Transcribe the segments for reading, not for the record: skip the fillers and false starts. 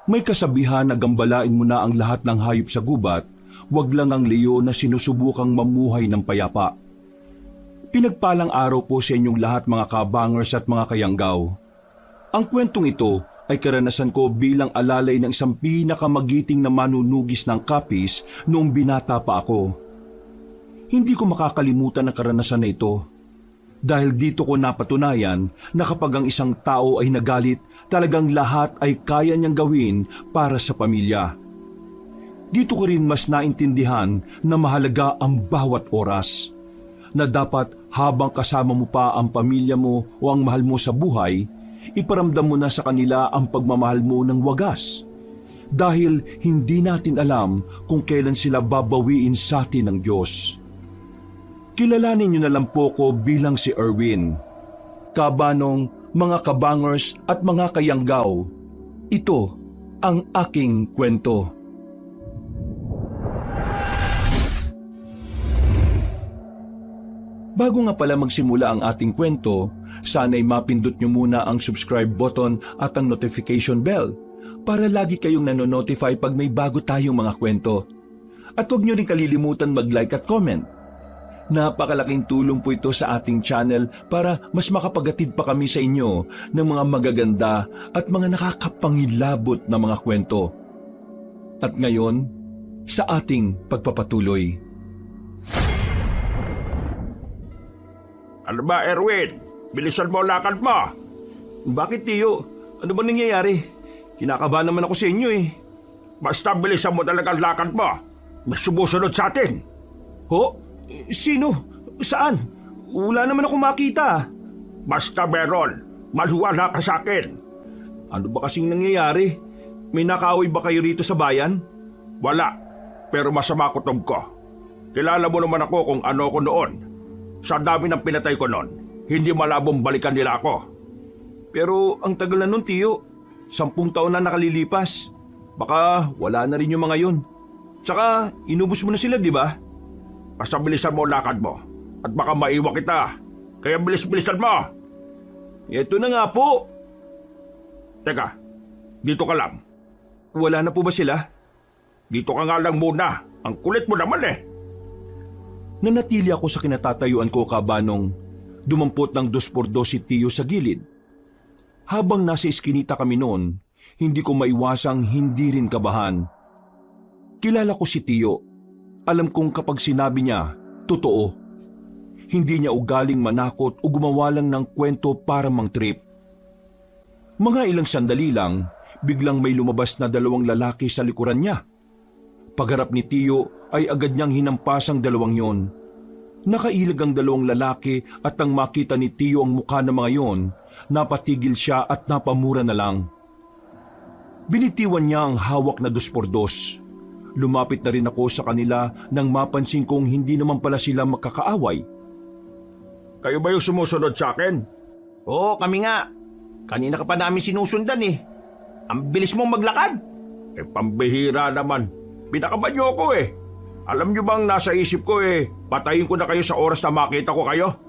May kasabihan na gambalain mo na ang lahat ng hayop sa gubat, wag lang ang leon na sinusubukang mamuhay ng payapa. Pinagpalang araw po sa inyong lahat mga kabangers at mga kayanggaw. Ang kwentong ito ay karanasan ko bilang alalay ng isang pinakamagiting na manunugis ng kapis noong binata pa ako. Hindi ko makakalimutan ang karanasan na ito. Dahil dito ko napatunayan na kapag ang isang tao ay nagalit, talagang lahat ay kaya niyang gawin para sa pamilya. Dito ko rin mas naintindihan na mahalaga ang bawat oras. Na dapat habang kasama mo pa ang pamilya mo o ang mahal mo sa buhay, iparamdam mo na sa kanila ang pagmamahal mo ng wagas. Dahil hindi natin alam kung kailan sila babawiin sa atin ng Diyos. Kilalanin niyo na lang po ko bilang si Erwin. Kabanong, mga kabangers at mga kayanggaw, ito ang aking kwento. Bago nga pala magsimula ang ating kwento, sana'y mapindot niyo muna ang subscribe button at ang notification bell para lagi kayong nanonotify pag may bago tayong mga kwento. At huwag niyo rin kalilimutan mag-like at comment. Napakalaking tulong po ito sa ating channel para mas makapagatid pa kami sa inyo ng mga magaganda at mga nakakapangilabot na mga kwento. At ngayon, sa ating pagpapatuloy. Ano ba, Erwin? Bilisan mo ang lakad mo. Bakit, Tiyo? Ano ba nangyayari? Kinakabahan naman ako sa inyo eh. Basta bilisan mo talaga ang lakad mo. Mas sumusunod sa atin. Ho? Sino? Saan? Wala naman ako makita. Basta meron. Maluwala ka sa akin. Ano ba kasing nangyayari? May nakaaway ba kayo rito sa bayan? Wala. Pero masama kutob ko. Kilala mo naman ako kung ano ko noon. Sa dami ng pinatay ko noon, hindi malabong balikan nila ako. Pero ang tagal na nun, Tiyo. 10 taon na nakalilipas. Baka wala na rin yung mga yun. Tsaka, inubos mo na sila, di ba? Basta bilisan mo ang lakad mo. At baka maiwan kita. Kaya bilis-bilisan mo. Ito na nga po. Teka, dito ka lang. Wala na po ba sila? Dito ka nga lang muna. Ang kulit mo naman eh. Nanatili ako sa kinatatayuan ko, Kabanong. Dumampot ng 2x2 si Tiyo sa gilid. Habang nasa iskinita kami noon, hindi ko maiwasang hindi rin kabahan. Kilala ko si Tiyo. Alam kong kapag sinabi niya, totoo. Hindi niya ugaling manakot o gumawa lang ng kwento para mang-trip. Mga ilang sandali lang, biglang may lumabas na 2 lalaki sa likuran niya. Pagharap ni Tiyo ay agad niyang hinampas ang 2 yon. Nakailag ang 2 lalaki at nang makita ni Tiyo ang mukha ng mga yon, napatigil siya at napamura na lang. Binitiwan niya ang hawak na 2x2. Lumapit na rin ako sa kanila nang mapansin kong hindi naman pala sila magkakaaway. Kayo ba yung sumusunod sa akin? Oo, kami nga. Kanina ka pa namin sinusundan eh. Ang bilis mong maglakad. Eh, pambihira naman. Pinakaban niyo ako eh. Alam niyo bang nasa isip ko eh, patayin ko na kayo sa oras na makita ko kayo?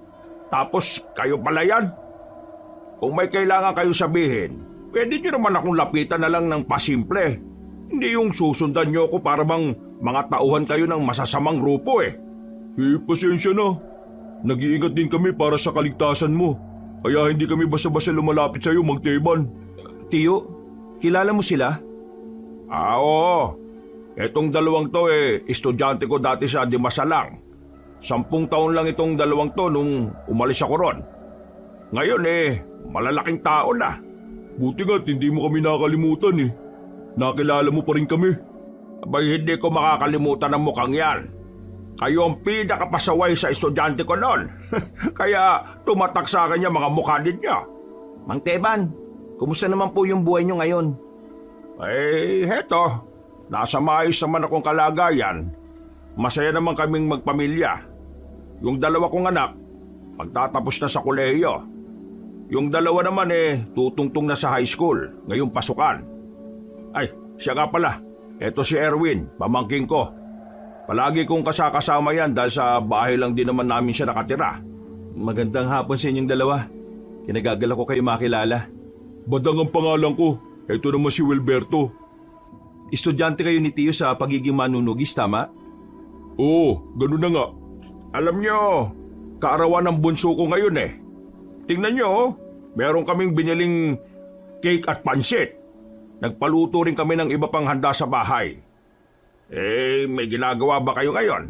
Tapos kayo pala yan? Kung may kailangan kayo sabihin, pwede niyo naman akong lapitan na lang ng pasimple. Hindi yung susundan niyo ako para bang mga tauhan kayo ng masasamang grupo eh. Pasensya na. Nag-iingat din kami para sa kaligtasan mo. Kaya hindi kami basta-basta lumalapit sa iyo, Mang Teban. Tiyo, kilala mo sila? Oo. Etong 2 to eh, estudyante ko dati sa Dimasalang. 10 taon lang itong 2 to nung umalis ako ron. Ngayon eh, malalaking tao na. Buti nga't hindi mo kami nakalimutan eh. Nakilala mo pa rin kami. Abay, hindi ko makakalimutan ang mukhang yan. Kayo ang pinakapasaway sa estudyante ko noon. Kaya tumatak sa akin yung mga mukha ninyo. Mang Teban, kumusta naman po yung buhay nyo ngayon? Eh, heto. Nasa maayos naman akong kalagayan. Masaya naman kaming magpamilya. Yung 2 kong anak, pagtatapos na sa kolehiyo. Yung 2 naman eh, tutungtong na sa high school, ngayong pasukan. Ay, siya nga pala. Eto si Erwin, pamangking ko. Palagi kong kasama yan dahil sa bahay lang din naman namin siya nakatira. Magandang hapon sa inyong 2. Kinagagala ko kayo makilala. Badang ang pangalan ko. Ito naman si Wilberto. estudyante kayo ni Tiyo sa pagiging manunugis, tama? Oo, ganun na nga. Alam nyo, kaarawan ng bunso ko ngayon eh. Tingnan nyo, meron kaming biniling cake at pansit. Nagpaluto rin kami ng iba pang handa sa bahay. May ginagawa ba kayo ngayon?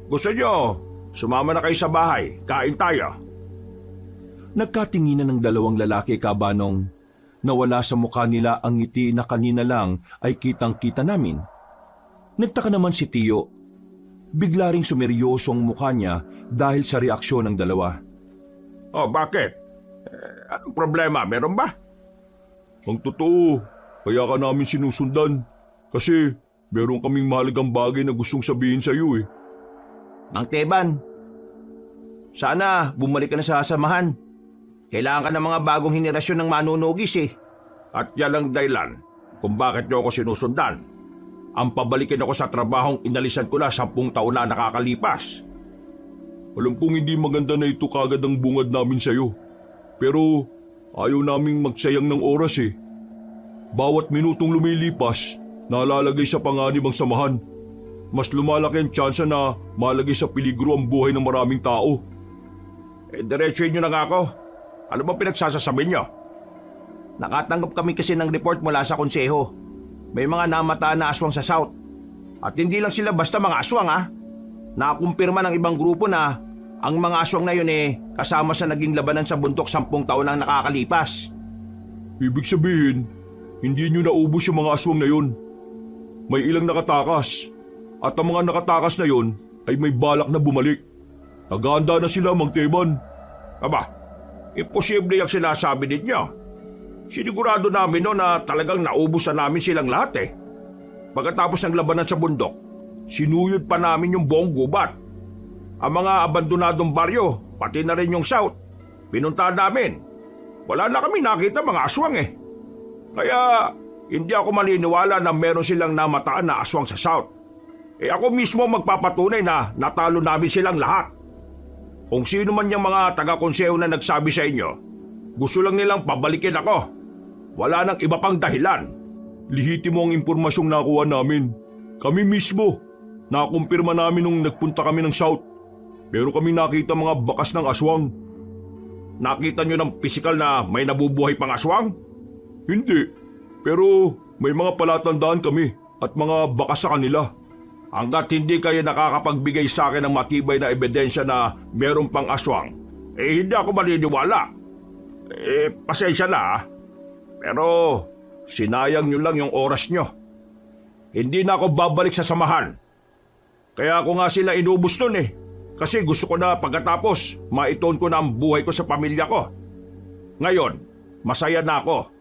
Gusto nyo, sumama na kayo sa bahay, kain tayo. Nagkatinginan ng dalawang lalaki, Kabanong. Nawala sa mukha nila ang ngiti na kanina lang ay kitang-kita namin. Nagtaka naman si Tiyo. Bigla ring sumeryosong mukha niya dahil sa reaksyon ng dalawa. Oh, bakit? Anong problema? Meron ba? Ang totoo, kaya ka namin sinusundan. Kasi meron kaming mahalagang bagay na gustong sabihin sa iyo eh. Mang Teban, sana bumalik ka na sa samahan. Kailangan ka ng mga bagong henerasyon ng manunugis eh. At yan ang dahilan kung bakit nyo ako sinusundan. Ang pabalikin ako sa trabahong inalisan ko na 10 taon na nakakalipas. Alam kong hindi maganda na ito kagad ang bungad namin sa iyo. Pero ayaw naming magsayang ng oras eh. Bawat minutong lumilipas, nalalagay sa panganib ang samahan. Mas lumalaki ang tsansa na malagay sa peligro ang buhay ng maraming tao. Diretsuhin nyo na nga ako. Ano ba pinagsasasabi nyo? Nakatanggap kami kasi ng report mula sa konseho. May mga namataan na aswang sa South. At hindi lang sila basta mga aswang ha. Nakumpirma ng ibang grupo na ang mga aswang na yun kasama sa naging labanan sa bundok 10 taon ang nakakalipas. Ibig sabihin, hindi nyo naubos yung mga aswang na yun. May ilang nakatakas. At ang mga nakatakas na yun ay may balak na bumalik. Naghahanda na sila, Mang Teban. Aba, imposible yung sinasabi ninyo. Sinigurado namin no na talagang naubos na namin silang lahat eh. Pagkatapos ng labanan sa bundok, sinuyod pa namin yung buong gubat. Ang mga abandonadong baryo, pati na rin yung South, pinuntahan namin. Wala na kami nakita mga aswang eh. Kaya hindi ako maniniwala na meron silang namataan na aswang sa South. Ako mismo magpapatunay na natalo namin silang lahat. Kung sino man yung mga taga-konseho na nagsabi sa inyo, gusto lang nilang pabalikin ako. Wala nang iba pang dahilan. Lihitimo ang impormasyong nakuha namin. Kami mismo. Nakumpirma namin nung nagpunta kami ng South. Pero kami nakita mga bakas ng aswang. Nakita nyo ng pisikal na may nabubuhay pang aswang? Hindi. Pero may mga palatandaan kami at mga bakas sa kanila. Hanggat hindi kayo nakakapagbigay sa akin ng matibay na ebidensya na meron pang aswang, hindi ako maniniwala. Pasensya na ah. Pero sinayang nyo lang yung oras nyo. Hindi na ako babalik sa samahan. Kaya ako nga sila inubos nun eh. Kasi gusto ko na pagkatapos maituon ko na ang buhay ko sa pamilya ko. Ngayon, masaya na ako.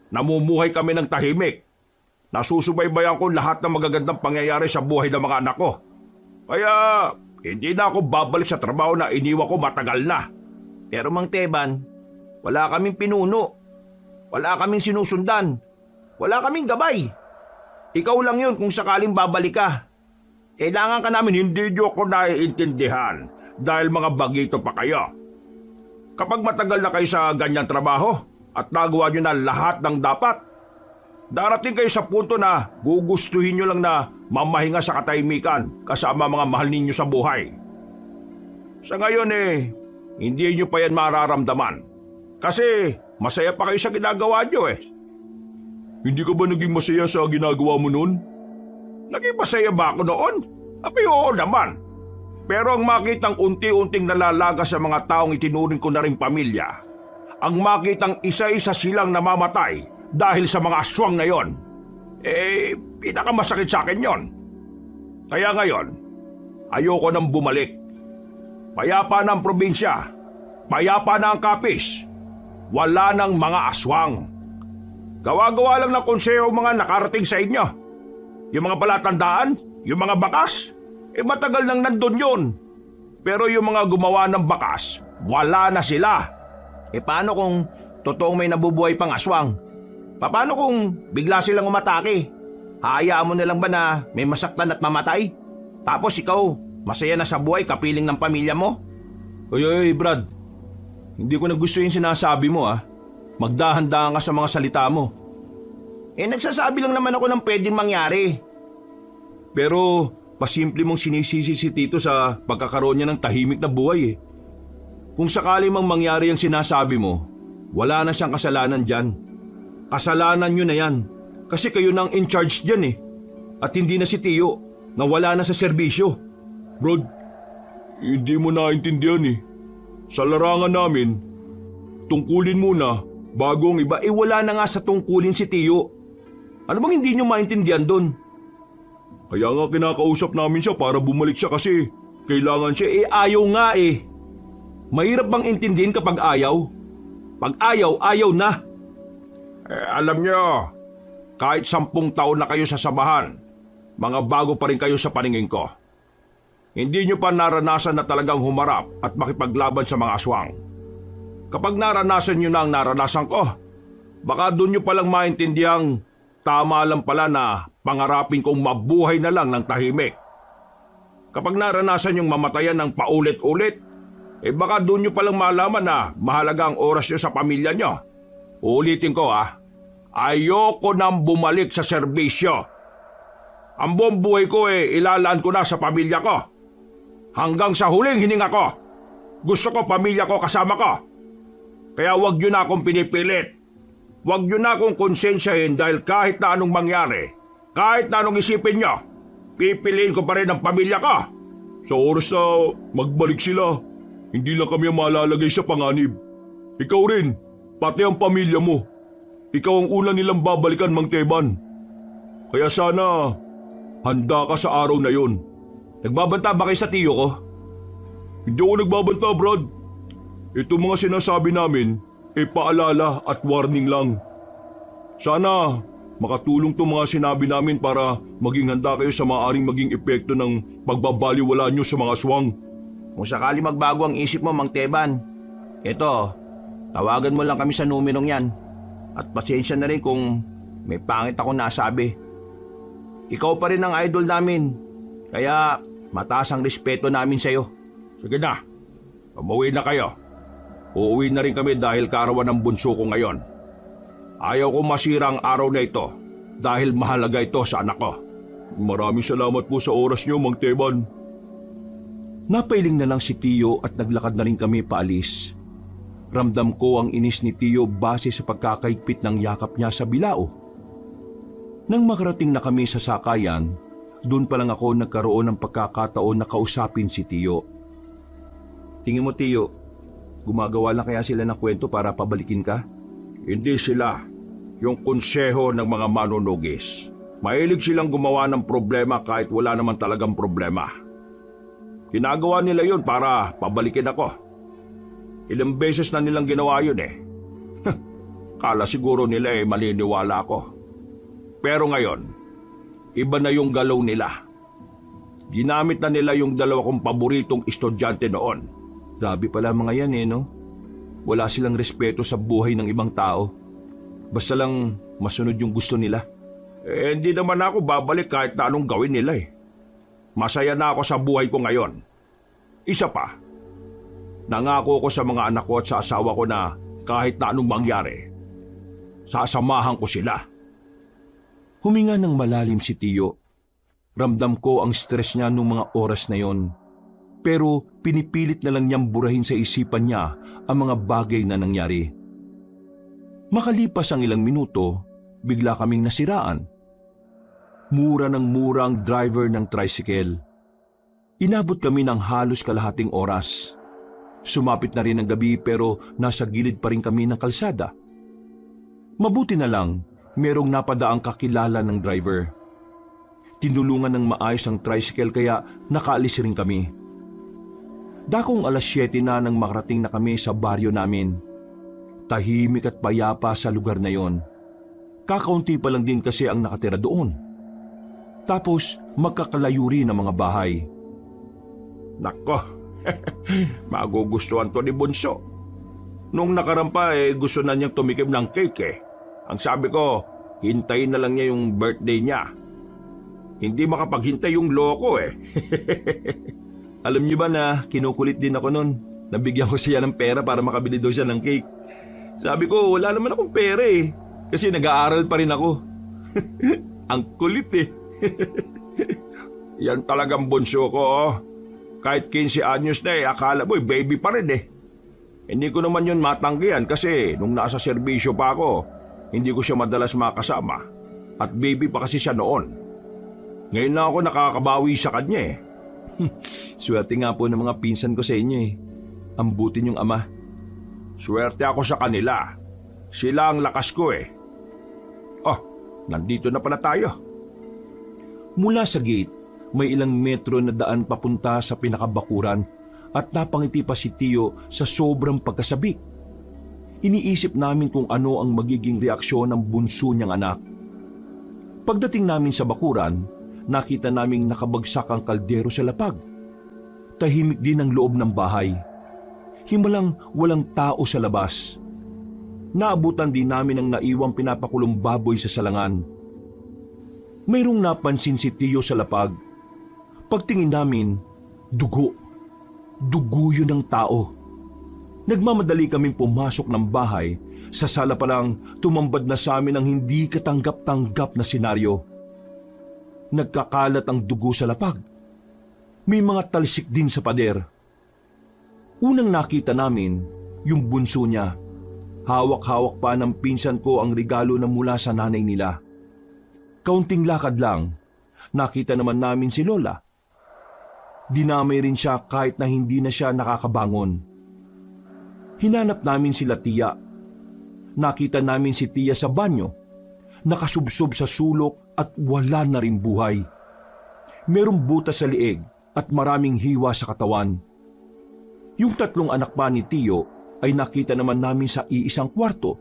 Namumuhay kami ng tahimik. Nasusubaybayan ko lahat ng magagandang pangyayari sa buhay ng mga anak ko. Kaya hindi na ako babalik sa trabaho na iniwan ko matagal na. Pero Mang Teban, wala kaming pinuno. Wala kaming sinusundan. Wala kaming gabay. Ikaw lang yun kung sakaling babalik ka. Kailangan ka namin. Hindi nyo ko naiintindihan dahil mga bagito pa kayo. Kapag matagal na kayo sa ganyang trabaho at nagawa nyo na lahat ng dapat, darating kayo sa punto na gugustuhin nyo lang na mamahinga sa katahimikan kasama mga mahal ninyo sa buhay. Sa ngayon hindi nyo pa yan mararamdaman. Kasi masaya pa kayo sa ginagawa nyo eh. Hindi ka ba naging masaya sa ginagawa mo noon? Naging masaya ba ako noon? Abay oo naman. Pero ang makitang unti-unting nalalaga sa mga taong itinuring ko na rin pamilya, ang makitang isa-isa silang namamatay dahil sa mga aswang na yon, pinakamasakit sa akin yon. Kaya ngayon, ayoko nang bumalik. Payapa na ang probinsya, payapa na ang Capiz, wala nang mga aswang. Gawa-gawa lang ng konseho mga nakarating sa inyo. Yung mga palatandaan, yung mga bakas, matagal nang nandun yun. Pero yung mga gumawa ng bakas, wala na sila. Paano kung totoong may nabubuhay pang aswang? Paano kung bigla silang umatake? Hayaan mo na lang ba na may masaktan at mamatay? Tapos ikaw, masaya na sa buhay kapiling ng pamilya mo? Oy, Brad. Hindi ko na gusto yung sinasabi mo ah. Magdahan-dahan ka sa mga salita mo. Nagsasabi lang naman ako ng pwedeng mangyari. Pero pasimple mong sinisisi si Tito sa pagkakaroon niya ng tahimik na buhay eh. Kung sakali mang mangyari ang sinasabi mo, wala na siyang kasalanan dyan. Kasalanan nyo na yan. Kasi kayo nang in charge dyan eh. At hindi na si Tio na wala na sa serbisyo. Brad, hindi mo naintindihan eh. Sa larangan namin, tungkulin muna bago ang iba. Wala na nga sa tungkulin si Tio. Ano bang hindi nyo maintindihan doon? Kaya nga kinakausap namin siya para bumalik siya kasi kailangan siya. Ayaw nga eh. Mahirap bang intindihin kapag ayaw? Pag ayaw, ayaw na. Alam niyo, kahit 10 taon na kayo sa samahan, mga bago pa rin kayo sa paningin ko. Hindi niyo pa naranasan na talagang humarap at makipaglaban sa mga aswang. Kapag naranasan niyo na ang naranasan ko, baka doon niyo palang maintindihan tama lang pala na pangarapin kong mabuhay na lang ng tahimik. Kapag naranasan yung mamatayan ng paulit-ulit, baka doon nyo palang malaman na mahalaga ang oras nyo sa pamilya nyo. Ulitin ko ayoko nang bumalik sa serbisyo. Ang buong buhay ko ilalaan ko na sa pamilya ko. Hanggang sa huling hininga ko, gusto ko pamilya ko kasama ko. Kaya wag nyo na akong pinipilit. Wag nyo na akong konsensyahin dahil kahit na anong mangyari, kahit na anong isipin nyo, pipiliin ko pa rin ang pamilya ko. Sa oras na magbalik sila, hindi lang kami ang malalagay sa panganib. Ikaw rin, pati ang pamilya mo. Ikaw ang una nilang babalikan, Mang Teban. Kaya sana, handa ka sa araw na yon. Nagbabanta ba kayo sa tiyo ko? Hindi ako nagbabanta, Brad. Ito mga sinasabi namin, paalala at warning lang. Sana makatulong to mga sinabi namin para maging handa kayo sa maaaring maging epekto ng pagbabaliwala nyo sa mga aswang. Kung sakali magbago ang isip mo, Mang Teban, eto, tawagan mo lang kami sa numerong yan. At pasensya na rin kung may pangit ako nasabi. Ikaw pa rin ang idol namin, kaya mataas ang respeto namin sa'yo. Sige na, umuwi na kayo. Uuwi na rin kami dahil kaarawan ng bunso ko ngayon. Ayaw ko masira ang araw na ito dahil mahalaga ito sa anak ko. Maraming salamat po sa oras niyo, Mang Teban. Napailing na lang si Tio at naglakad na rin kami paalis. Ramdam ko ang inis ni Tio base sa pagkakaigpit ng yakap niya sa bilao. Nang makarating na kami sa sakayan, doon pa lang ako nagkaroon ng pagkakataon na kausapin si Tio. Tingin mo, Tio, gumagawa lang kaya sila ng kwento para pabalikin ka? Hindi sila. Yung konseho ng mga manunugis. Mahilig silang gumawa ng problema kahit wala naman talagang problema. Ginagawa nila yun para pabalikin ako. Ilang beses na nilang ginawa yun eh. Kala siguro nila maliniwala ako. Pero ngayon, iba na yung galaw nila. Ginamit na nila yung 2 kong paboritong estudyante noon. Grabe pala mga yan no? Wala silang respeto sa buhay ng ibang tao. Basta lang masunod yung gusto nila. Hindi naman ako babalik kahit na anong gawin nila eh. Masaya na ako sa buhay ko ngayon. Isa pa, nangako ko sa mga anak ko at sa asawa ko na kahit na anong mangyari, sasamahan ko sila. Huminga ng malalim si Tio. Ramdam ko ang stress niya nung mga oras na yon. Pero pinipilit na lang niyang burahin sa isipan niya ang mga bagay na nangyari. Makalipas ang ilang minuto, bigla kaming nasiraan. Mura ng mura ang driver ng tricycle. Inabot kami ng halos kalahating oras. Sumapit na rin ang gabi pero nasa gilid pa rin kami ng kalsada. Mabuti na lang, merong napadaang kakilala ng driver. Tinulungan ng maayos ang tricycle kaya nakaalis rin kami. Dakong 7:00 na nang makarating na kami sa baryo namin. Tahimik at payapa sa lugar na yon. Kakaunti pa lang din kasi ang nakatira doon. Tapos magkakalayo rin ang mga bahay. Nako, magugustuhan to ni Bunso. Nung nakarampa gusto na niyang tumikim ng cake eh. Ang sabi ko, hintayin na lang niya yung birthday niya. Hindi makapaghintay yung loko eh. Alam niyo ba na kinukulit din ako noon? Nabigyan ko siya ng pera para makabili daw siya ng cake. Sabi ko, wala naman akong pera eh. Kasi nag-aaral pa rin ako. Ang kulit eh. Yan talagang bunso ko, oh. Kahit 15 anyos na akala mo baby pa rin eh. Hindi ko naman yun matanggihan kasi nung nasa serbisyo pa ako, hindi ko siya madalas makasama. At baby pa kasi siya noon. Ngayon na ako nakakabawi sa kanya eh. Swerte nga po ng mga pinsan ko sa inyo eh. Ang buti niyong ama. Swerte ako sa kanila. Sila ang lakas ko eh. Oh, nandito na pala tayo. Mula sa gate, may ilang metro na daan papunta sa pinakabakuran at napangiti pa si Tio sa sobrang pagkasabik. Iniisip namin kung ano ang magiging reaksyon ng bunso niyang anak. Pagdating namin sa bakuran, nakita naming nakabagsak ang kaldero sa lapag. Tahimik din ang loob ng bahay. Himalang walang tao sa labas. Naabutan din namin ang naiwang pinapakulong baboy sa salangan. Mayroong napansin si Tio sa lapag. Pagtingin namin, dugo. Dugo yun ng tao. Nagmamadali kaming pumasok ng bahay. Sa sala pa lang, tumambad na sa amin ang hindi katanggap-tanggap na senaryo. Nagkakalat ang dugo sa lapag. May mga talsik din sa pader. Unang nakita namin, yung bunso niya. Hawak-hawak pa ng pinsan ko ang regalo na mula sa nanay nila. Kaunting lakad lang, nakita naman namin si Lola. Dinamay rin siya kahit na hindi na siya nakakabangon. Hinanap namin sila Tia. Nakita namin si Tia sa banyo, nakasubsob sa sulok at wala na rin buhay. Merong butas sa liig at maraming hiwa sa katawan. Yung 3 anak pa ni Tio ay nakita naman namin sa iisang kwarto.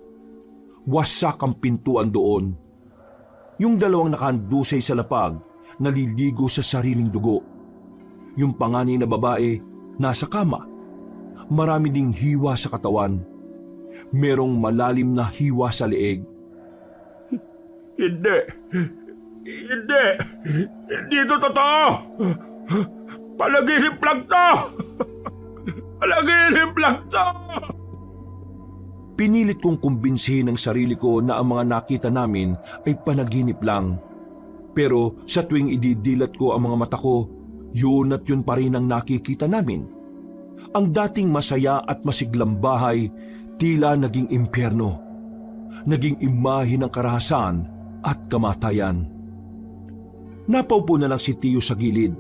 Wasak ang pintuan doon. Yung 2 nakahandusay sa lapag, naliligo sa sariling dugo. Yung panganay na babae, nasa kama. Marami ding hiwa sa katawan. Merong malalim na hiwa sa leeg. Hindi. Hindi. Hindi ito totoo. Palaginip lang to. Palaginip lang to. Pinilit kong kumbinsihin ang sarili ko na ang mga nakita namin ay panaginip lang. Pero sa tuwing ididilat ko ang mga mata ko, yun at yun pa rin ang nakikita namin. Ang dating masaya at masiglang bahay, tila naging impyerno. Naging imahe ng karahasan at kamatayan. Napaupo na lang si Tio sa gilid.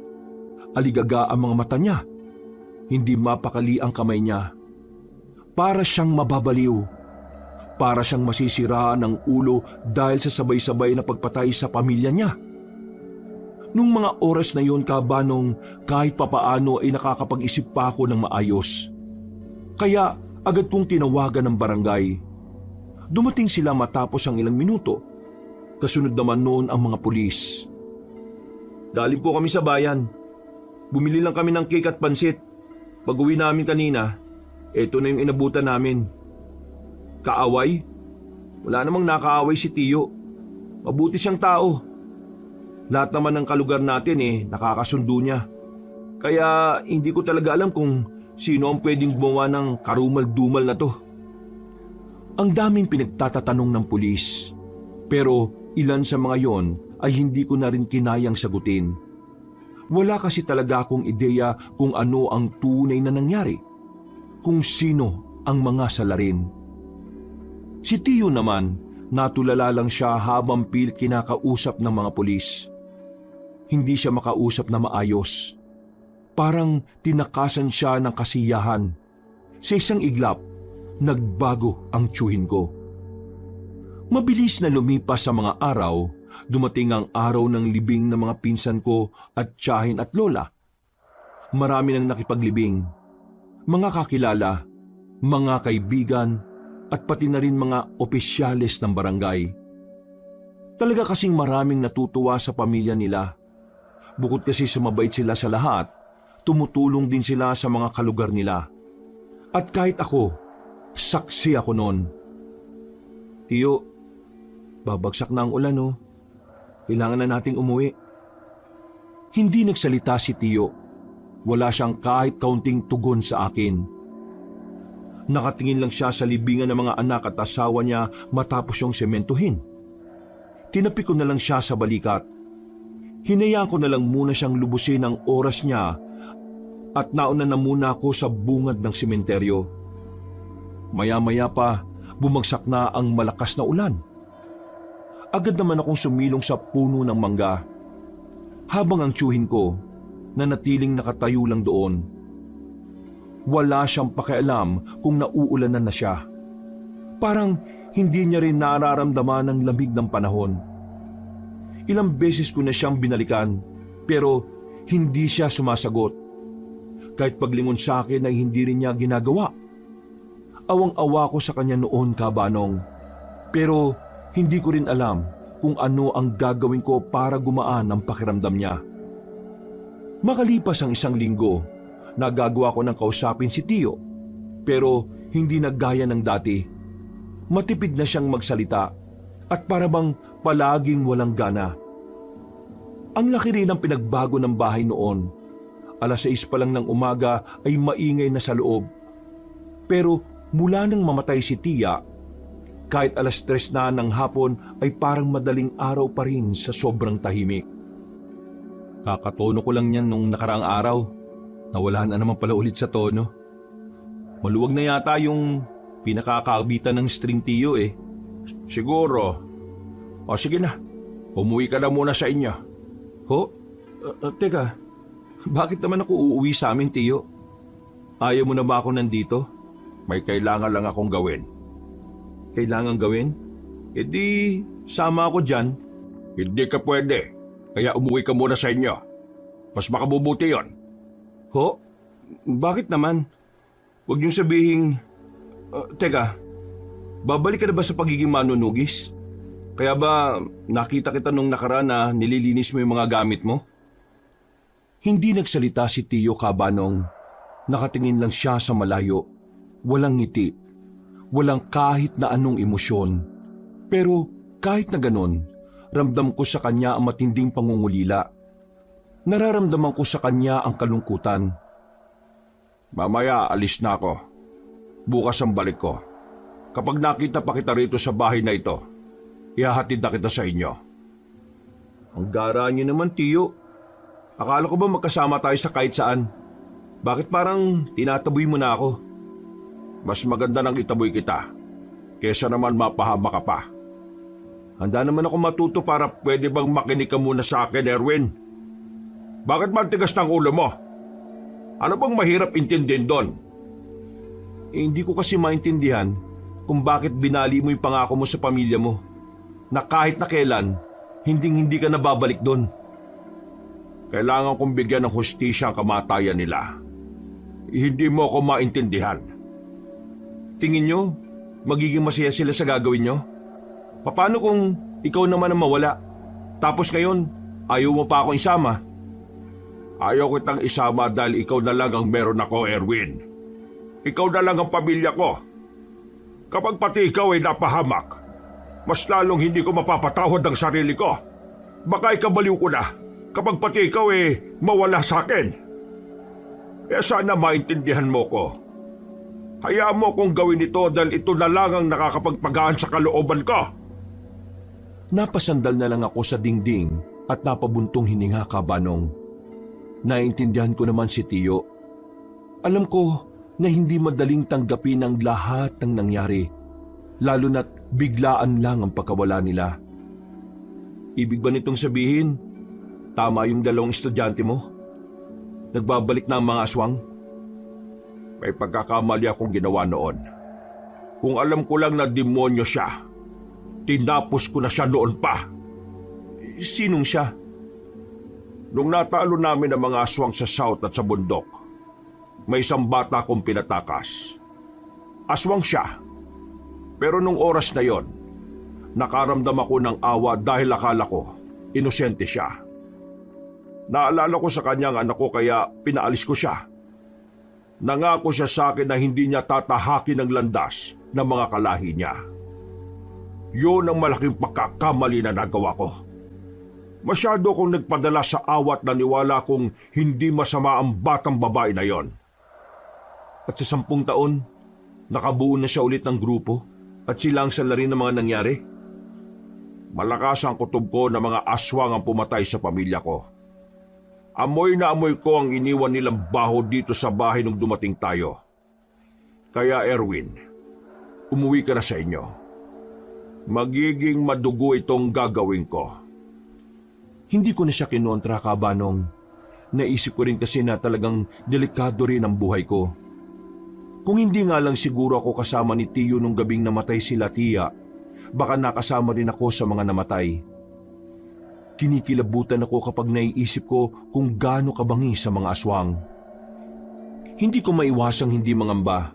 Aligaga ang mga mata niya. Hindi mapakali ang kamay niya. Para siyang mababaliw. Para siyang masisiraan ng ulo dahil sa sabay-sabay na pagpatay sa pamilya niya. Nung mga oras na yon, Kabanong, kahit papaano ay nakakapag-isip pa ako ng maayos. Kaya agad kong tinawagan ng barangay. Dumating sila matapos ang ilang minuto. Kasunod naman noon ang mga pulis. Galing po kami sa bayan. Bumili lang kami ng cake at pansit. Pag-uwi namin kanina, eto na yung inabutan namin. Kaaway? Wala namang nakaaway si Tio. Mabuti siyang tao. Lahat naman ng kalugar natin nakakasundo niya. Kaya hindi ko talaga alam kung sino ang pwedeng gumawa ng karumal-dumal na to. Ang daming pinagtatatanong ng pulis. Pero ilan sa mga yon ay hindi ko na rin kinayang sagutin. Wala kasi talaga akong ideya kung ano ang tunay na nangyari. Kung sino ang mga salarin. Si Tio naman, natulala lang siya habang pilit kinakausap ng mga pulis. Hindi siya makausap na maayos. Parang tinakasan siya ng kasiyahan. Sa isang iglap, nagbago ang tiyuhin ko. Mabilis na lumipas sa mga araw, dumating ang araw ng libing ng mga pinsan ko at tiyahin at lola. Marami nang nakipaglibing. Mga kakilala, mga kaibigan, at pati na rin mga opisyales ng barangay. Talaga kasing maraming natutuwa sa pamilya nila. Bukod kasi sa mabait sila sa lahat, tumutulong din sila sa mga kalugar nila. At kahit ako, saksi ako noon. Tio, babagsak na ang ulan Kailangan na nating umuwi. Hindi nagsalita si Tio. Wala siyang kahit kaunting tugon sa akin. Nakatingin lang siya sa libingan ng mga anak at asawa niya matapos yung sementuhin. tinapi ko na lang siya sa balikat. Hinayaan ko na lang muna siyang lubusin ang oras niya at nauna na muna ako sa bungad ng sementeryo. Maya-maya pa, bumagsak na ang malakas na ulan. Agad naman akong sumilong sa puno ng mangga. Habang ang tiyuhin ko, nanatiling nakatayo lang doon. Wala siyang pakialam kung nauulanan na siya. Parang hindi niya rin nararamdaman ang lamig ng panahon. Ilang beses ko na siyang binalikan, pero hindi siya sumasagot. Kahit paglingon sa akin ay hindi rin niya ginagawa. Awang-awa ko sa kanya noon, Kabanong. Pero hindi ko rin alam kung ano ang gagawin ko para gumaan ang pakiramdam niya. Makalipas ang 1 linggo, nagagawa ko ng kausapin si Tio, pero hindi na gaya ng dati. Matipid na siyang magsalita at para bang palaging walang gana. Ang laki rin ng pinagbago ng bahay noon. 6:00 pa lang ng umaga ay maingay na sa loob. Pero mula nang mamatay si Tia, kahit 3:00 na ng hapon ay parang madaling araw pa rin sa sobrang tahimik. Kakatono ko lang yan nung nakaraang araw. Nawala na naman pala ulit sa tono. Maluwag na yata yung pinakakaabitan ng string, Tio eh. Siguro. O sige na, umuwi ka na muna sa inyo. Ho? Teka, bakit naman ako uuwi sa amin, Tio? Ayaw mo na ba ako nandito? May kailangan lang akong gawin. Kailangan gawin? E di, sama ako dyan. Hindi ka pwede, kaya umuwi ka muna sa inyo. Mas makabubuti yon. Ho? Bakit naman? Huwag niyong sabihing... teka, babalik ka na ba sa pagiging manunugis? Kaya ba nakita kita nung nakaraan na nililinis mo yung mga gamit mo? Hindi nagsalita si Tio, Kabanong. Nakatingin lang siya sa malayo. Walang ngiti. Walang kahit na anong emosyon. Pero kahit na ganon, ramdam ko sa kanya ang matinding pangungulila. Nararamdaman ko sa kanya ang kalungkutan. Mamaya alis na ako. Bukas ang balik ko. Kapag nakita pa kita rito sa bahay na ito, ihahatid na kita sa inyo. Ang gara niyo naman, Tio. Akala ko ba magkasama tayo sa kahit saan? Bakit parang tinataboy mo na ako? Mas maganda nang itaboy kita, kesa naman mapahama ka pa. Handa naman ako matuto para Pwede bang makinig ka muna sa akin, Erwin? Bakit mantigas ng ulo mo? Ano bang mahirap intindihin doon? hindi ko kasi maintindihan kung bakit binali mo yung pangako mo sa pamilya mo na kahit na kailan, hindi ka na babalik doon. Kailangan kong bigyan ng hustisya ang kamatayan nila. Hindi mo ako maintindihan. Tingin nyo, magiging masaya sila sa gagawin nyo? Paano kung ikaw naman ang mawala? Tapos ngayon, ayaw mo pa akong isama? Ayaw kitang isama dahil ikaw na lang ang meron ako, Erwin. Ikaw na lang ang pamilya ko. Kapag pati ikaw ay napahamak, mas lalong hindi ko mapapatawad ang sarili ko. Baka ikabaliw ko na kapag pati ikaw ay mawala sa akin. Kaya sana maintindihan mo ko. Hayaan mo kong gawin ito dahil ito na lang ang nakakapagpagaan sa kalooban ko. Napasandal na lang ako sa dingding at napabuntong hininga, Kabanong. Naintindihan ko naman si Tio. Alam ko na hindi madaling tanggapin ang lahat ng nangyari, lalo na't biglaan lang ang pagkawala nila. Ibig ba nitong sabihin, tama yung 2 estudyante mo? Nagbabalik na ang mga aswang? May pagkakamali akong ginawa noon. Kung alam ko lang na demonyo siya, tinapos ko na siya noon pa. Sinong siya? Nung natalo namin ang mga aswang sa south at sa bundok, may isang bata akong pinatakas. Aswang siya. Pero nung oras na yon, nakaramdam ako ng awa dahil akala ko, inosente siya. Naalala ko sa kanya ang anak ko kaya pinaalis ko siya. Nangako siya sa akin na hindi niya tatahakin ang landas ng mga kalahi niya. Yun ang malaking pagkakamali na nagawa ko. Masyado akong nagpadala sa awat na niwala kong hindi masama ang batang babae na yon. At sa 10 taon, nakabuo na siya ulit ng grupo at sila ang salarin ng mga nangyari? Malakas ang kutob ko na mga aswang ang pumatay sa pamilya ko. Amoy na amoy ko ang iniwan nilang baho dito sa bahay nung dumating tayo. Kaya Erwin, umuwi ka na sa inyo. Magiging madugo itong gagawin ko. Hindi ko na siya kinontra, Kabanong. Naisip ko rin kasi na talagang delikado rin ang buhay ko. Kung hindi nga lang siguro ako kasama ni Tiyo nung gabing namatay sila Tia, baka nakasama rin ako sa mga namatay. Kinikilabutan ako kapag naiisip ko kung gaano kabangi sa mga aswang. Hindi ko maiwasang hindi mangamba,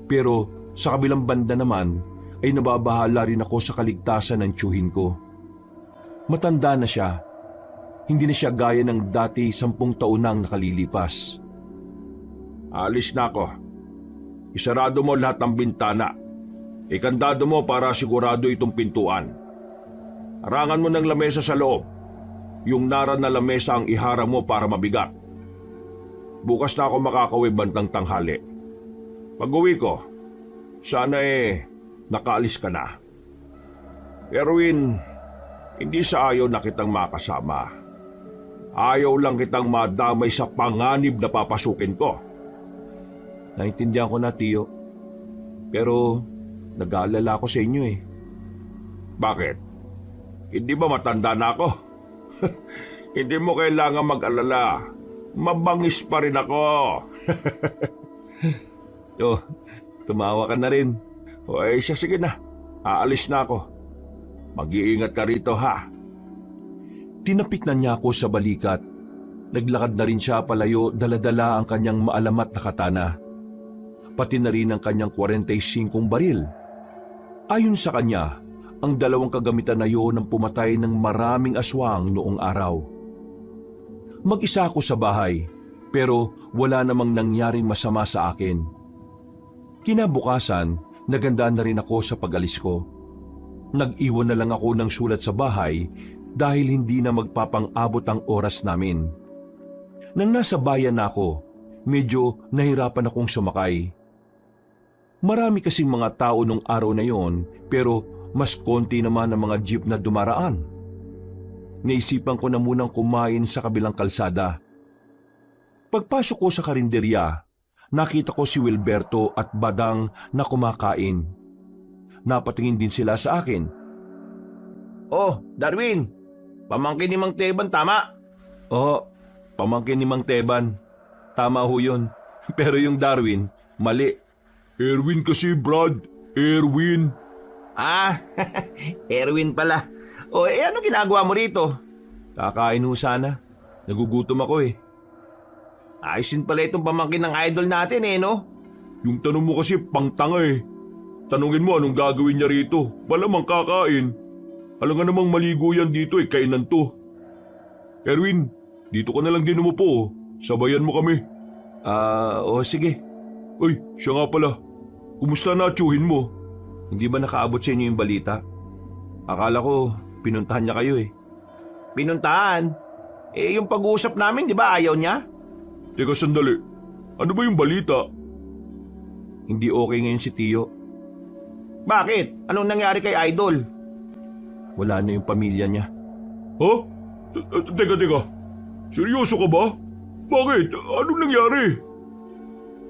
pero sa kabilang banda naman ay nababahala rin ako sa kaligtasan ng tiyuhin ko. Matanda na siya. Hindi na siya gaya ng dati 10 taon nang nakalilipas. Alis na ako. Isarado mo lahat ng bintana. Ikandado mo para sigurado itong pintuan. Harangan mo ng lamesa sa loob. Yung naran na lamesa ang iharang mo para mabigat. Bukas na ako makakauwi bandang tanghali. Pag-uwi ko, sana nakaalis ka na. Erwin, hindi sa ayaw na kitang makasama. Ayaw lang kitang madamay sa panganib na papasukin ko. Naintindihan ko na, Tiyo. Pero nag-aalala ako sa inyo eh. Bakit? Hindi ba matanda na ako? Hindi mo kailangan mag-alala. Mabangis pa rin ako. Oh, tumawa ka na rin. O sige na. Aalis na ako. Mag-iingat ka rito ha. Tinapik na niya ako sa balikat. Naglakad na rin siya palayo, dala-dala ang kanyang maalamat na katana. Pati na rin ang kanyang 45 baril. Ayon sa kanya, ang 2 kagamitan na yun ang pumatay ng maraming aswang noong araw. Mag-isa ako sa bahay, pero wala namang nangyaring masama sa akin. Kinabukasan, naganda na rin ako sa pag-alis ko. Nag-iwan na lang ako ng sulat sa bahay dahil hindi na magpapang-abot ang oras namin. Nang nasa bayan na ako, medyo nahirapan akong sumakay. Marami kasing mga tao nung araw na yon, pero mas konti naman ang mga jeep na dumaraan. Naisipan ko na munang kumain sa kabilang kalsada. Pagpasok ko sa karinderya, nakita ko si Wilberto at Badang na kumakain. Napatingin din sila sa akin. Oh, Darwin! Pamangkin ni Mang Teban, tama? Oo, pamangkin ni Mang Teban. Tama ho yun. Pero yung Darwin, mali. Erwin kasi, Brad. Erwin. Ah, Erwin pala. O, ano ginagawa mo rito? Kakain ho sana. Nagugutom ako eh. Ayos din pala itong pamangkin ng idol natin no? Yung tanong mo kasi pangtanga eh. Tanungin mo anong gagawin niya rito. Malamang kakain. Alam nga namang maligo yan dito kainan to. Erwin, dito ka na lang din umupo. Sabayan mo kami. Sige. Ay, siya nga pala. Kumusta na tiyuhin mo? Hindi ba nakaabot sa inyo yung balita? Akala ko, pinuntahan niya kayo eh. Pinuntahan? Yung pag-uusap namin, di ba ayaw niya? Teka sandali. Ano ba yung balita? Hindi okay ngayon si Tiyo. Bakit? Anong nangyari kay Idol? Wala na yung pamilya niya. Ha? Teka. Seryoso ka ba? Bakit? Anong nangyari?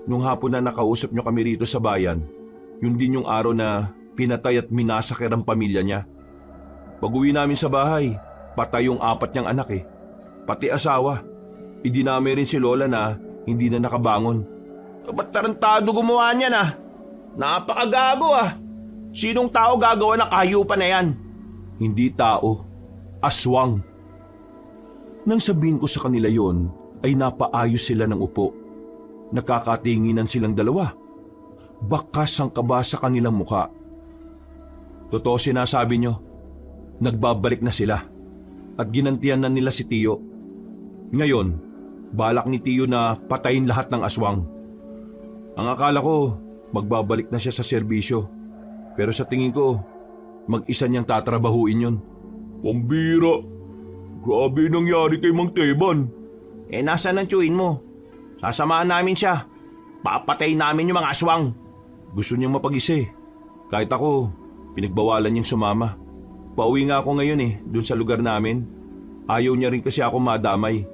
Nung hapon na nakausap niyo kami rito sa bayan, yun din yung araw na pinatay at minasakir ang pamilya niya. Pag-uwi namin sa bahay, patay yung 4 niyang anak eh. Pati asawa. Idinami rin si Lola na hindi na nakabangon. Ba't tarantado gumawa niyan Napakagago Sinong tao gagawa ng kahayupan na yan? Hindi tao, aswang. Nang sabihin ko sa kanila yon, ay napaayos sila ng upo. Nakakatinginan silang dalawa. Bakas ang kaba sa kanilang mukha. Totoo sinasabi nyo, nagbabalik na sila at ginantian na nila si Tiyo. Ngayon, balak ni Tiyo na patayin lahat ng aswang. Ang akala ko, magbabalik na siya sa serbisyo. Pero sa tingin ko, mag-isa niyang tatrabahuin yun. Pambira! Grabe nangyari kay Mang Teban. Nasaan ang tiyuhin mo? Sasamahan namin siya. Papatayin namin yung mga aswang. Gusto niyang mapag-isa eh. Kahit ako, pinagbawalan niyang sumama. Pauwi nga ako ngayon dun sa lugar namin. Ayaw niya rin kasi ako madamay.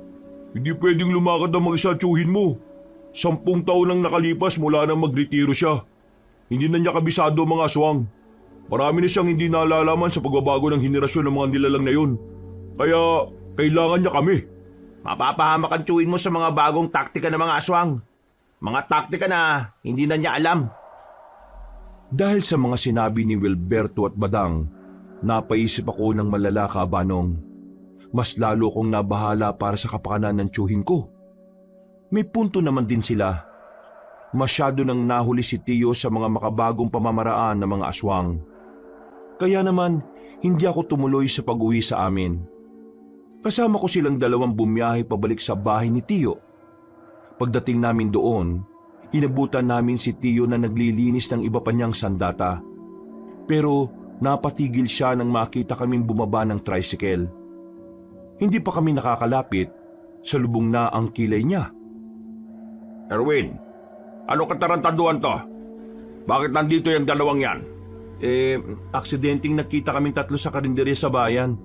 Hindi pwedeng lumakad ang mag-isa at tiyuhin mo. 10 taon nang nakalipas mula nang magretiro siya. Hindi na niya kabisado ang mga aswang. Marami na siyang hindi nalalaman sa pagbabago ng henerasyon ng mga nilalang na yun. Kaya kailangan niya kami. Mapapahamak ang tiyuhin mo sa mga bagong taktika ng mga aswang. Mga taktika na hindi na niya alam. Dahil sa mga sinabi ni Wilberto at Badang, napaisip ako ng malala, Kabanong. Mas lalo kong nabahala para sa kapakanan ng tiyuhin ko. May punto naman din sila. Masyado nang nahuli si Tiyo sa mga makabagong pamamaraan ng mga aswang. Kaya naman, hindi ako tumuloy sa pag-uwi sa amin. Kasama ko silang dalawang bumiyahe pabalik sa bahay ni Tiyo. Pagdating namin doon, inabutan namin si Tiyo na naglilinis ng iba pa niyang sandata. Pero napatigil siya nang makita kaming bumaba ng tricycle. Hindi pa kami nakakalapit, salubong na ang kilay niya. Erwin, anong katarantaduhan to? Bakit nandito yung dalawang yan? Aksidenteng nakita kaming tatlo sa karinderya sa bayan.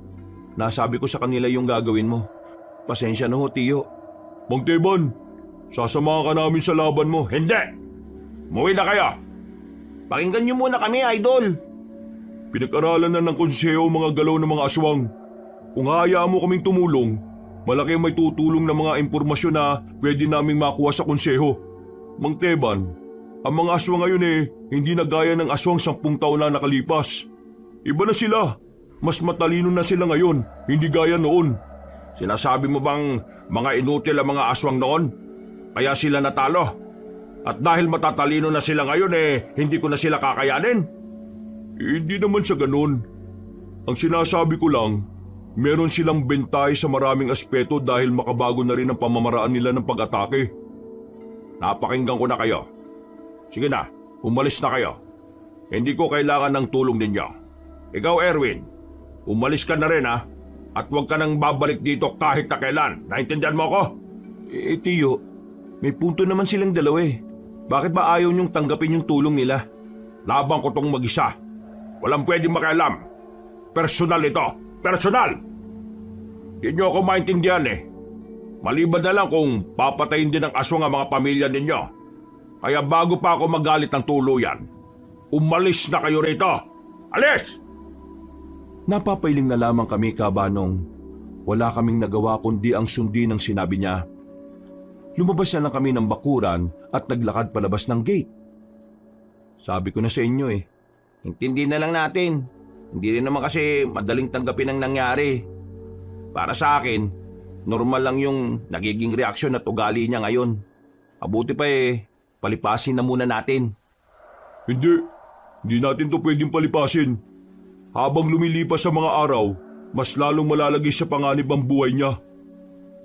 Nasabi ko sa kanila yung gagawin mo. Pasensya na ho, Tiyo. Mang Teban, sasamahan ka namin sa laban mo. Hindi! Muwi na kayo! Pakinggan niyo muna kami, Idol. Pinag-aralan na ng konseho mga galaw ng mga aswang. Kung hayaan mo kaming tumulong, malaki ang may tutulong na mga impormasyon na pwede naming makuha sa konseho. Mang Teban, ang mga aswang ngayon hindi na gaya ng aswang 10 taon na nakalipas. Iba na sila. Mas matalino na sila ngayon, hindi gaya noon. Sinasabi mo bang mga inutil ang mga aswang noon? Kaya sila natalo. At dahil matatalino na sila ngayon hindi ko na sila kakayanin? Hindi naman sa ganun. Ang sinasabi ko lang, meron silang bentay sa maraming aspeto dahil makabago na rin ang pamamaraan nila ng pag-atake. Napakinggan ko na kayo. Sige na, umalis na kayo. Hindi ko kailangan ng tulong ninyo. Ikaw, Erwin, umalis ka na rin at huwag ka nang babalik dito kahit na kailan. Naintindihan mo ako? Tiyo, may punto naman silang dalawa Bakit ba ayaw niyong tanggapin yung tulong nila? Laban ko tong mag-isa. Walang pwedeng makialam. Personal ito. Personal! Hindi niyo ako maintindihan Maliban na lang kung papatayin din ng aswang ang mga pamilya ninyo. Kaya bago pa ako magalit ng tuluyan, umalis na kayo rito! Alis! Napapailing na lamang kami, Kabanong. Wala kaming nagawa kundi ang sundin ang sinabi niya. Lumabas na lang kami ng bakuran at naglakad palabas ng gate. Sabi ko na sa inyo Intindi na lang natin. Hindi rin naman kasi madaling tanggapin ang nangyari. Para sa akin, normal lang yung nagiging reaksyon at ugali niya ngayon. Mabuti pa palipasin na muna natin. Hindi natin to pwedeng palipasin. Habang lumilipas sa mga araw, mas lalong malalagay sa panganib ang buhay niya.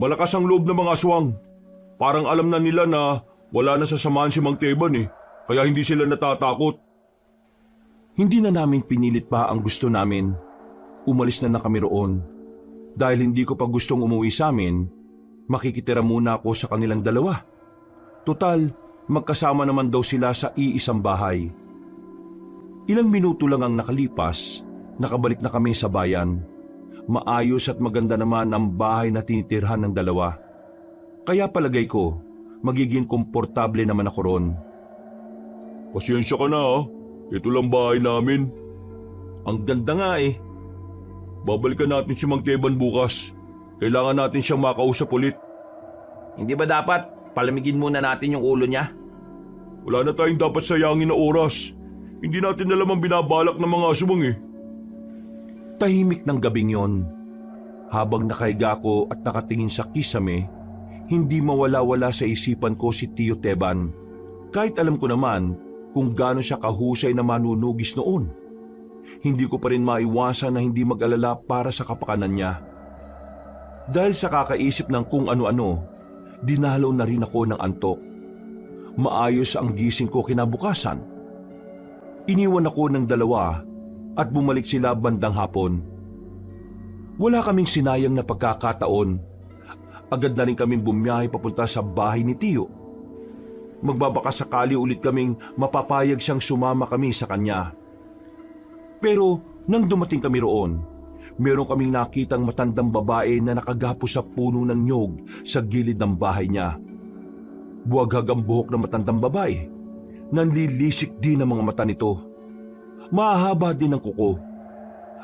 Malakas ang loob ng mga aswang. Parang alam na nila na wala na sasamahan si Mang Teban kaya hindi sila natatakot. Hindi na namin pinilit pa ang gusto namin. Umalis na kami roon. Dahil hindi ko pa gustong umuwi sa amin, makikitira muna ako sa kanilang dalawa. Total, magkasama naman daw sila sa iisang bahay. Ilang minuto lang ang nakalipas, nakabalik na kami sa bayan. Maayos at maganda naman ang bahay na tinitirhan ng dalawa. Kaya palagay ko, magiging komportable naman ako ron. Pasensya ka na Ito lang bahay namin. Ang ganda nga Babalikan natin si Mang Teban bukas. Kailangan natin siyang makausap ulit. Hindi ba dapat palamigin muna natin yung ulo niya? Wala na tayong dapat sayangin na oras. Hindi natin alam ang binabalak ng mga aswang Tahimik ng gabing yon. Habang nakahiga ko at nakatingin sa kisame, hindi mawala-wala sa isipan ko si Tiyo Teban. Kahit alam ko naman kung gaano siya kahusay na manunugis noon. Hindi ko pa rin maiwasan na hindi mag-alala para sa kapakanan niya. Dahil sa kakaisip ng kung ano-ano, dinalaw na rin ako ng antok. Maayos ang gising ko kinabukasan. Iniwan ako ng dalawa at bumalik sila bandang hapon. Wala kaming sinayang na pagkakataon. Agad na rin kaming bumiyahe papunta sa bahay ni Tiyo. Magbabaka sakali ulit kaming mapapayag siyang sumama kami sa kanya. Pero Nang dumating kami roon, meron kaming nakitang matandang babae na nakagapos sa puno ng nyog sa gilid ng bahay niya. Buwaghag ang buhok ng matandang babae. Nanlilisik din ang mga mata nito. Mahahaba din ang kuko.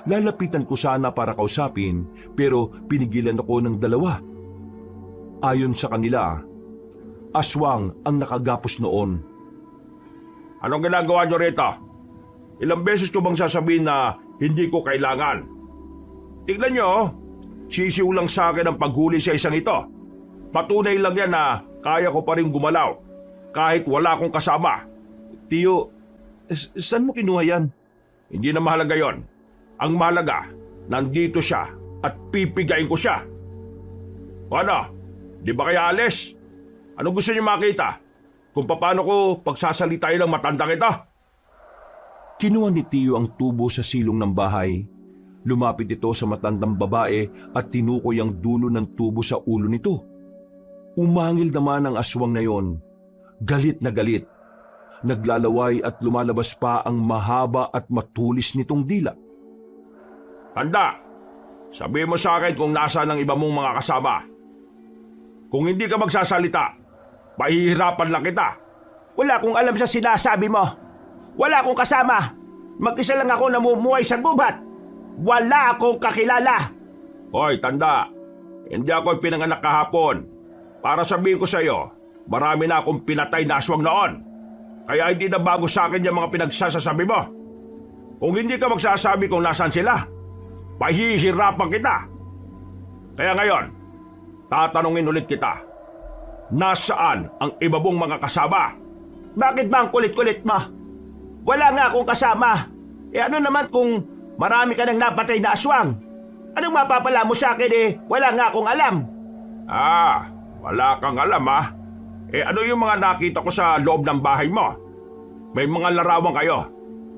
Lalapitan ko sana para kausapin pero pinigilan ako ng dalawa. Ayon sa kanila, aswang ang nakagapos noon. Anong ginagawa nyo rito? Ilang beses ko bang sasabihin na hindi ko kailangan? Tignan nyo, sisiw lang sa akin ang paghuli sa isang ito. Patunay lang yan na kaya ko pa rin gumalaw kahit wala akong kasama. Tiyo, saan mo kinuha yan? Hindi na mahalaga yon. Ang mahalaga, nandito siya at pipigain ko siya. O ano, di ba kaya alis? Anong gusto niyo makita? Kung paano ko pagsasalitain ng matandang ito? Kinuha ni Tiyo ang tubo sa silong ng bahay. Lumapit ito sa matandang babae at tinukoy ang dulo ng tubo sa ulo nito. Umangil naman ang aswang na yon. Galit na galit. Naglalaway at lumalabas pa ang mahaba at matulis nitong dila. Tanda, sabihin mo sa akin kung nasaan ang iba mong mga kasama. Kung hindi ka magsasalita, pahihirapan lang kita. Wala akong alam sa sinasabi mo. Wala akong kasama. Mag-isa lang ako namumuhay sa gubat. Wala akong kakilala. Hoy, tanda, hindi ako pinanganak kahapon. Para sabihin ko sa iyo, marami na akong pinatay na aswang noon. Kaya hindi na bago sa akin yung mga pinagsasasabi mo. Kung hindi ka magsasabi kung nasaan sila, pahihirapan kita. Kaya ngayon, tatanungin ulit kita. Nasaan ang iba mong mga kasama? Bakit ba ang kulit-kulit mo? Wala nga akong kasama. Ano naman kung marami ka nang napatay na aswang? Anong mapapala mo sa akin wala nga akong alam. Wala kang alam ano yung mga nakita ko sa loob ng bahay mo? May mga larawan kayo.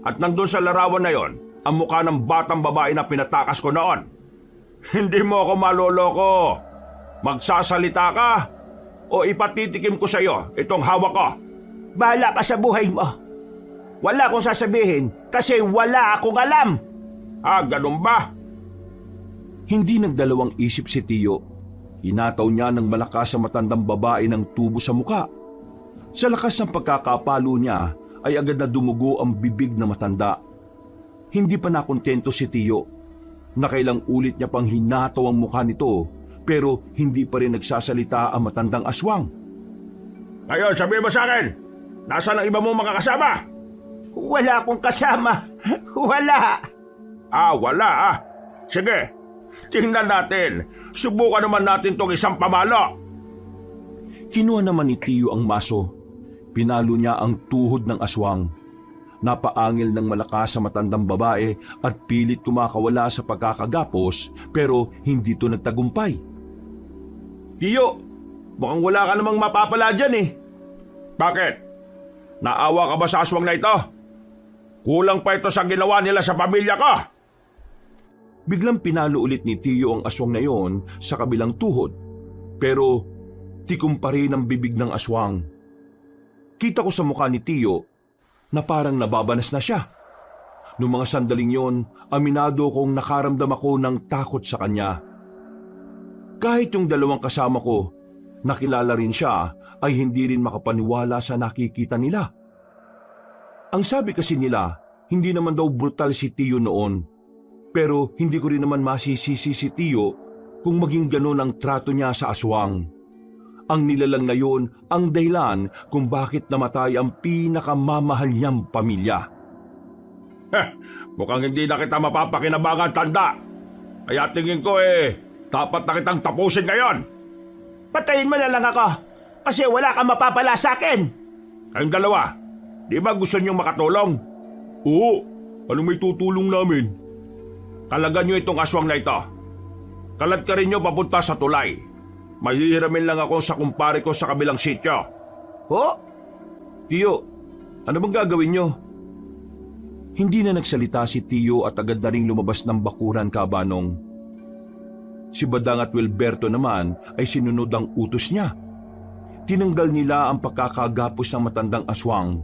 At nandun sa larawan na yon, ang mukha ng batang babae na pinatakas ko noon. Hindi mo ako maloloko. Magsasalita ka o ipatitikim ko sa iyo itong hawak ko. Bahala ka sa buhay mo. Wala akong sasabihin kasi wala akong alam. Ganun ba? Hindi nagdalawang isip si Tiyo. Hinataw niya ng malakas sa matandang babae ng tubo sa muka. Sa lakas ng pagkakapalo niya ay agad na dumugo ang bibig na matanda. Hindi pa nakontento si Tiyo. Nakailang ulit niya pang hinataw ang mukha nito pero hindi pa rin nagsasalita ang matandang aswang. Ngayon, sabihin mo sa akin, nasaan ang iba mong mga kasama? Wala akong kasama. Wala. Wala. Sige, tingnan natin. Subukan naman natin tong isang pamalo. Kinuha naman ni Tiyo ang maso. Pinalo niya ang tuhod ng aswang. Napaangil ng malakas sa matandang babae at pilit kumakawala sa pagkakagapos pero hindi ito nagtagumpay. Tiyo, mukhang wala ka namang mapapala dyan Bakit? Naawa ka ba sa aswang na ito? Kulang pa ito sa ginawa nila sa pamilya ko. Biglang pinalo ulit ni Tiyo ang aswang na yon sa kabilang tuhod. Pero tikom pa rin ang bibig ng aswang. Kita ko sa mukha ni Tiyo na parang nababanas na siya. Noong mga sandaling yon, aminado kong nakaramdam ako ng takot sa kanya. Kahit yung dalawang kasama ko, nakilala rin siya, ay hindi rin makapaniwala sa nakikita nila. Ang sabi kasi nila, hindi naman daw brutal si Tiyo noon. Pero hindi ko rin naman masisisi si Tiyo kung maging ganon ang trato niya sa aswang. Ang nilalang na yun ang dahilan kung bakit namatay ang pinakamamahal niyang pamilya. Mukhang hindi na kita mapapakinabangan, tanda. Kaya tingin ko dapat na kitang tapusin ngayon. Patayin mo na lang ako kasi wala kang mapapala sa akin. Kayong dalawa, di ba gusto niyong makatulong? Oo, anong may tutulong namin? Kalagan niyo itong aswang na ito. Kalat ka rin niyo papunta sa tulay. Mahihiramin lang ako sa kumpare ko sa kabilang sityo. Tiyo, ano bang gagawin niyo? Hindi na nagsalita si Tiyo at agad na ring lumabas ng bakuran kabanong. Si Badang at Wilberto naman ay sinunod ang utos niya. Tinanggal nila ang pagkakagapos ng matandang aswang.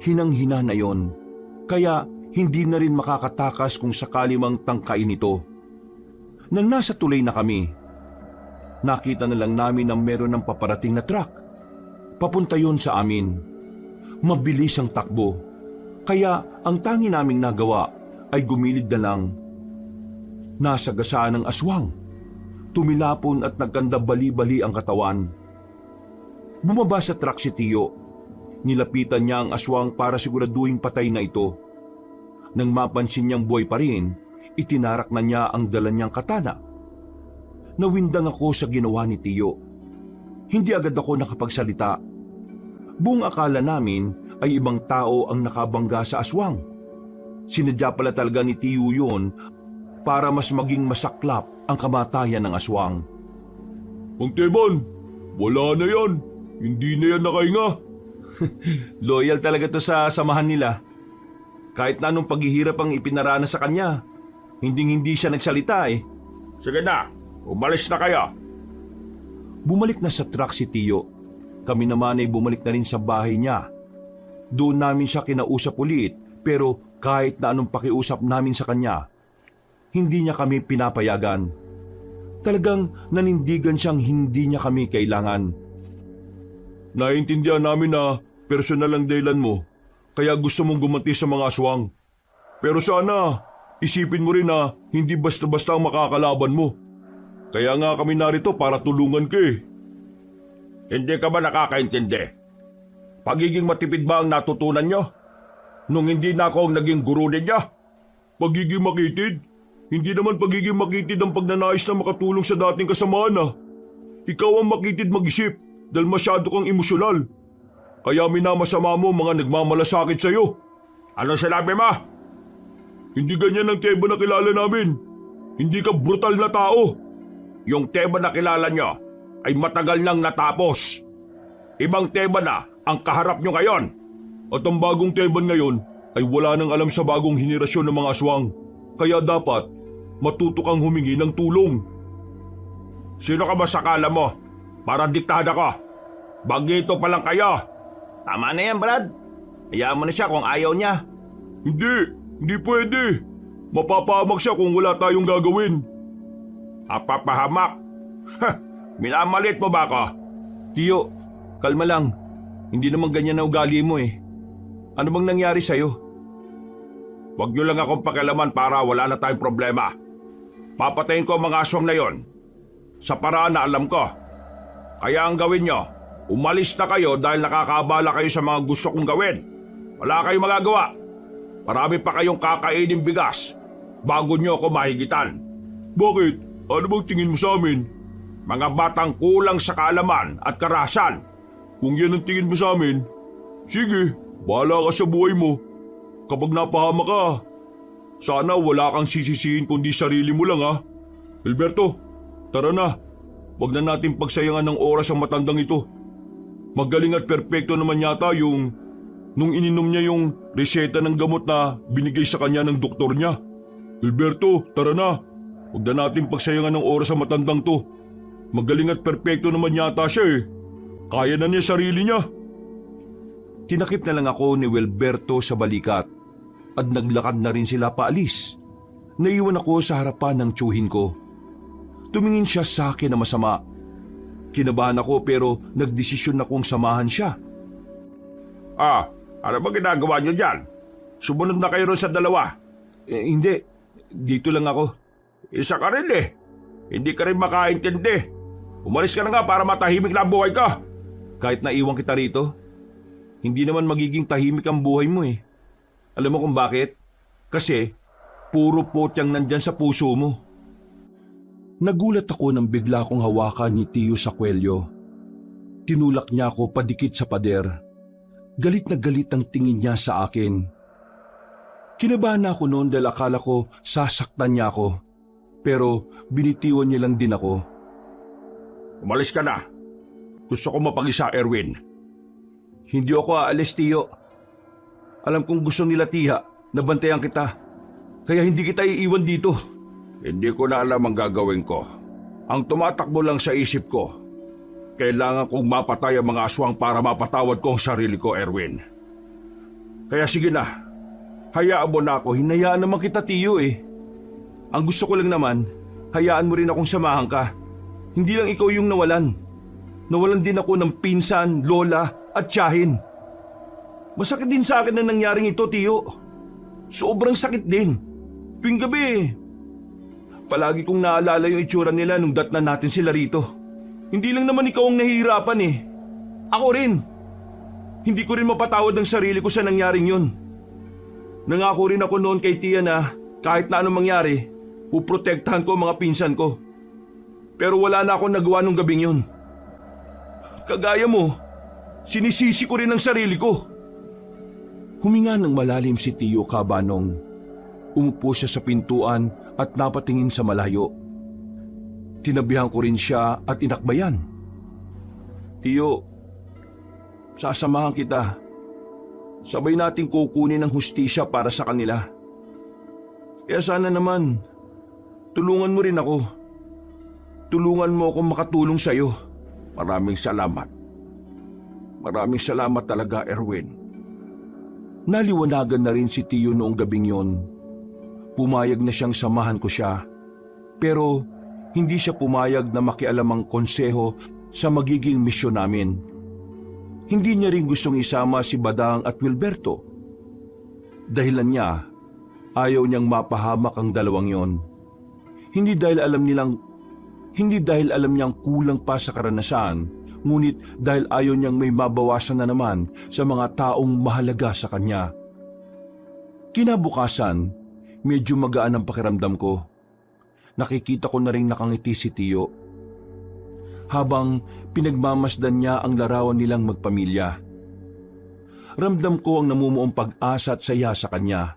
Hinang-hina na yon, kaya hindi na rin makakatakas kung sakali mang tangkain ito. Nang nasa tulay na kami, nakita na lang namin na meron ng paparating na truck. Papunta yon sa amin. Mabilis ang takbo, kaya ang tangi naming nagawa ay gumilid na lang. Nasagasaan ng aswang. Tumilapon at nagkanda bali-bali ang katawan. Bumaba sa truck si Tio. Nilapitan niya ang aswang para siguraduhin patay na ito. Nang mapansin niyang buhay pa rin, itinarak na niya ang dala niyang katana. Nawindang ako sa ginawa ni Tio. Hindi agad ako nakapagsalita. Buong akala namin ay ibang tao ang nakabangga sa aswang. Sinadya pala talaga ni Tio yun para mas maging masaklap ang kamatayan ng aswang. Mang Teban, wala na yan. Hindi na yan nakahinga. Loyal talaga to sa samahan nila. Kahit na anong paghihirap ang ipinaranas sa kanya, hindi siya nagsalita eh. Sige na, umalis na kayo. Bumalik na sa truck si Tio. Kami naman ay bumalik na rin sa bahay niya. Doon namin siya kinausap ulit, pero kahit na anong pakiusap namin sa kanya, hindi niya kami pinapayagan. Talagang nanindigan siyang hindi niya kami kailangan. Naiintindihan namin na personal ang dahilan mo, kaya gusto mong gumanti sa mga aswang. Pero sana, isipin mo rin na hindi basta-basta ang makakalaban mo. Kaya nga kami narito para tulungan ka eh. Hindi ka ba nakakaintindi? Pagiging matipid ba ang natutunan nyo? Nung hindi na ako ang naging guru ninyo? Pagiging makitid? Hindi naman pagiging makitid ang pagnanais na makatulong sa dating kasamaan ah. Ikaw ang makitid mag-isip dahil masyado kang emosyonal. Kaya minamasama mo mga nagmamalasakit sa'yo. Ano sinabi mo? Hindi ganyan ang Teban na kilala namin. Hindi ka brutal na tao. Yung Teban na kilala nyo ay matagal nang natapos. Ibang Teban na ang kaharap nyo ngayon. At ang bagong Teban ngayon ay wala nang alam sa bagong henerasyon ng mga aswang. Kaya dapat matuto kang humingi ng tulong. Sino ka ba sa kala mo? Para diktada ka. Bagito pa lang kayo. Tama na yan, Brad. Hayaan mo na siya kung ayaw niya. Hindi pwede. Mapapahamak siya kung wala tayong gagawin. Papahamak? Minamalit mo ba ako? Tio, kalma lang. Hindi naman ganyan na ugali mo eh. Ano bang nangyari sa'yo? Huwag niyo lang akong pakialaman para wala na tayong problema. Papatayin ko ang mga aswang na yon sa paraan na alam ko. Kaya ang gawin nyo, umalis na kayo dahil nakakaabala kayo sa mga gusto kong gawin. Wala kayong magagawa. Marami pa kayong kakainin bigas bago nyo ako mahigitan. Bakit? Ano bang tingin mo sa amin? Mga batang kulang sa kaalaman at karahasan. Kung yan ang tingin mo sa amin, sige, bahala ka sa buhay mo. Kapag napahama ka, sana wala kang sisisihin kundi sarili mo lang ha. Alberto, tara na. Huwag na natin pagsayangan ng oras ang matandang ito. Magaling at perpekto naman yata yung nung ininom niya yung reseta ng gamot na binigay sa kanya ng doktor niya. Alberto, tara na. Huwag na natin pagsayangan ng oras ang matandang to. Magaling at perpekto naman yata siya eh. Kaya na niya sarili niya. Tinakip na lang ako ni Wilberto sa balikat at naglakad na rin sila paalis. Naiwan ako sa harapan ng tiyuhin ko. Tumingin siya sa akin na masama. Kinabahan ako pero nagdesisyon akong samahan siya. Ano ba ginagawa niyo dyan? Sumunod na kayo ron sa dalawa. Hindi, dito lang ako. Isa ka rin eh. Hindi ka rin makaintindi. Umalis ka na nga para matahimik na ang buhay ka. Kahit naiwan kita rito, hindi naman magiging tahimik ang buhay mo eh. Alam mo kung bakit? Kasi puro potyang nandyan sa puso mo. Nagulat ako nang bigla kong hawakan ni Tio sa kwelyo. Tinulak niya ako padikit sa pader. Galit na galit ang tingin niya sa akin. Kinabahan ako noon dahil akala ko sasaktan niya ako. Pero binitiwan niya lang din ako. Umalis ka na. Gusto ko mapag-isa, Erwin. Hindi ako aalis, Tio. Alam kong gusto nila Tiha na bantayan kita. Kaya hindi kita iiwan dito. Hindi ko na alam ang gagawin ko. Ang tumatakbo lang sa isip ko, kailangan kong mapatay ang mga aswang para mapatawad ko ang sarili ko, Erwin. Kaya sige na, Hayaan mo na ako, hinayaan naman kita Tiyo eh. Ang gusto ko lang naman, hayaan mo rin akong samahan ka. Hindi lang ikaw yung nawalan. Nawalan din ako ng pinsan, lola at tiyahin. Masakit din sa akin na nangyaring ito, Tiyo. Sobrang sakit din. Tuwing gabi, palagi kong naalala yung itsura nila nung datnan natin sila rito. Hindi lang naman ikaw ang nahihirapan eh. Ako rin. Hindi ko rin mapatawad ang sarili ko sa nangyaring yun. Nangako rin ako noon kay Tia na kahit na anong mangyari, puprotektahan ko ang mga pinsan ko. Pero wala na akong nagawa nung gabing yun. Kagaya mo, sinisisi ko rin ang sarili ko. Huminga ng malalim si Tiyo Kabanong. Umupo siya sa pintuan at napatingin sa malayo. Tinabihan ko rin siya at inakbayan. Tiyo, sasamahan kita. Sabay nating kukunin ang hustisya para sa kanila. Kaya sana naman, tulungan mo rin ako. Tulungan mo akong makatulong sa'yo. Maraming salamat. Maraming salamat talaga, Erwin. Naliwanagan na rin si Tiyo noong gabing yon. Pumayag na siyang samahan ko siya. Pero hindi siya pumayag na makialam ang konseho sa magiging misyon namin. Hindi niya rin gustong isama si Badang at Wilberto. Dahilan niya, ayaw niyang mapahamak ang dalawang yon. Hindi dahil alam niyang kulang pa sa karanasan, ngunit dahil ayaw niyang may mabawasan na naman sa mga taong mahalaga sa kanya. Kinabukasan, medyo magaan ang pakiramdam ko. Nakikita ko na rin nakangiti si Tiyo. Habang pinagmamasdan niya ang larawan nilang magpamilya. Ramdam ko ang namumuong pag-asa at saya sa kanya.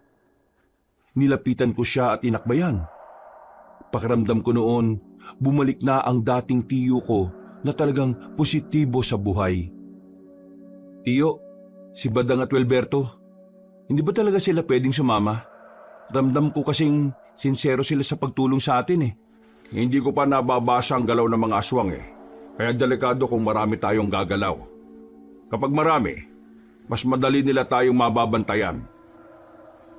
Nilapitan ko siya at inakbayan. Pakiramdam ko noon, bumalik na ang dating Tiyo ko na talagang positibo sa buhay. Tiyo, si Badang at Wilberto, hindi ba talaga sila pwedeng sumama? Ramdam ko kasing sincero sila sa pagtulong sa atin eh. Hindi ko pa nababasa ang galaw ng mga aswang eh. Kaya delikado kung marami tayong gagalaw. Kapag marami, mas madali nila tayong mababantayan.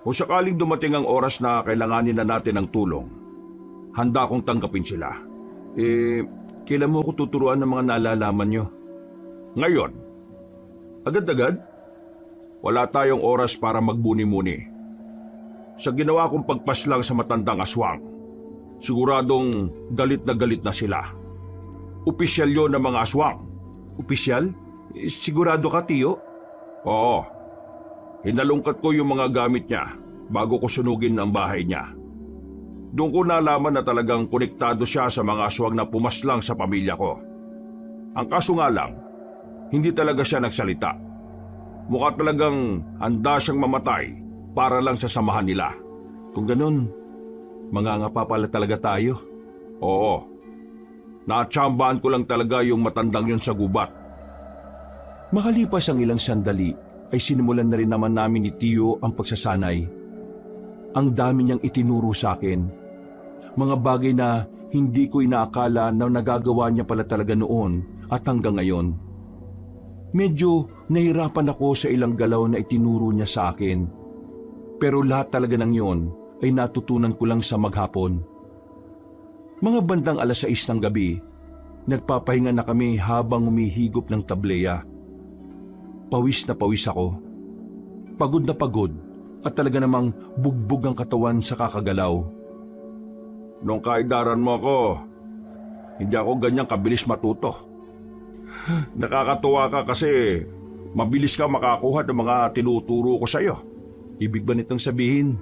Kung sakaling dumating ang oras na kailanganin na natin ng tulong, handa akong tanggapin sila. Kailan mo ako tuturuan ng mga nalalaman nyo? Ngayon, Agad-agad? wala tayong oras para magbuni-muni. Sa ginawa kong pagpaslang sa matandang aswang, siguradong galit na sila. Opisyal yon ng mga aswang. Opisyal? Sigurado ka, Tiyo? Oo. Hinalungkat ko yung mga gamit niya bago ko sunugin ang bahay niya. Doon ko nalaman na talagang konektado siya sa mga aswang na pumaslang sa pamilya ko. Ang kaso nga lang, hindi talaga siya nagsalita. Mukha talagang handa siyang mamatay para lang sa samahan nila. Kung ganun, mangangapa pala talaga tayo. Oo. Natsambahan ko lang talaga yung matandang yun sa gubat. Makalipas ang ilang sandali, ay sinimulan na rin naman namin ni Tiyo ang pagsasanay. Ang dami niyang itinuro sa akin. Mga bagay na hindi ko inaakala na nagagawa niya pala talaga noon at hanggang ngayon. Medyo nahirapan ako sa ilang galaw na itinuro niya sa akin. Pero lahat talaga ng yon ay natutunan ko lang sa maghapon. Mga bandang 6:00 ng gabi, nagpapahinga na kami habang umihigop ng tableya. Pawis na pawis ako. Pagod na pagod at talaga namang bugbog ang katawan sa kakagalaw. Nung kaidaran mo ako, hindi ako ganyang kabilis matuto. Nakakatuwa ka kasi mabilis ka makakuha ng mga tinuturo ko sa'yo. Ibig ba nitong sabihin,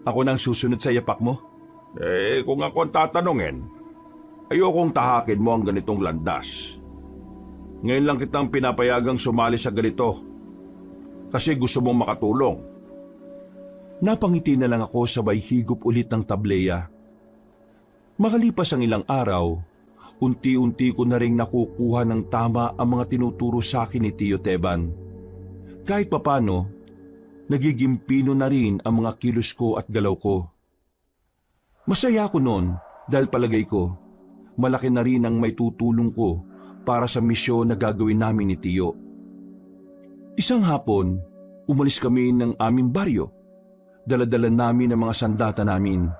ako nang susunod sa yapak mo? Kung ako ang tatanungin, ayokong tahakin mo ang ganitong landas. Ngayon lang kitang pinapayagang sumali sa ganito kasi gusto mong makatulong. Napangiti na lang ako sabay higop ulit ng tableya. Makalipas ang ilang araw, unti-unti ko na ring nakukuha ng tama ang mga tinuturo sa akin ni Tio Teban. Kahit papano, nagiging pino na rin ang mga kilos ko at galaw ko. Masaya ako noon dahil palagay ko, malaki na rin ang may tutulong ko para sa misyon na gagawin namin ni Tio. Isang hapon, umalis kami ng aming baryo. Dala-dala namin ang mga sandata namin.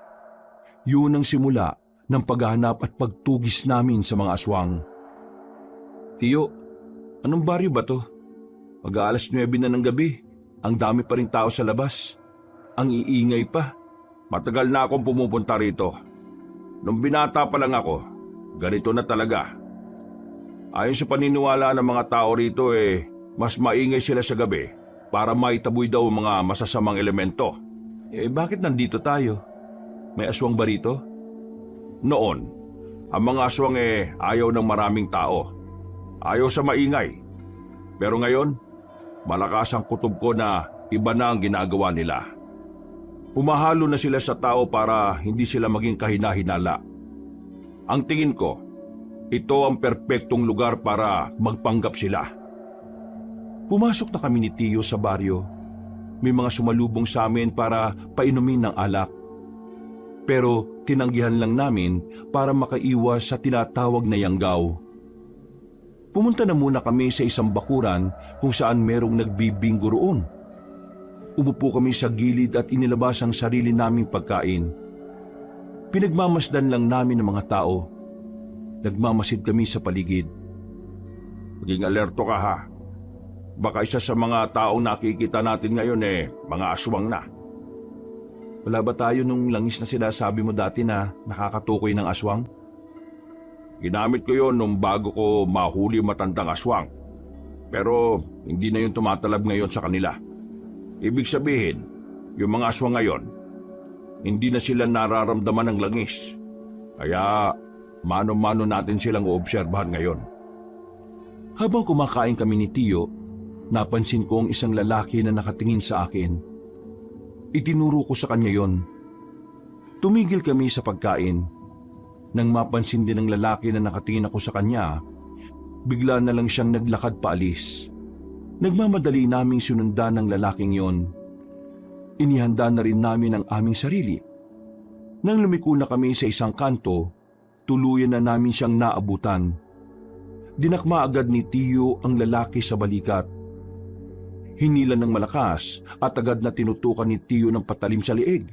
Yun ang simula ng paghahanap at pagtugis namin sa mga aswang. Tiyo, anong baryo ba to? Mag-aalas 9 na ng gabi. Ang dami pa rin tao sa labas. Ang iingay pa. Matagal na akong pumupunta rito. Nung binata pa lang ako, ganito na talaga. Ayon sa paniniwala ng mga tao rito mas maingay sila sa gabi para maitaboy daw ang mga masasamang elemento. Bakit nandito tayo? May aswang ba rito? Noon, ang mga aswang ayaw ng maraming tao. Ayaw sa maingay. Pero ngayon, malakas ang kutob ko na iba na ang ginagawa nila. Humahalo na sila sa tao para hindi sila maging kahina-hinala. Ang tingin ko, ito ang perpektong lugar para magpanggap sila. Pumasok na kami ni Tiyo sa baryo. May mga sumalubong sa amin para painumin ng alak. Pero tinanggihan lang namin para makaiwas sa tinatawag na yanggaw. Pumunta na muna kami sa isang bakuran kung saan merong nagbibinggo roon. Umupo kami sa gilid at inilabas ang sarili naming pagkain. Pinagmamasdan lang namin ng mga tao. Nagmamasid kami sa paligid. Maging alerto ka ha. Baka isa sa mga taong nakikita natin ngayon mga aswang na. Wala ba tayo nung langis na sinasabi mo dati na nakakatukoy ng aswang? Ginamit ko yon nung bago ko mahuli matandang aswang. Pero hindi na yun tumatalab ngayon sa kanila. Ibig sabihin, yung mga aswang ngayon, hindi na sila nararamdaman ng langis. Kaya mano-mano natin silang uobserbahan ngayon. Habang kumakain kami ni Tiyo, napansin ko ang isang lalaki na nakatingin sa akin. Itinuro ko sa kanya yon. Tumigil kami sa pagkain. Nang mapansin din ng lalaki na nakatingin ako sa kanya, bigla na lang siyang naglakad paalis. Nagmamadali naming sinundan ng lalaking yon. Inihanda na rin namin ang aming sarili. Nang lumiko na kami sa isang kanto, tuluyan na namin siyang naabutan. Dinakma agad ni Tiyo ang lalaki sa balikat. Hinila ng malakas at agad na tinutukan ni Tiyo ng patalim sa liig.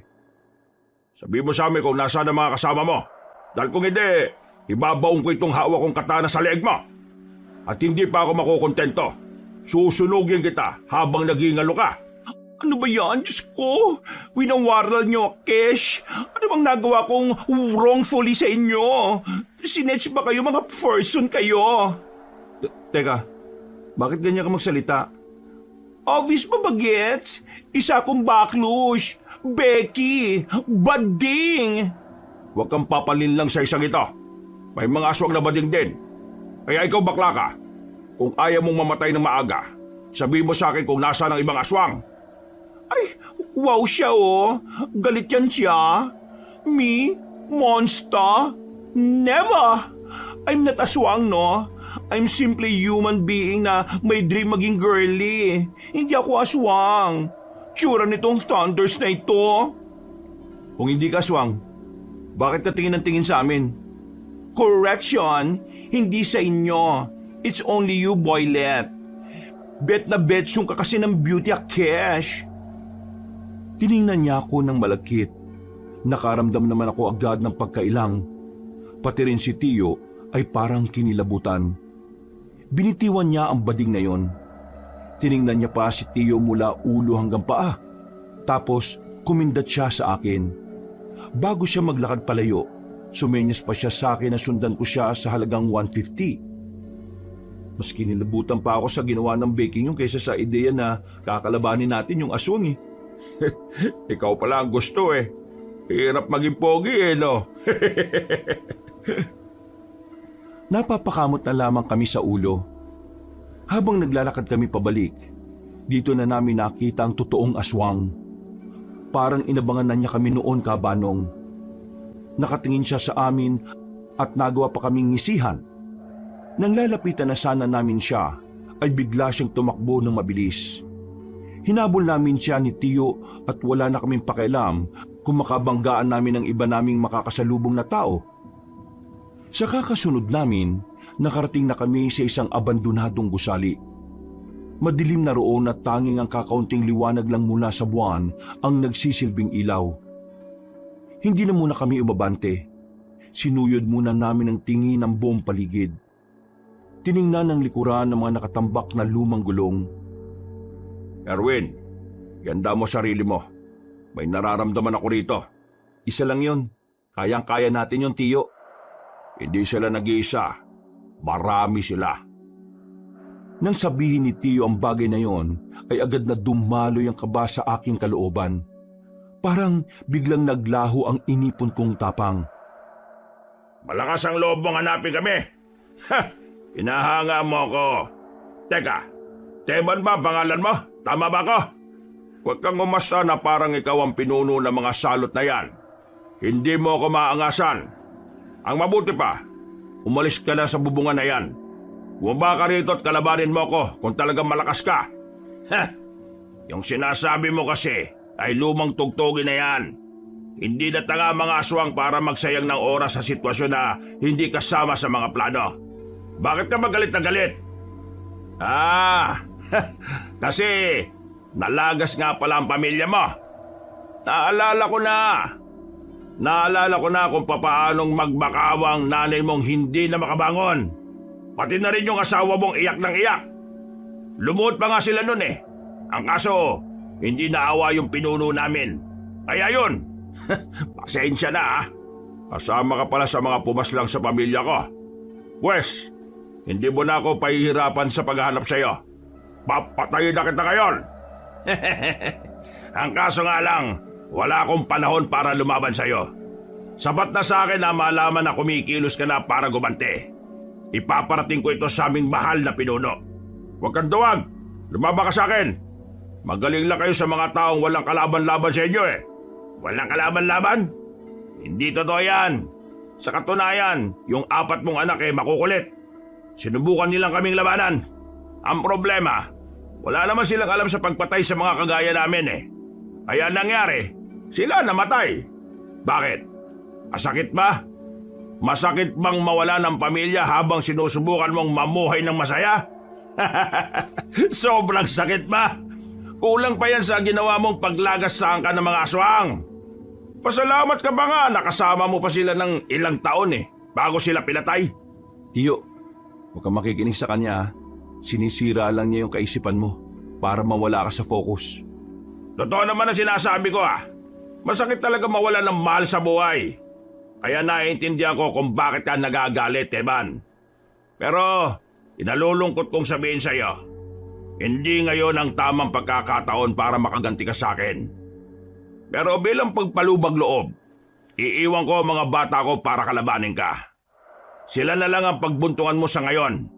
Sabi mo sa amin kung nasaan ang mga kasama mo. Dahil kung hindi, ibabaong ko itong hawak kong katana sa leeg mo. At hindi pa ako makukontento. Susunugin kita habang nagingalo ka. Ano ba yan? Diyos ko! Winawaral niyo, Kesh! Ano bang nagawa kong wrongfully sa inyo? Sinetch ba kayo? Mga person kayo? Teka, bakit ganyan ka magsalita? Obvious ba bagets? Isa akong baklush, Becky, bading! Huwag kang papalin lang sa isang ito. May mga aswang na bading din. Kaya ikaw bakla ka. Kung ayaw mong mamatay ng maaga, sabihin mo sa akin kung nasaan ang ibang aswang. Ay, wow siya oh. Galit yan siya. Me? Monster? Never! I'm not aswang, no? I'm simply human being na may dream maging girly. Hindi ako aswang. Tsura nitong thunders na ito. Kung hindi ka aswang, bakit ka tingin ng tingin sa amin? Correction, hindi sa inyo. It's only you, boylet. Bet na bet yung ka kasi ng beauty Kesh. Tiningnan niya ako ng malagkit. Nakaramdam naman ako agad ng pagkailang. Pati rin si Tiyo ay parang kinilabutan. Binitiwan niya ang bading na yon. Tiningnan niya pa si Tiyo mula ulo hanggang paa. Tapos kumindat siya sa akin. Bago siya maglakad palayo, sumenyas pa siya sa akin na sundan ko siya sa halagang 150. Mas kinilabutan pa ako sa ginawa ng baking yung kaysa sa ideya na kakalabanin natin yung aswang Ikaw pala ang gusto Hirap maging pogi no? Napapakamot na lamang kami sa ulo. Habang naglalakad kami pabalik, dito na namin nakita ang totoong aswang. Parang inabangan na niya kami noon, kabanong. Nakatingin siya sa amin at nagawa pa kaming ngisihan. Nang lalapitan na sana namin siya, ay bigla siyang tumakbo ng mabilis. Hinabol namin siya ni Tiyo at wala na kaming pakialam kung makabanggaan namin ang iba naming makakasalubong na tao. Sa kakasunod namin, nakarating na kami sa isang abandonadong gusali. Madilim na roon at tanging ang kakaunting liwanag lang mula sa buwan ang nagsisilbing ilaw. Hindi na muna kami umabante. Sinuyod muna namin ang tingin ng buong paligid. Tiningnan ng likuran ng mga nakatambak na lumang gulong. Erwin, ganda mo sarili mo. May nararamdaman ako rito. Isa lang yun. Kayang-kaya natin yun, Tiyo. Hindi sila nag-iisa. Marami sila. Nang sabihin ni Tiyo ang bagay na yon, ay agad na dumaloy ang kaba sa aking kalooban. Parang biglang naglaho ang inipon kong tapang. Malakas ang loob mong hanapin kami. Ha! Hinahanga mo ako. Teka, Teban ba pangalan mo? Tama ba ako? Huwag kang umasta na parang ikaw ang pinuno ng mga salot na yan. Hindi mo ako maangasan. Ang mabuti pa, umalis ka na sa bubungan na yan. Bumaba ka rito at kalabanin mo ko kung talagang malakas ka. Ha! Yung sinasabi mo kasi ay lumang tugtugin na yan. Hindi na tanga mga aswang para magsayang ng oras sa sitwasyon na hindi kasama sa mga plano. Bakit ka magalit na galit? Kasi nalagas nga pala ang pamilya mo. Naalala ko na kung papaanong magbakawang nanay mong hindi na makabangon. Pati na rin yung asawa mong iyak ng iyak. Lumuhod pa nga sila nun eh. Ang kaso, hindi naawa yung pinuno namin. Kaya yun, pasensya na ha. Kasama ka pala sa mga pumaslang sa pamilya ko. Pwes, hindi mo na ako pahihirapan sa paghahanap sa'yo. Papatayin na kita ngayon. Ang kaso nga lang, wala akong panahon para lumaban sa'yo. Sapat na sa akin na malaman na kumikilos ka na para gumante. Ipaparating ko ito sa aming mahal na pinuno. Huwag kang duwag. Lumaba ka sa akin. Magaling lang kayo sa mga taong walang kalaban-laban sa inyo eh. Walang kalaban-laban? Hindi totoo yan. Sa katunayan, yung 4 mong anak eh makukulit. Sinubukan nilang kaming labanan. Ang problema, wala naman silang alam sa pagpatay sa mga kagaya namin eh. Kaya nangyari, sila namatay. Bakit? Masakit ba? Masakit bang mawala ng pamilya habang sinusubukan mong mamuhay ng masaya? Sobrang sakit ba? Kulang pa yan sa ginawa mong paglagas sa angka ng mga aswang. Pasalamat ka ba nga nakasama mo pa sila ng ilang taon eh, bago sila pinatay? Tiyo, huwag kang makikinig sa kanya. Sinisira lang niya yung kaisipan mo para mawala ka sa focus. Totoo naman ang sinasabi ko ah. Masakit talaga mawala ng mahal sa buhay. Kaya naiintindihan ko kung bakit ka nagagalit, Teban. Pero, inalulungkot kong sabihin sa'yo, hindi ngayon ang tamang pagkakataon para makaganti ka sa akin. Pero bilang pagpalubag loob, iiwan ko ang mga bata ko para kalabanin ka. Sila na lang ang pagbuntungan mo sa ngayon.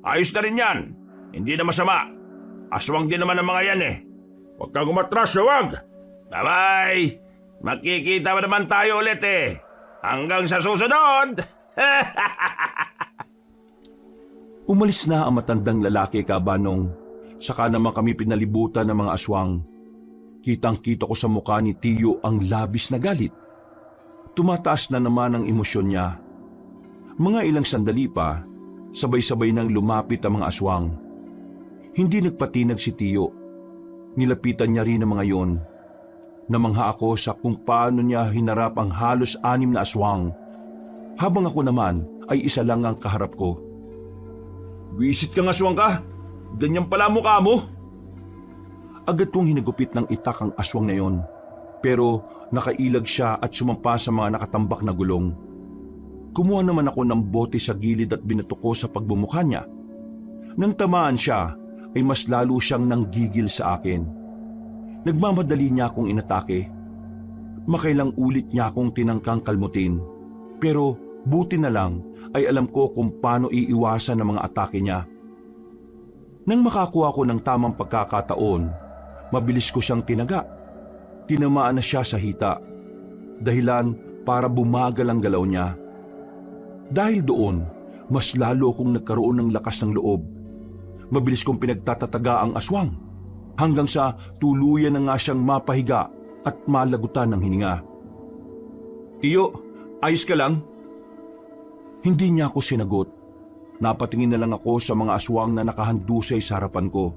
Ayos na rin yan. Hindi na masama. Aswang din naman ang mga yan eh. Huwag kang umatras, huwag! Bye-bye! Magkikita pa naman tayo ulit eh. Hanggang sa susunod! Umalis na ang matandang lalaki, Kabanong. Saka naman kami pinalibutan ng mga aswang. Kitang-kita ko sa mukha ni Tiyo ang labis na galit. Tumataas na naman ang emosyon niya. Mga ilang sandali pa, sabay-sabay nang lumapit ang mga aswang. Hindi nagpatinag si Tiyo. Nilapitan niya rin ang mga yon. Namangha ako sa kung paano niya hinarap ang halos 6 na aswang, habang ako naman ay isa lang ang kaharap ko. Wisit kang aswang ka? Ganyan pala mukha mo? Agad kong hinagupit ng itak ang aswang na yon, pero nakailag siya at sumampa sa mga nakatambak na gulong. Kumuha naman ako ng bote sa gilid at binato ko sa pagbumukha niya. Nang tamaan siya, ay mas lalo siyang nanggigil sa akin. Nagmamadali niya akong inatake. Makailang ulit niya akong tinangkang kalmutin. Pero buti na lang ay alam ko kung paano iiwasan ang mga atake niya. Nang makakuha ko ng tamang pagkakataon, mabilis ko siyang tinaga. Tinamaan na siya sa hita. Dahilan para bumagal ang galaw niya. Dahil doon, mas lalo akong nagkaroon ng lakas ng loob. Mabilis kong pinagtatataga ang aswang. Hanggang sa tuluyan na nga siyang mapahiga at malagutan ng hininga. Tiyo, ayos ka lang? Hindi niya ako sinagot. Napatingin na lang ako sa mga aswang na nakahandusay sa harapan ko.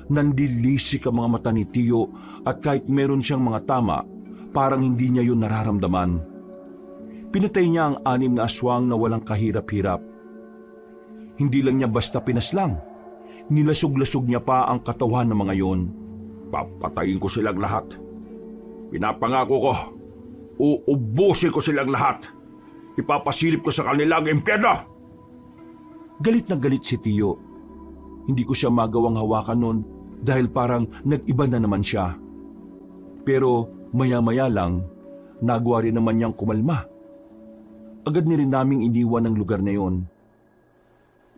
Nandilisik ang mga mata ni Tiyo at kahit meron siyang mga tama, parang hindi niya yun nararamdaman. Pinatay niya ang 6 na aswang na walang kahirap-hirap. Hindi lang niya basta pinaslang. Nilasog-lasog niya pa ang katawan ng mga yon. Papatayin ko silang lahat. Pinapangako ko, uubusin ko silang lahat. Ipapasilip ko sa kanila ang impyerno. Galit na galit si Tiyo. Hindi ko siya magawang hawakan noon dahil parang nag-iba na naman siya. Pero maya-maya lang, nagawa rin naman niyang kumalma. Agad ni rin naming iniwan ang lugar na yon.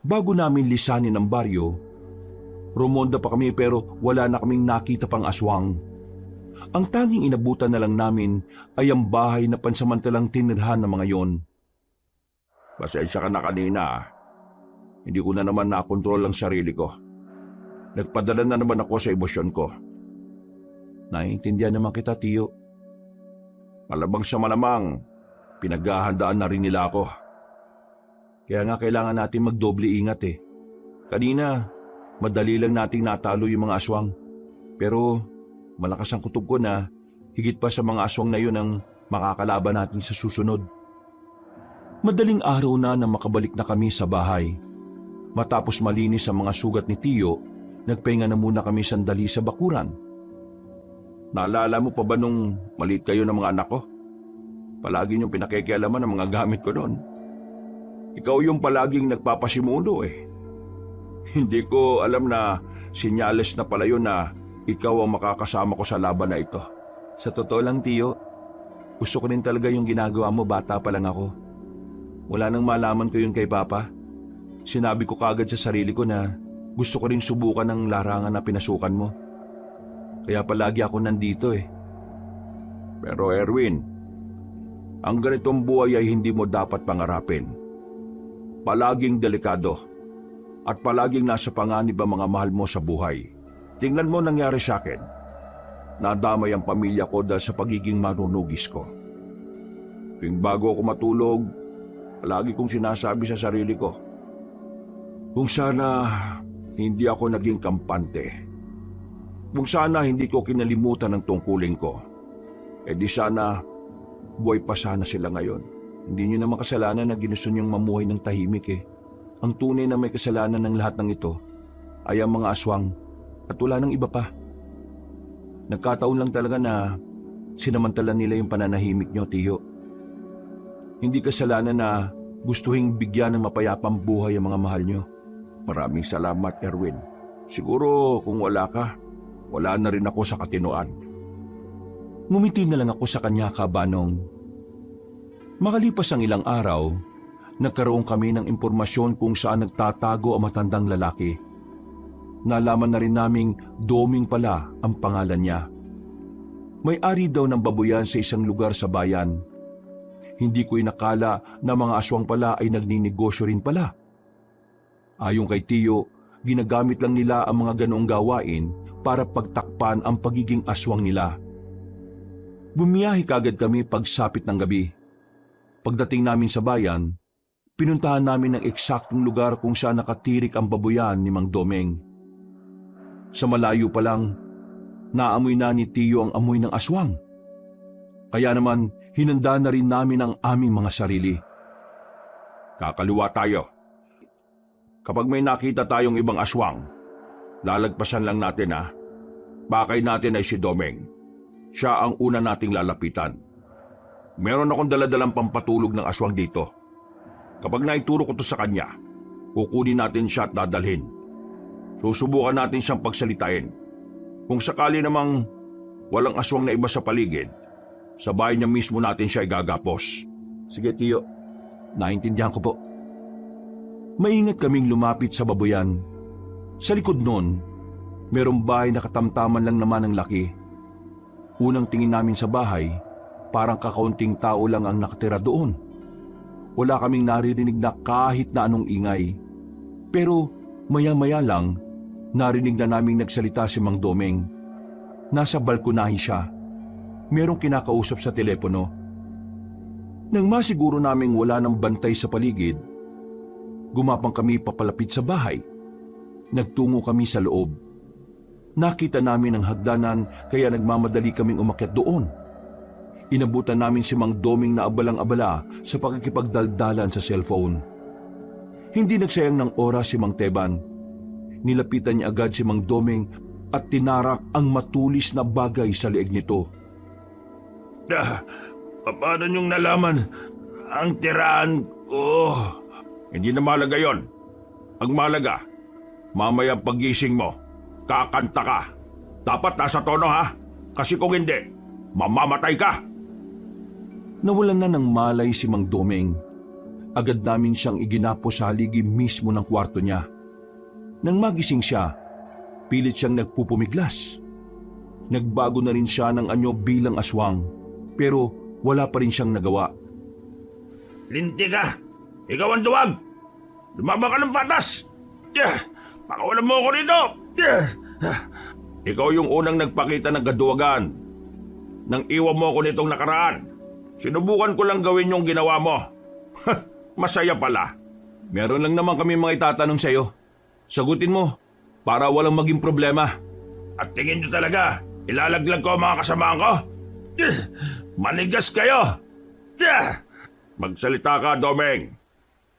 Bago namin lisanin ang baryo, rumonda pa kami pero wala na kaming nakita pang aswang. Ang tanging inabutan na lang namin ay ang bahay na pansamantalang tinirhan ng mga yon. Pasensya ka na kanina. Hindi ko na naman nakontrol ang sarili ko. Nagpadala na naman ako sa emosyon ko. Naiintindihan naman kita, Tiyo. Malamang sa malamang, pinaghahandaan na rin nila ako. Kaya nga kailangan natin magdoble ingat eh. Kanina, madali lang nating natalo yung mga aswang. Pero malakas ang kutob ko na higit pa sa mga aswang na yun ang makakalaban natin sa susunod. Madaling araw na makabalik na kami sa bahay. Matapos malinis ang mga sugat ni Tiyo, nagpahinga na muna kami sandali sa bakuran. Naalala mo pa ba nung maliit kayo ng mga anak ko? Palagi niyong pinakikialaman ang mga gamit ko noon. Ikaw yung palaging nagpapasimuno eh. Hindi ko alam na sinyales na pala yun na ikaw ang makakasama ko sa laban na ito. Sa totoo lang, Tiyo, gusto ko rin talaga yung ginagawa mo, bata pa lang ako. Wala nang malaman ko yun kay Papa. Sinabi ko kagad sa sarili ko na gusto ko rin subukan ang larangan na pinasukan mo. Kaya palagi ako nandito eh. Pero Erwin, ang ganitong buhay ay hindi mo dapat pangarapin. Palaging delikado at palaging nasa panganib ang mga mahal mo sa buhay. Tingnan mo nangyari sa akin. Nadamay ang pamilya ko dahil sa pagiging manunugis ko. Tuwing bago ako matulog, palagi kong sinasabi sa sarili ko, kung sana hindi ako naging kampante. Kung sana hindi ko kinalimutan ang tungkulin ko. Di sana buhay pa sana sila ngayon. Hindi niyo naman kasalanan na ginusto niyong mamuhay ng tahimik eh. Ang tunay na may kasalanan ng lahat ng ito ay ang mga aswang at wala nang iba pa. Nagkataon lang talaga na sinamantala nila yung pananahimik niyo, Tiyo. Hindi kasalanan na gustuhing bigyan ng mapayapang buhay ang mga mahal niyo. Maraming salamat, Erwin. Siguro kung wala ka, wala na rin ako sa katinoan. Ngumiti na lang ako sa kanya, Kabanong. Makalipas ang ilang araw, nagkaroon kami ng impormasyon kung saan nagtatago ang matandang lalaki. Nalaman na rin naming Doming pala ang pangalan niya. May-ari daw ng babuyan sa isang lugar sa bayan. Hindi ko inakala na mga aswang pala ay nagninegosyo rin pala. Ayon kay Tiyo, ginagamit lang nila ang mga ganoong gawain para pagtakpan ang pagiging aswang nila. Bumiyahe kagad kami pagsapit ng gabi. Pagdating namin sa bayan, pinuntahan namin ang eksaktong lugar kung saan nakatirik ang babuyan ni Mang Domeng. Sa malayo pa lang, naamoy na ni Tiyo ang amoy ng aswang. Kaya naman, hinanda na rin namin ang aming mga sarili. Kakaliwa tayo. Kapag may nakita tayong ibang aswang, lalagpasan lang natin ha. Bakay natin ay si Domeng. Siya ang una nating lalapitan. Meron akong daladalang pampatulog ng aswang dito. Kapag naituro ko to sa kanya, kukunin natin siya at dadalhin. Susubukan natin siyang pagsalitain. Kung sakali namang walang aswang na iba sa paligid, sa bahay niya mismo natin siya igagapos. Sige, Tiyo. Naintindihan ko po. Maingat kaming lumapit sa babuyan. Sa likod nun, merong bahay na katamtaman lang naman ang laki. Unang tingin namin sa bahay, parang kakaunting tao lang ang nakatira doon. Wala kaming naririnig na kahit na anong ingay. Pero maya-maya lang, narinig na naming nagsalita si Mang Domeng. Nasa balkonahe siya. Merong kinakausap sa telepono. Nang masiguro naming wala ng bantay sa paligid, Gumapang kami papalapit sa bahay. Nagtungo kami sa loob. Nakita namin ang hagdanan kaya nagmamadali kaming umakyat doon. Inabutan namin si Mang Doming na abalang-abala sa pakikipagdaldalan sa cellphone. Hindi nagsayang ng oras si Mang Teban. Nilapitan niya agad si Mang Doming at tinarak ang matulis na bagay sa leeg nito. Paano niyong nalaman ang tiraan ko? Hindi na mahalaga yon. Ang mahalaga, mamaya pagising mo, kakanta ka. Dapat nasa tono ha, kasi kung hindi, mamamatay ka. Nawalan na ng malay si Mang Doming. Agad namin siyang iginapo sa haligi mismo ng kwarto niya. Nang magising siya, pilit siyang nagpupumiglas. Nagbago na rin siya ng anyo bilang aswang, pero wala pa rin siyang nagawa. Linti ka! Ikaw ang duwag! Lumaba ka ng patas! Pakawalan mo ako dito! Ikaw yung unang nagpakita ng kaduwagan. Nang iwan mo ako nitong nakaraan, sinubukan ko lang gawin yung ginawa mo. Masaya pala. Meron lang naman kami mga itatanong sa'yo. Sagutin mo, para walang maging problema. At tingin nyo talaga, ilalaglag ko ang mga kasamaan ko? Manigas kayo! Magsalita ka, Domeng.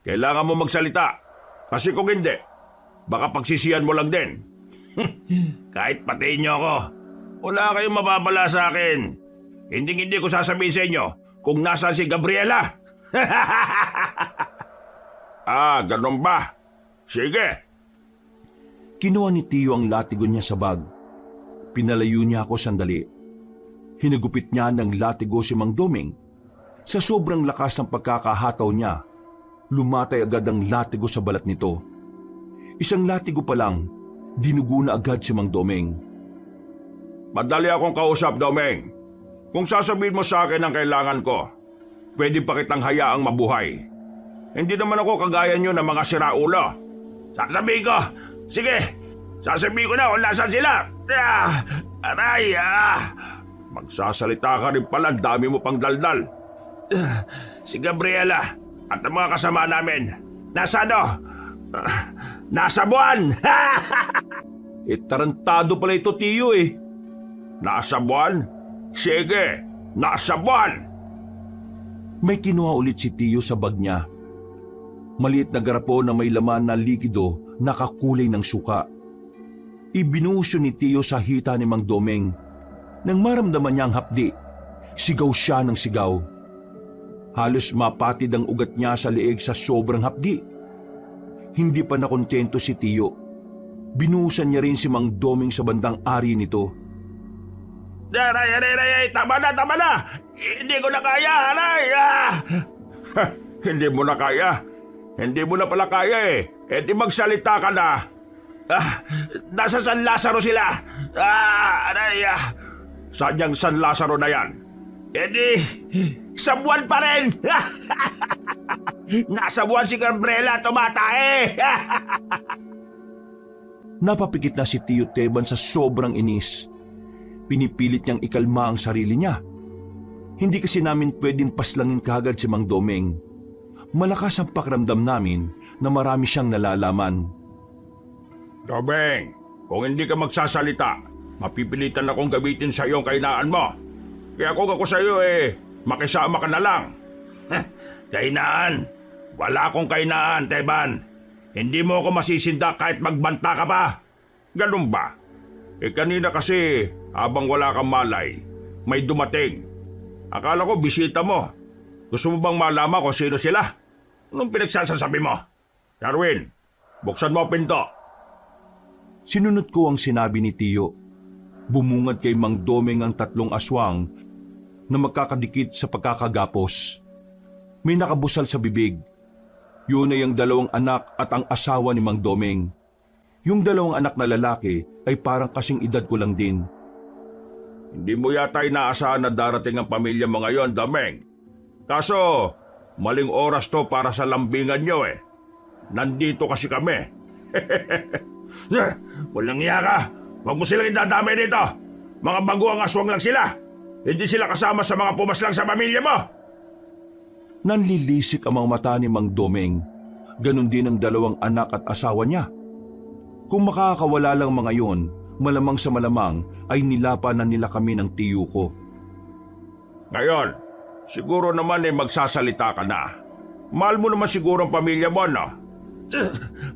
Kailangan mo magsalita. Kasi kung hindi, baka pagsisiyan mo lang din. Kahit patayin nyo ako, wala kayong mababala sa akin. Hindi ko sasabihin sa inyo kung nasaan si Gabriela. Ganun ba? Sige. Kinuha ni Tio ang latigo niya sa bag. Pinalayo niya ako sandali. Hinagupit niya ng latigo si Mang Doming. Sa sobrang lakas ng pagkakahataw niya, lumatay agad ang latigo sa balat nito. Isang latigo pa lang, dinugo na agad si Mang Doming. Madali akong kausap, Domeng. Kung sasabihin mo sa akin ang kailangan ko, pwede pa kitang hayaang mabuhay. Hindi naman ako kagaya nyo ng mga siraulo. Sasabihin ko, sige, sasabihin ko na kung nasaan sila. Aray, Magsasalita ka rin pala, dami mo pang daldal. Si Gabriela at ang mga kasama namin, nasa nasa buwan! Tarantado pala ito, Tio eh. Nasa buwan? Sige, nasa buwan! May kinuha ulit si Tio sa bag niya. Maliit na garapo na may laman na likido na kakulay ng suka. Ibinuhos ni Tio sa hita ni Mang Doming. Nang maramdaman niya ang hapdi, sigaw siya ng sigaw. Halos mapatid ang ugat niya sa leeg sa sobrang hapdi. Hindi pa nakontento si Tio. Binuhusan niya rin si Mang Doming sa bandang ari nito. Aray, tama na! Hindi ko na kaya, aray! Hindi mo na kaya? Hindi mo na pala kaya eh. E di magsalita ka na. Nasa San Lazaro sila. Aray, saan yung San Lazaro na yan? E di, sa buwan pa rin! Nasa buwan si Gabriela tumatae! Napapikit na si Tio Teban sa sobrang inis. Pinipilit niyang ikalma ang sarili niya. Hindi kasi namin pwedeng paslangin kagad si Mang Doming. Malakas ang pakiramdam namin na marami siyang nalalaman. Domeng, kung hindi ka magsasalita, mapipilitan akong gamitin sa iyo ang kainaan mo. Kaya kung ako sa iyo makisama ka na lang. Kainaan? Wala akong kainaan, Teban. Hindi mo ako masisinda kahit magbanta ka pa. Ganun ba? Kanina kasi, habang wala kang malay, may dumating. Akala ko bisita mo. Gusto mo bang malaman kung sino sila? Anong pinagsasasabi mo? Darwin, buksan mo ang pinto. Sinunod ko ang sinabi ni Tio. Bumungad kay Mang Doming ang 3 aswang na magkakadikit sa pagkakagapos. May nakabusal sa bibig. Yun ay ang 2 anak at ang asawa ni Mang Doming. Yung 2 anak na lalaki ay parang kasing edad ko lang din. Hindi mo yata inaasahan na darating ang pamilya mo ngayon, Domeng. Kaso, maling oras to para sa lambingan nyo eh. Nandito kasi kami. Walang iya ka. Huwag mo silang idadamay dito. Mga baguang aswang lang sila. Hindi sila kasama sa mga pumaslang sa pamilya mo. Nanlilisik ang mga mata ni Mang Doming Ganon din ang dalawang anak at asawa niya. Kung makakawala lang mga yon, malamang sa malamang ay nilapa na nila kami ng tiyo ko. Ngayon, siguro naman magsasalita ka na. Mahal mo naman siguro ang pamilya mo, no?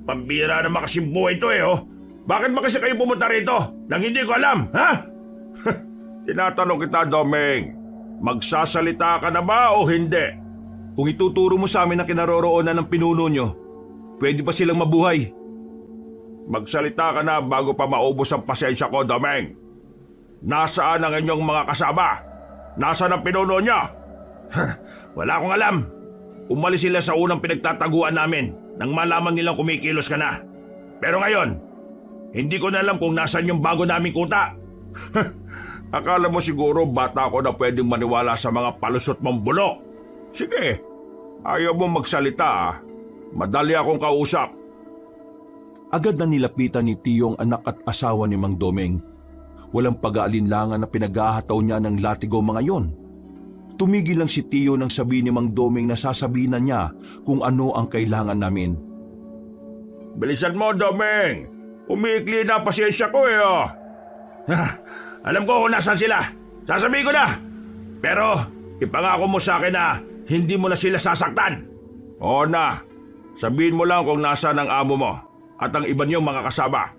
Pambira naman kasi buhay ito oh. Bakit ba kasi kayo pumunta rito nang hindi ko alam, ha? Tinatanong kita, Domeng. Magsasalita ka na ba o hindi? Kung ituturo mo sa amin ang kinaroroonan ng pinuno nyo, pwede pa silang mabuhay. Magsalita ka na bago pa maubos ang pasensya ko, Domeng. Nasaan ang inyong mga kasama? Nasaan ang pinuno niya? Wala akong alam. Umalis sila sa unang pinagtataguan namin nang malaman nilang kumikilos ka na. Pero ngayon, hindi ko na alam kung nasaan yung bago naming kuta. Akala mo siguro bata ko na pwedeng maniwala sa mga palusot mong bulok. Sige, ayaw mo magsalita ah. Madali akong kausap. Agad na nilapitan ni Tiyo ang anak at asawa ni Mang Domeng. Walang pag-aalinlangan na pinag-ahataw niya ng latigo mga yon. Tumigil lang si Tiyo nang sabihin ni Mang Domeng na sasabihin na niya kung ano ang kailangan namin. Bilisan mo, Domeng. Umiikli na pasensya ko oh. Alam ko kung nasan sila. Sasabihin ko na. Pero ipangako mo sa akin na hindi mo na sila sasaktan. Oo na. Sabihin mo lang kung nasaan ang amo mo at ang iba niyong mga kasama.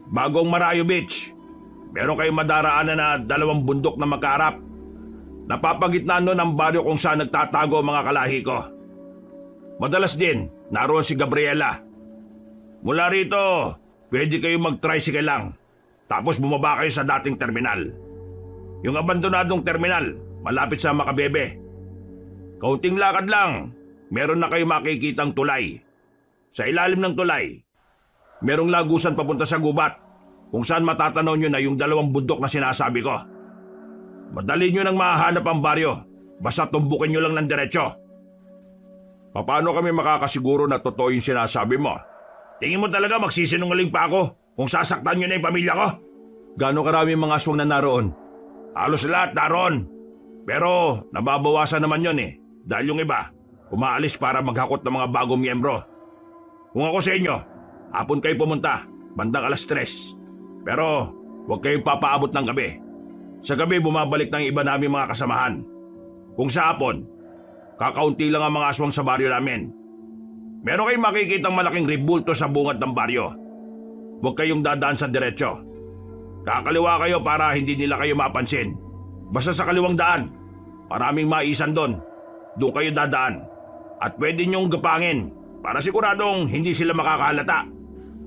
Bagong Marayo Beach. Meron kayong madaraanan na 2 bundok na magkaharap. Napapagitnaan nun ang baryo kung saan nagtatago ang mga kalahi ko. Madalas din, naroon si Gabriela. Mula rito, pwede kayong mag-tricycle lang. Tapos bumaba kayo sa dating terminal. Yung abandonadong terminal, malapit sa Makabebe. Kaunting lakad lang, meron na kayo makikitang tulay. Sa ilalim ng tulay, merong lagusan papunta sa gubat kung saan matatanaw nyo na yung 2 bundok na sinasabi ko. Madali nyo nang mahanap ang baryo, basta tumbukin nyo lang ng diretsyo. Paano kami makakasiguro na totoo yung sinasabi mo? Tingin mo talaga magsisinungaling pa ako kung sasaktan nyo na yung pamilya ko? Gaano karami mga aswang na naroon? Halos lahat naroon. Pero nababawasan naman yon dahil yung iba, umaalis para maghakot ng mga bagong miyembro. Kung ako sa inyo, hapon kayo pumunta, bandang 3:00. Pero huwag kayong papaabot ng gabi. Sa gabi bumabalik ng iba namin mga kasamahan. Kung sa hapon, kakaunti lang ang mga aswang sa baryo namin. Meron kayong makikitang malaking ribulto sa bungad ng baryo. Huwag kayong dadaan sa diretsyo. Kakaliwa kayo para hindi nila kayo mapansin. Basta sa kaliwang daan, maraming maisan doon. Doon kayo dadaan. At pwede niyong gapangin para siguradong hindi sila makakahalata.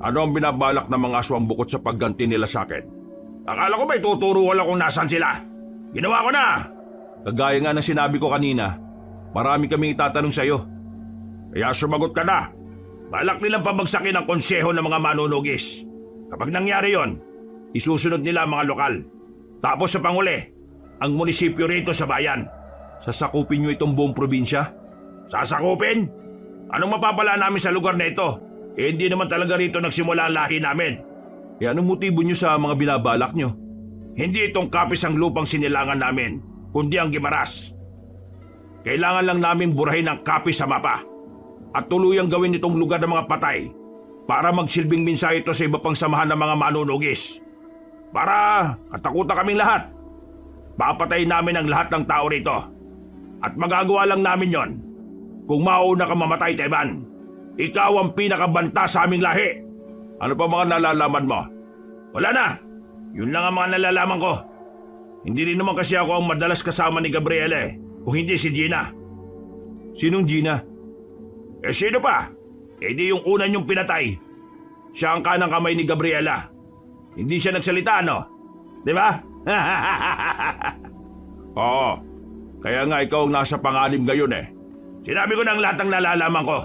Ano ang binabalak ng mga aswang bukod sa pagganti nila sa akin? Akala ko ba ituturo ko lang kung nasan sila? Ginawa ko na! Kagaya nga ng sinabi ko kanina, marami kaming itatanong sa iyo. Kaya sumagot ka na. Balak nilang pabagsakin ang konseho ng mga manunugis. Kapag nangyari yon, isusunod nila ang mga lokal. Tapos sa panguli, ang munisipyo rito sa bayan. Sasakupin niyo itong buong probinsya? Sasakupin? Anong mapapala namin sa lugar na ito? Hindi naman talaga rito nagsimula ang lahi namin. Anong motibo niyo sa mga binabalak niyo? Hindi itong kapis ang lupang sinilangan namin, kundi ang Gimaras. Kailangan lang namin burahin ang kapis sa mapa at tuluyang gawin itong lugar ng mga patay para magsilbing mensahe ito sa iba pang samahan ng mga manunugis. Para katakutan kaming lahat. Papatayin namin ang lahat ng tao rito. At magagawa lang namin yon kung mauna ka mamatay, Teban. Ikaw ang pinakabanta sa aming lahi. Ano pa mga nalalaman mo? Wala na. Yun lang ang mga nalalaman ko. Hindi rin naman kasi ako ang madalas kasama ni Gabriela kung hindi si Gina. Sinong Gina? Sino pa? Di yung una niyong pinatay. Siya ang kanang kamay ni Gabriela. Hindi siya nagsalita, no? Di ba? Oo. Kaya nga ikaw ang nasa pangalim ngayon Sinabi ko na ang lahat ng nalalaman ko.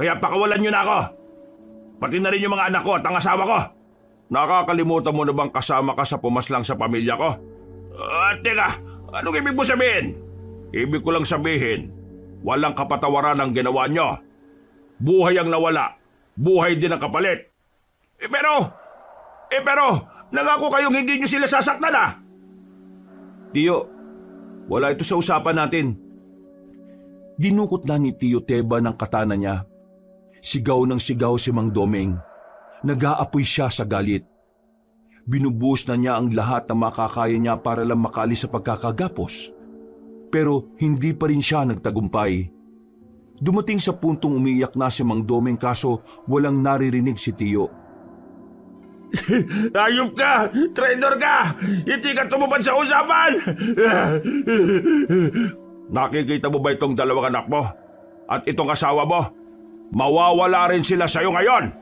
Kaya pakawalan niyo na ako. Pati na rin yung mga anak ko at ang asawa ko. Nakakalimutan mo na bang kasama ka sa pumaslang sa pamilya ko? Teka, anong ibig mo sabihin? Ibig ko lang sabihin, walang kapatawaran ang ginawa nyo. Buhay ang nawala, buhay din ang kapalit. Pero, nangako kayong hindi nyo sila sasaktan Tiyo, wala ito sa usapan natin. Dinukot na ni Tiyo Teba ng katana niya. Sigaw ng sigaw si Mang Domeng. Nag-aapoy siya sa galit. Binubuhos na niya ang lahat na makakaya niya para lang makaalis sa pagkakagapos. Pero hindi pa rin siya nagtagumpay. Dumating sa puntong umiyak na si Mang Domeng kaso walang naririnig si Tiyo. Ayop ka! Traitor ka! Hindi ka tumupad sa usapan! Nakikita mo ba itong dalawang anak mo? At itong asawa mo? Mawawala rin sila sa'yo ngayon!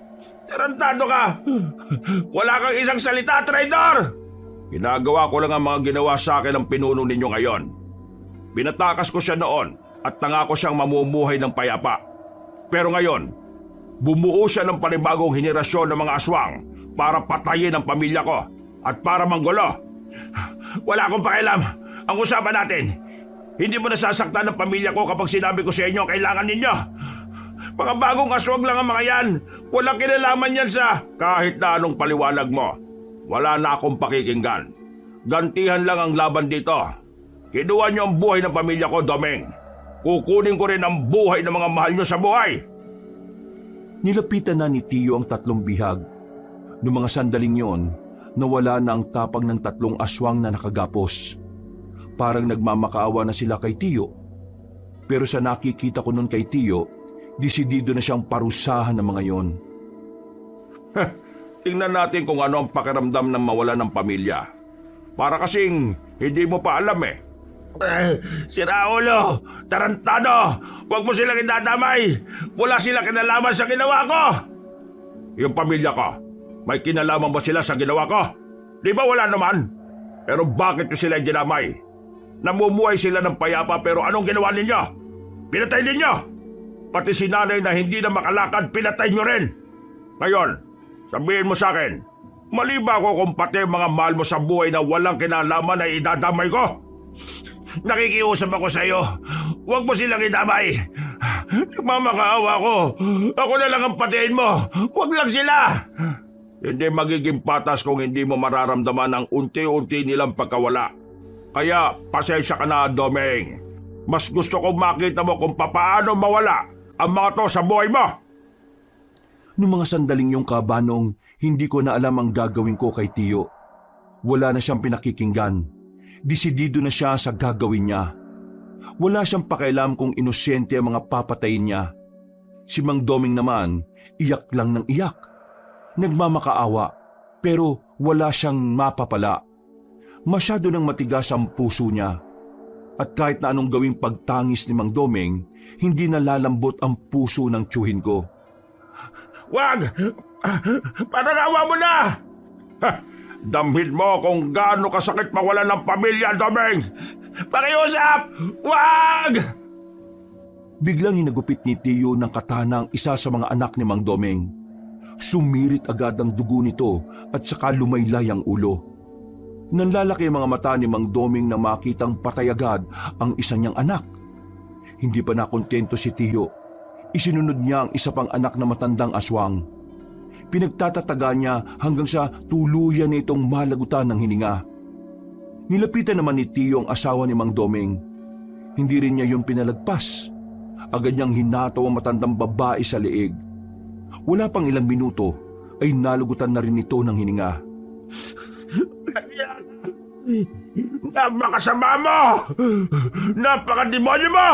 Tarantado ka! Wala kang isang salita, traitor! Ginagawa ko lang ang mga ginawa sa akin ng pinuno ninyo ngayon. Pinatakas ko siya noon at nangako siyang mamumuhay ng payapa. Pero ngayon, bumuo siya ng panibagong henerasyon ng mga aswang para patayin ang pamilya ko at para manggulo. Wala akong pakialam. Ang usapan natin, hindi mo nasasaktan ng pamilya ko kapag sinabi ko sa inyo ang kailangan ninyo. Mga bagong aswang lang ang mga yan. Walang kinalaman yan sa kahit na anong paliwanag mo. Wala na akong pakikinggan. Gantihan lang ang laban dito. Kinuha niyo ang buhay ng pamilya ko, Domeng. Kukunin ko rin ang buhay ng mga mahal niyo sa buhay. Nilapitan na ni Tiyo ang 3 bihag. Noong mga sandaling yon, nawala na ang tapang ng 3 aswang na nakagapos. Parang nagmamakaawa na sila kay Tiyo. Pero sa nakikita ko noon kay Tiyo, desidido na siyang parusahan ng mga yon. Tingnan natin kung ano ang pakiramdam ng mawala ng pamilya. Para kasing hindi mo pa alam eh. Si Raulo! Tarantado! Huwag mo silang idadamay! Wala silang kinalaman sa ginawa ko! Yung pamilya ko, may kinalaman ba sila sa ginawa ko? Di ba wala naman? Pero bakit nyo sila ginamay? Namumuhay sila ng payapa pero anong ginawa ninyo? Pinatay ninyo! Pati si nanay na hindi na makalakad, pinatay nyo rin! Ngayon, sabihin mo sa akin, mali ba ako kung pati mga mahal mo sa buhay na walang kinalaman ay idadamay ko? Nakikiusap ako sa iyo. Huwag mo silang idamay. Nagmamakaawa ko. Ako na lang ang patayin mo. Huwag lang sila. Hindi magiging patas kung hindi mo mararamdaman ang unti-unti nilang pagkawala. Kaya pasensya ka na, Domeng. Mas gusto kong makita mo kung papaano mawala ang mga to sa buhay mo. Noong mga sandaling yung kabanong, hindi ko na alam ang gagawin ko kay Tiyo. Wala na siyang pinakikinggan. Desidido na siya sa gagawin niya. Wala siyang pakialam kung inosente ang mga papatayin niya. Si Mang Domeng naman, iyak lang ng iyak. Nagmamakaawa, pero wala siyang mapapala. Masyado nang matigas ang puso niya. At kahit na anong gawing pagtangis ni Mang Domeng, hindi nalalambot ang puso ng tiyuhin ko. Wag! Parang awa mo na! Damhin mo kung gaano kasakit mawala ng pamilya, Domeng! Pakiusap! Wag! Biglang hinagupit ni Tiyo ng katana ang isa sa mga anak ni Mang Domeng. Sumirit agad ang dugo nito at saka lumaylay ang ulo. Nanlalaki ang mga mata ni Mang Domeng na makitang patay agad ang isa niyang anak. Hindi pa nakontento si Tiyo. Isinunod niya ang isa pang anak na matandang aswang. Pinagtatataga niya hanggang sa tuluyan na itong malagutan ng hininga. Nilapitan naman ni Tiyo ang asawa ni Mang Domeng. Hindi rin niya yung pinalagpas. Agad niyang hinataw ang matandang babae sa leeg. Wala pang ilang minuto ay nalugutan na rin ito ng hininga. Napakasama mo! Napakademonyo mo!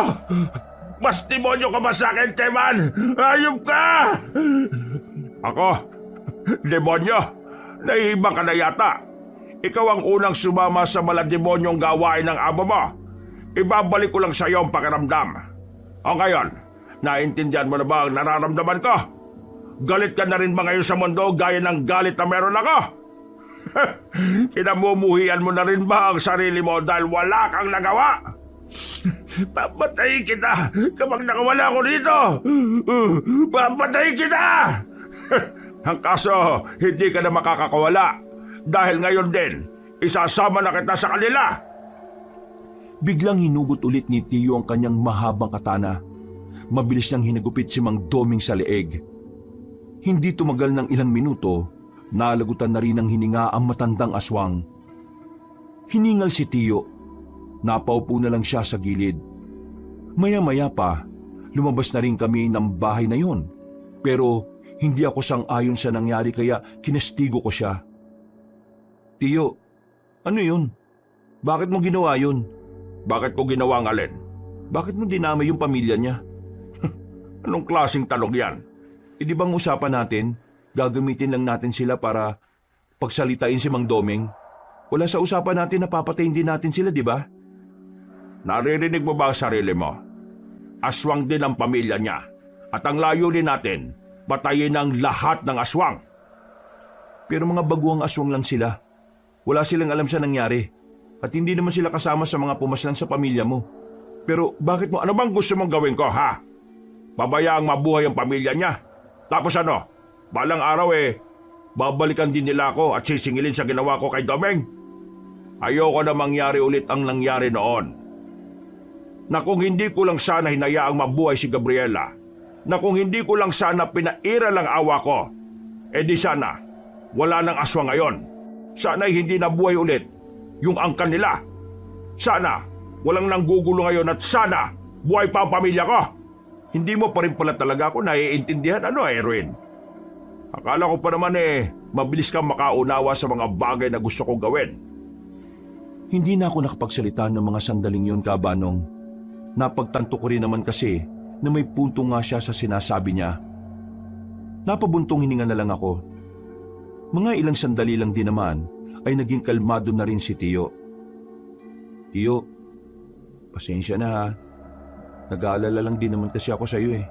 Mas demonyo ka ba sa akin, Teman? Ayop ka! Ako? Demonyo? Nahihibang ka na yata. Ikaw ang unang sumama sa malademonyong gawain ng amo mo. Ibabalik ko lang sa iyo ang pakiramdam. O ngayon, naintindihan mo na ba ang nararamdaman ko? Galit ka na rin ba ngayon sa mundo gaya ng galit na meron ako? Kinamumuhian mo na rin ba ang sarili mo dahil wala kang nagawa? Papatayin kita kapag nakawala ko dito! Papatayin kita! Ang kaso, hindi ka na makakawala dahil ngayon din, isasama na kita sa kanila. Biglang hinugot ulit ni Tiyo ang kanyang mahabang katana. Mabilis niyang hinagupit si Mang Domeng sa leeg. Hindi tumagal ng ilang minuto, nalagutan na rin ng hininga ang matandang aswang. Hiningal si Tiyo. Napaupo na lang siya sa gilid. Maya-maya pa, lumabas na rin kami ng bahay na yon. Pero hindi ako sang-ayon sa nangyari kaya kinestigo ko siya. Tiyo, ano yun? Bakit mo ginawa yun? Bakit ko ginawa ang alin? Bakit mo dinamay yung pamilya niya? Anong klaseng talog yan? E di bang usapan natin, gagamitin lang natin sila para pagsalitain si Mang Domeng? Wala sa usapan natin na papatayin din natin sila, di ba? Naririnig mo ba ang sarili mo? Aswang din ang pamilya niya. At ang layunin natin, patayin ang lahat ng aswang. Pero mga baguang aswang lang sila. Wala silang alam sa nangyari. At hindi naman sila kasama sa mga pumaslang sa pamilya mo. Pero bakit mo, Ano bang gusto mong gawin ko, ha? Pabayaang mabuhay ang pamilya niya. Tapos ano? Balang araw babalikan din nila ako at sisingilin sa ginawa ko kay Domeng. Ayoko na mangyari ulit ang nangyari noon. Na kung hindi ko lang sana hinayaang mabuhay si Gabriela, na kung hindi ko lang sana pinaira lang awa ko, di sana wala nang aswang ngayon. Sana'y hindi nabuhay ulit yung angkan nila. Sana walang nanggugulo ngayon at sana buhay pa ang pamilya ko. Hindi mo pa rin pala talaga ako naiintindihan, Erwin? Akala ko pa naman mabilis kang makaunawa sa mga bagay na gusto kong gawin. hindi na ako nakapagsalita ng mga sandaling yon, Kabanong. Napagtanto ko rin naman kasi na may punto nga siya sa sinasabi niya. Napabuntong hininga na lang ako. Mga ilang sandali lang din naman ay naging kalmado na rin si Tiyo. Tiyo, pasensya na ha. Nag-aalala lang din naman kasi ako sa iyo eh.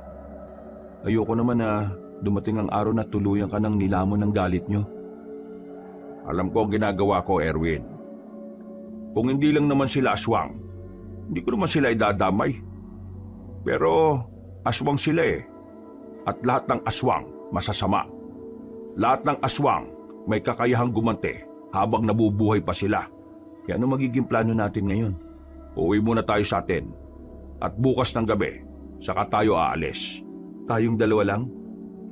Ayoko naman na dumating ang araw na tuluyan ka ng nilamon ng galit nyo. Alam ko ang ginagawa ko, Erwin. Kung hindi lang naman sila aswang, hindi ko naman sila idadamay. Pero aswang sila eh. At lahat ng aswang masasama. Lahat ng aswang may kakayahang gumante habang nabubuhay pa sila. Kaya ano magiging plano natin ngayon? Uwi muna tayo sa atin. At bukas ng gabi, saka tayo aalis. Tayong dalawa lang?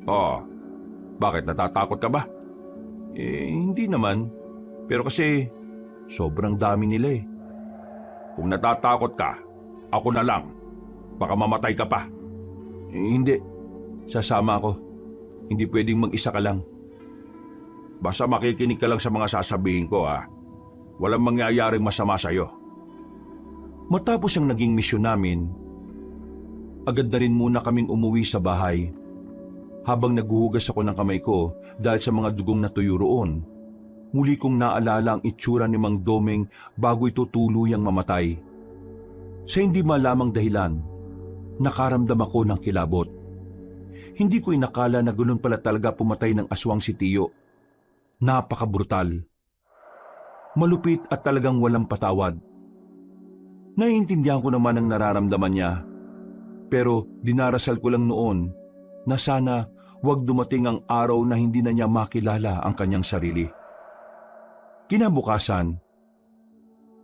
Oh, bakit natatakot ka ba? Hindi naman. Pero kasi sobrang dami nila eh. Kung natatakot ka, ako na lang. Baka mamatay ka pa. Hindi. Sasama ako. Hindi pwedeng mag-isa ka lang. Basta makikinig ka lang sa mga sasabihin ko ha. Walang mangyayaring masama sa'yo. Matapos ang naging misyon namin, agad na rin muna kaming umuwi sa bahay. Habang naghuhugas ako ng kamay ko dahil sa mga dugong natuyo roon, muli kong naalala ang itsura ni Mang Domeng bago ito tuluyang mamatay. Sa hindi malamang dahilan, nakaramdam ako ng kilabot. Hindi ko inakala na ganoon pala talaga pumatay ng aswang si Tiyo. Napakabrutal. Malupit at talagang walang patawad. Naiintindihan ko naman ang nararamdaman niya. Pero dinarasal ko lang noon na sana wag dumating ang araw na hindi na niya makilala ang kanyang sarili. Kinabukasan.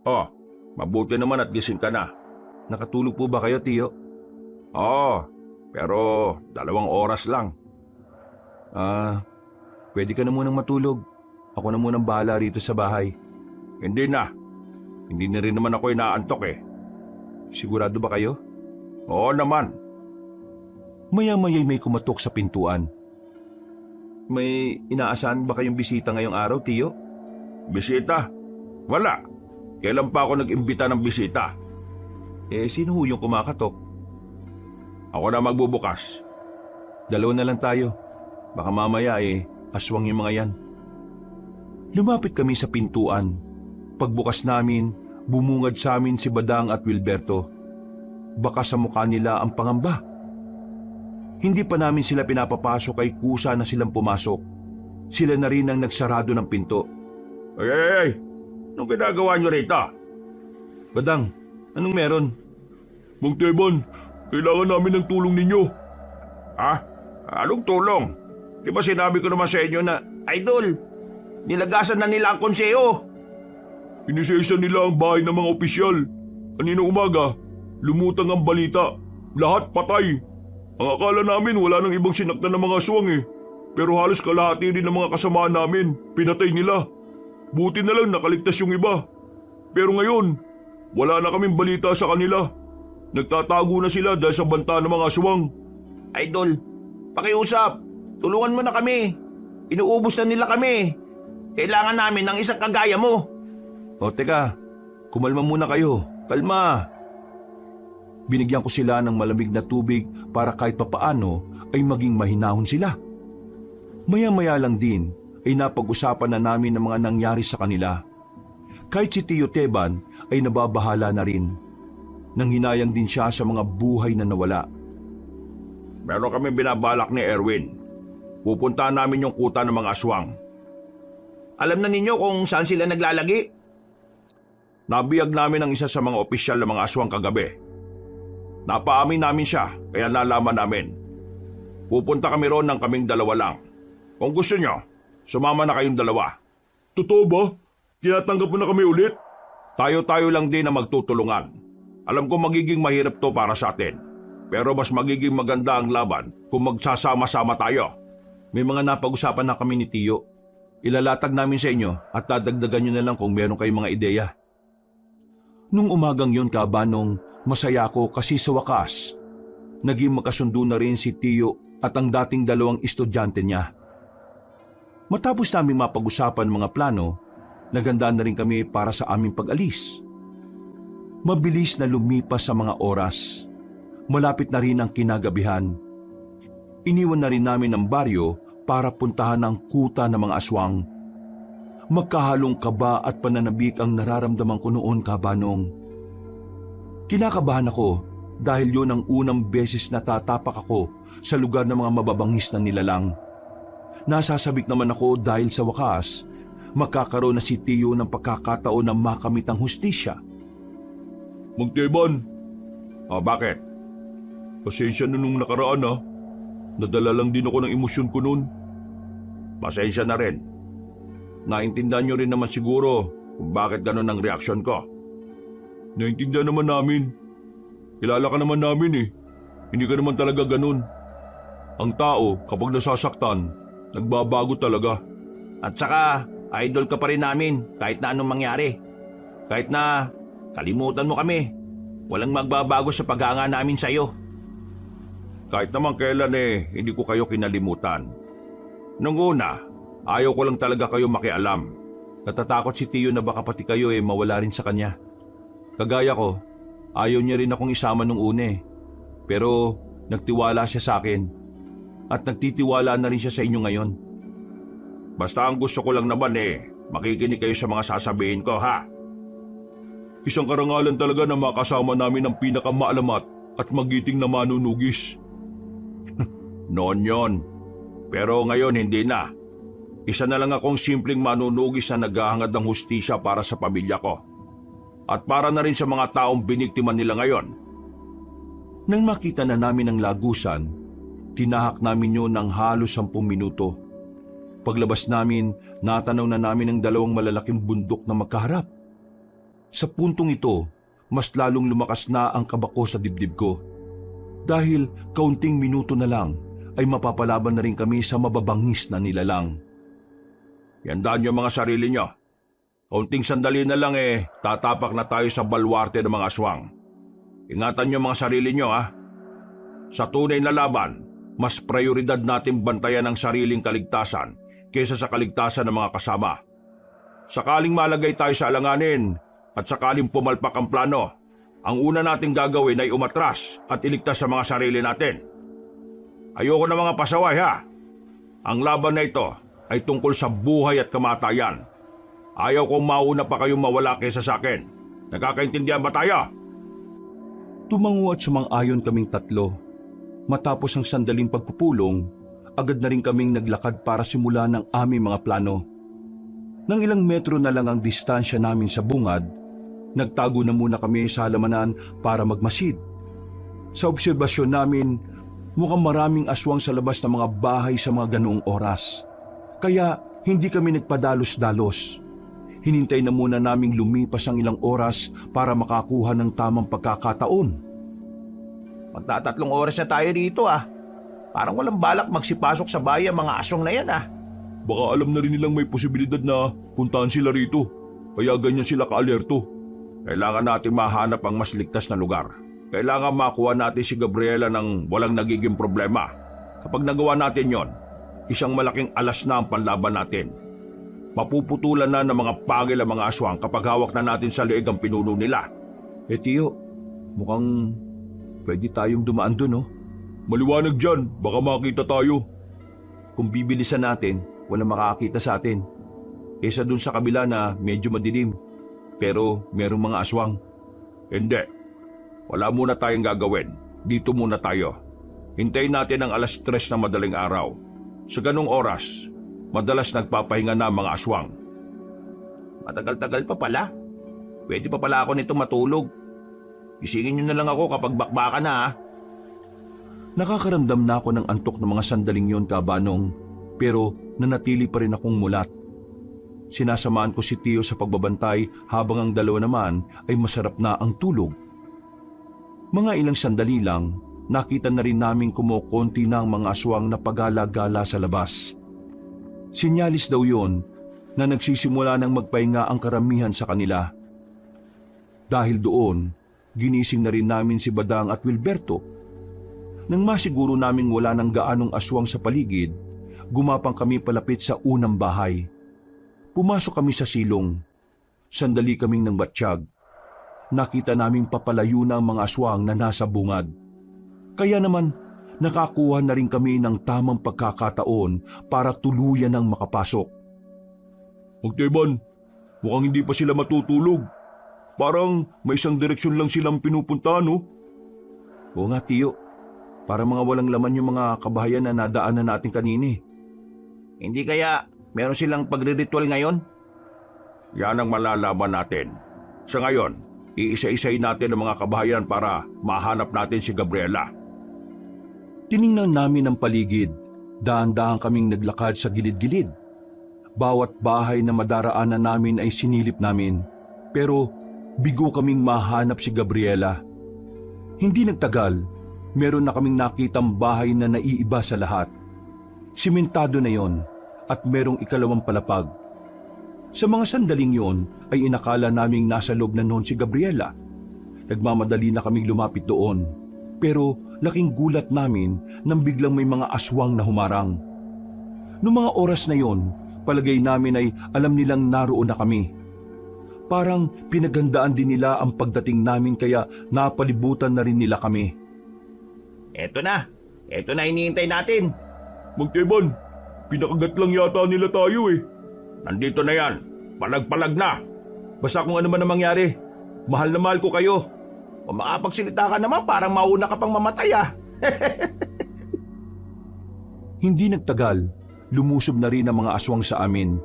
Oh, mabuti naman at gising ka na. Nakatulog po ba kayo, Tiyo? Oo, pero 2 oras lang. Pwede ka na munang matulog. Ako na munang bahala rito sa bahay. Hindi na. Hindi na rin naman ako inaantok eh. Sigurado ba kayo? Oo naman. Maya-maya'y may kumatok sa pintuan. May inaasahan ba kayong bisita ngayong araw, Tiyo? Bisita? Wala. Kailan pa ako nag-imbita ng bisita? Sino ho yung kumakatok? Ako na magbubukas. 2 na lang tayo. Baka mamaya aswang yung mga yan. Lumapit kami sa pintuan. Pagbukas namin, bumungad sa amin si Badang at Wilberto. Baka sa mukha nila ang pangamba. Hindi pa namin sila pinapapasok ay kusa na silang pumasok. Sila na rin ang nagsarado ng pinto. Ay! Anong ginagawa nyo rito? Badang, anong meron? Mang Teban, kailangan namin ng tulong ninyo. Ha? Anong tulong? Di ba sinabi ko naman sa inyo na, Idol, nilagasan na nila ang konseho. inisesa nila ang bahay ng mga opisyal. Kanina umaga, lumutang ang balita. Lahat patay. Ang akala namin wala nang ibang sinaktan ng mga aswang eh. Pero halos kalahati rin ng mga kasamaan namin, pinatay nila. Buti na lang nakaligtas yung iba. Pero ngayon, wala na kaming balita sa kanila. Nagtatago na sila dahil sa banta ng mga aswang. Idol, pakiusap. Tulungan mo na kami. Inuubos na nila kami. Kailangan namin ng isang kagaya mo. O teka, kumalma muna kayo. Kalma. Binigyan ko sila ng malamig na tubig para kahit papaano ay maging mahinahon sila. Maya-maya lang din ay napag-usapan na namin ang mga nangyari sa kanila. Kahit si Tio Teban ay nababahala na rin. Nanghinayang din siya sa mga buhay na nawala. Meron kami binabalak ni Erwin. Pupuntahan namin yung kuta ng mga aswang. Alam na ninyo kung saan sila naglalagi? Nabiyag namin ang isa sa mga opisyal ng mga aswang kagabi. Napaamin namin siya, kaya nalaman namin. Pupunta kami roon ng kaming dalawa lang. Kung gusto nyo, sumama na kayong dalawa. Totoo ba? Tinatanggap mo na kami ulit? Tayo-tayo lang din na magtutulungan. Alam ko magiging mahirap to para sa atin. Pero mas magiging maganda ang laban kung magsasama-sama tayo. May mga napag-usapan na kami ni Tio. Ilalatag namin sa inyo at dadagdagan nyo na lang kung meron kayong mga ideya. Nung umagang yon, Kabanong, masaya ko kasi sa wakas, naging magkasundo na rin si Tio at ang dating dalawang estudyante niya. Matapos namin mapag-usapan mga plano, naganda na rin kami para sa aming pag-alis. Mabilis na lumipas sa mga oras. Malapit na rin ang kinagabihan. Iniwan na rin namin ang baryo para puntahan ang kuta ng mga aswang. Magkahalong kaba at pananabik ang nararamdaman ko noon, Kabanong. Kinakabahan ako dahil yun ang unang beses na tatapak ako sa lugar ng mga mababangis na nilalang. Nasasabik naman ako dahil sa wakas, magkakaroon na si Tio ng pagkakataon na makamit ang hustisya. Mang Teban! Bakit? Pasensya na nung nakaraan ha. Nadala lang din ako ng emosyon ko noon. Pasensya na rin. Naintindihan nyo rin naman siguro kung bakit ganun ang reaksyon ko. Naintindihan naman namin. Kilala ka naman namin eh. Hindi ka naman talaga ganun. Ang tao, kapag nasasaktan, nagbabago talaga. At saka, idol ka pa rin namin kahit na anong mangyari. Kahit na kalimutan mo kami, walang magbabago sa paghanga namin sa iyo. Kahit naman kailan hindi ko kayo kinalimutan. Nung una, ayaw ko lang talaga kayo makialam. Natatakot si Tio na baka pati kayo mawala rin sa kanya. Kagaya ko, ayaw niya rin akong isama nung una eh. Pero nagtiwala siya sa akin at nagtitiwala na rin siya sa inyo ngayon. Basta ang gusto ko lang naman makikinig kayo sa mga sasabihin ko, ha? Isang karangalan talaga na makasama namin ang pinakamaalamat at magiting na manunugis. Noon yon. Pero ngayon hindi na. Isa na lang akong simpleng manunugis na naghahangad ng hustisya para sa pamilya ko. At para na rin sa mga taong biniktima nila ngayon. Nang makita na namin ang lagusan, tinahak namin yun ng halos 10 minuto. Paglabas namin, natanaw na namin ang dalawang malalaking bundok na magkaharap. Sa puntong ito, mas lalong lumakas na ang kaba ko sa dibdib ko. Dahil kaunting minuto na lang ay mapapalaban na rin kami sa mababangis na nilalang. Yandaan niyo mga sarili niyo. Kaunting sandali na lang tatapak na tayo sa balwarte ng mga aswang. Ingatan niyo mga sarili niyo, ha? Sa tunay na laban, mas prioridad natin bantayan ang sariling kaligtasan kaysa sa kaligtasan ng mga kasama. Sakaling malagay tayo sa alanganin at sakaling pumalpak ang plano, ang una nating gagawin ay umatras at iligtas sa mga sarili natin. Ayoko na mga pasaway, ha? Ang laban na ito ay tungkol sa buhay at kamatayan. Ayaw kong mauna pa kayong mawala kaysa sa akin. Nagkakaintindihan ba tayo? Tumango at sumang-ayon kaming tatlo. Matapos ang sandaling pagpupulong, agad na rin kaming naglakad para simulan ang aming mga plano. Nang ilang metro na lang ang distansya namin sa bungad, nagtago na muna kami sa halamanan para magmasid. Sa obserbasyon namin, mukhang maraming aswang sa labas ng mga bahay sa mga ganoong oras. Kaya hindi kami nagpadalos-dalos. Hinintay na muna naming lumipas ang ilang oras para makakuha ng tamang pagkakataon. Magtatatlong oras na tayo rito Parang walang balak magsipasok sa bayan mga aswang na yan Baka alam na rin nilang may posibilidad na puntahan sila rito. Kaya ganyan sila ka-alerto. Kailangan natin mahanap ang mas ligtas na lugar. Kailangan makuha natin si Gabriela ng walang nagiging problema. Kapag nagawa natin yon, isang malaking alas na ang panlaban natin. Mapuputulan na ng mga pangil ang mga aswang kapag hawak na natin sa leeg ang pinuno nila. Tiyo, mukhang pwede tayong dumaan dun, oh. Maliwanag dyan, baka makita tayo. Kung bibilisan natin, walang makakita sa atin. Kesa dun sa kabila na medyo madilim. Pero merong mga aswang. Hindi. Wala muna tayong gagawin. Dito muna tayo. Hintayin natin ang 3:00 na madaling araw. Sa ganong oras, madalas nagpapahinga na ang mga aswang. Matagal-tagal pa pala. Pwede pa pala ako nito matulog. Gisingin niyo na lang ako kapag bakbakan na ha. Nakakaramdam na ako ng antok ng mga sandaling yon, Kabanong, pero nanatili pa rin akong mulat. Sinasamaan ko si Tio sa pagbabantay habang ang dalawa naman ay masarap na ang tulog. Mga ilang sandali lang, nakita na rin naming kumukonti na ang mga aswang na pagala-gala sa labas. Sinyalis daw yon na nagsisimula ng magpahinga ang karamihan sa kanila. Dahil doon, ginising na rin namin si Badang at Wilberto. Nang masiguro naming wala ng gaanong aswang sa paligid, gumapang kami palapit sa unang bahay. Pumasok kami sa silong. Sandali kaming nang batsyag. Nakita naming papalayo na ang mga aswang na nasa bungad. Kaya naman, nakakuha na rin kami ng tamang pagkakataon para tuluyan ng makapasok. Magteban, mukhang hindi pa sila matutulog. Parang may isang direksyon lang silang pinupunta, no? Oo nga, Tiyo. Para mga walang laman yung mga kabahayan na nadaanan natin kanini. Hindi kaya meron silang pagre-ritual ngayon? Yan ang malalaman natin. Sa ngayon, iisa-isay natin ang mga kabahayan para mahanap natin si Gabriela. Tiningnan namin ang paligid. Daan-daan kaming naglakad sa gilid-gilid. Bawat bahay na madaraanan namin ay sinilip namin. Pero bigo kaming mahanap si Gabriela. Hindi nagtagal, meron na kaming nakitang bahay na naiiba sa lahat. Simentado na yon at merong ikalawang palapag. Sa mga sandaling yon ay inakala naming nasa loob na noon si Gabriela. Nagmamadali na kaming lumapit doon. Pero laking gulat namin nang biglang may mga aswang na humarang. Noong mga oras na yon, palagay namin ay alam nilang naroon na kami. Parang pinaghandaan din nila ang pagdating namin kaya napalibutan na rin nila kami. Eto na hinihintay natin. Magteban, pinakagat lang yata nila tayo eh. Nandito na yan, palag-palag na. Basta kung ano man ang mangyari, mahal na mahal ko kayo. O makapagsalita ka naman parang mauna ka pang mamatay ah. Hindi nagtagal, lumusob na rin ang mga aswang sa amin.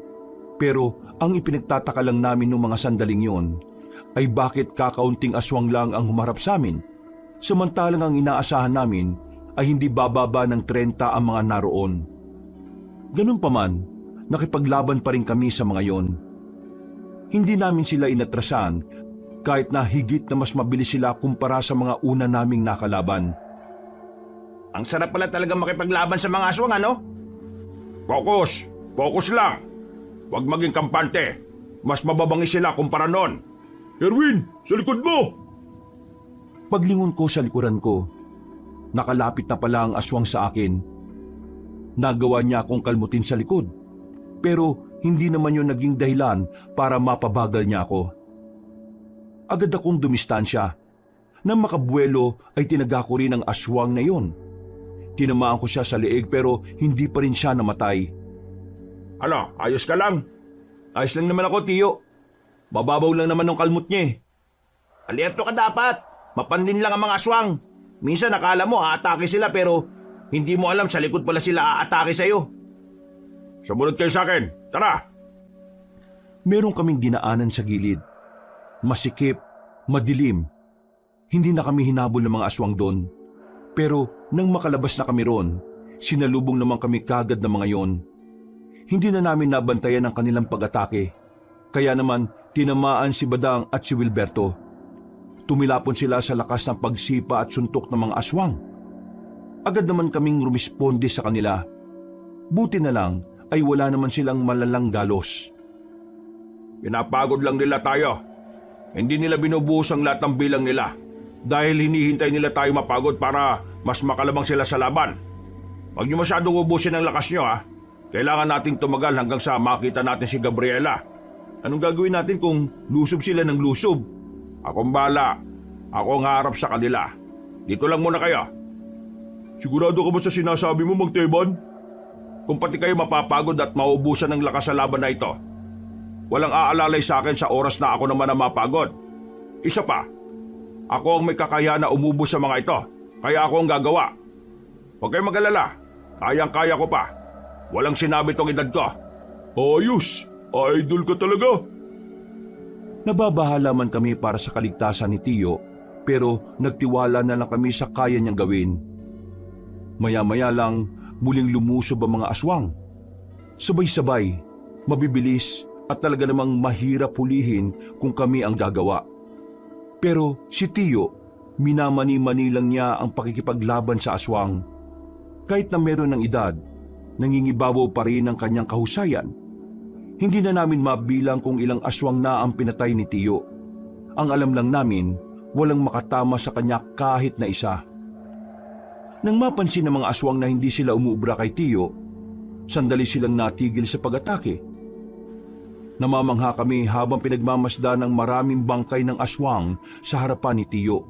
Pero ang ipinagtataka lang namin noong mga sandaling yon ay bakit kakaunting aswang lang ang humarap sa amin, samantalang ang inaasahan namin ay hindi bababa ng 30 ang mga naroon. Ganun pa man, nakipaglaban pa rin kami sa mga yon. Hindi namin sila inatrasan kahit na higit na mas mabilis sila kumpara sa mga una naming nakalaban. Ang sarap pala talagang makipaglaban sa mga aswang ano? Focus! Focus lang! Huwag maging kampante. Mas mababangi sila kumpara noon. Erwin, sa likod mo! Paglingon ko sa likuran ko, nakalapit na pala ang aswang sa akin. Nagawa niya akong kalmutin sa likod, pero hindi naman yun naging dahilan para mapabagal niya ako. Agad akong dumistansya. Nang makabuelo ay tinaga ko rin ang aswang na yun. Tinamaan ko siya sa leeg pero hindi pa rin siya namatay. Ano, ayos ka lang? Ayos lang naman ako, Tiyo. Mababaw lang naman ng kalmot niya eh. Alerto ka dapat. Mapanlin lang ang mga aswang. Minsan nakala mo aatake sila pero hindi mo alam sa likod pala sila aatake sa'yo. Sumunod kayo sa akin. Tara! Meron kaming dinaanan sa gilid. Masikip, madilim. Hindi na kami hinabol ng mga aswang doon. Pero nang makalabas na kami ron, sinalubong naman kami kagad ng mga yon. Hindi na namin nabantayan ang kanilang pag-atake. Kaya naman tinamaan si Badang at si Wilberto. Tumilapon sila sa lakas ng pagsipa at suntok ng mga aswang. Agad naman kaming rumisponde sa kanila. Buti na lang ay wala naman silang malalang galos. Pinapagod lang nila tayo. Hindi nila binubuhos ang lahat ng bilang nila dahil hinihintay nila tayo mapagod para mas makalabang sila sa laban. Huwag niyo masyadong ubusin ang lakas niyo, ha? Kailangan nating tumagal hanggang sa makita natin si Gabriela. Anong gagawin natin kung lusob sila ng lusob? Akong bala. Ako ang harap sa kanila. Dito lang muna kayo. Sigurado ka ba sa sinasabi mo, Mang Teban? Kung pati kayo mapapagod at maubusan ng lakas sa laban na ito, walang aalalay sa akin sa oras na ako naman ang mapagod. Isa pa, ako ang may kakayahan na umubos sa mga ito, kaya ako ang gagawa. Huwag kayong mag-alala, kayang-kaya ko pa. Walang sinabi tong edad ko. Ayos! Idol ka talaga! Nababahala man kami para sa kaligtasan ni Tio, pero nagtiwala na lang kami sa kaya niyang gawin. Maya-maya lang, muling lumusob ang mga aswang. Sabay-sabay, mabibilis at talaga namang mahirap hulihin kung kami ang gagawa. Pero si Tio, minamani-mani lang niya ang pakikipaglaban sa aswang. Kahit na meron ng edad, nangingibabaw pa rin ang kanyang kahusayan. Hindi na namin mabilang kung ilang aswang na ang pinatay ni Tio. Ang alam lang namin, walang makatama sa kanya kahit na isa. Nang mapansin ng mga aswang na hindi sila umuubra kay Tio, sandali silang natigil sa pag-atake. Namamangha kami habang pinagmamasda ng maraming bangkay ng aswang sa harapan ni Tio.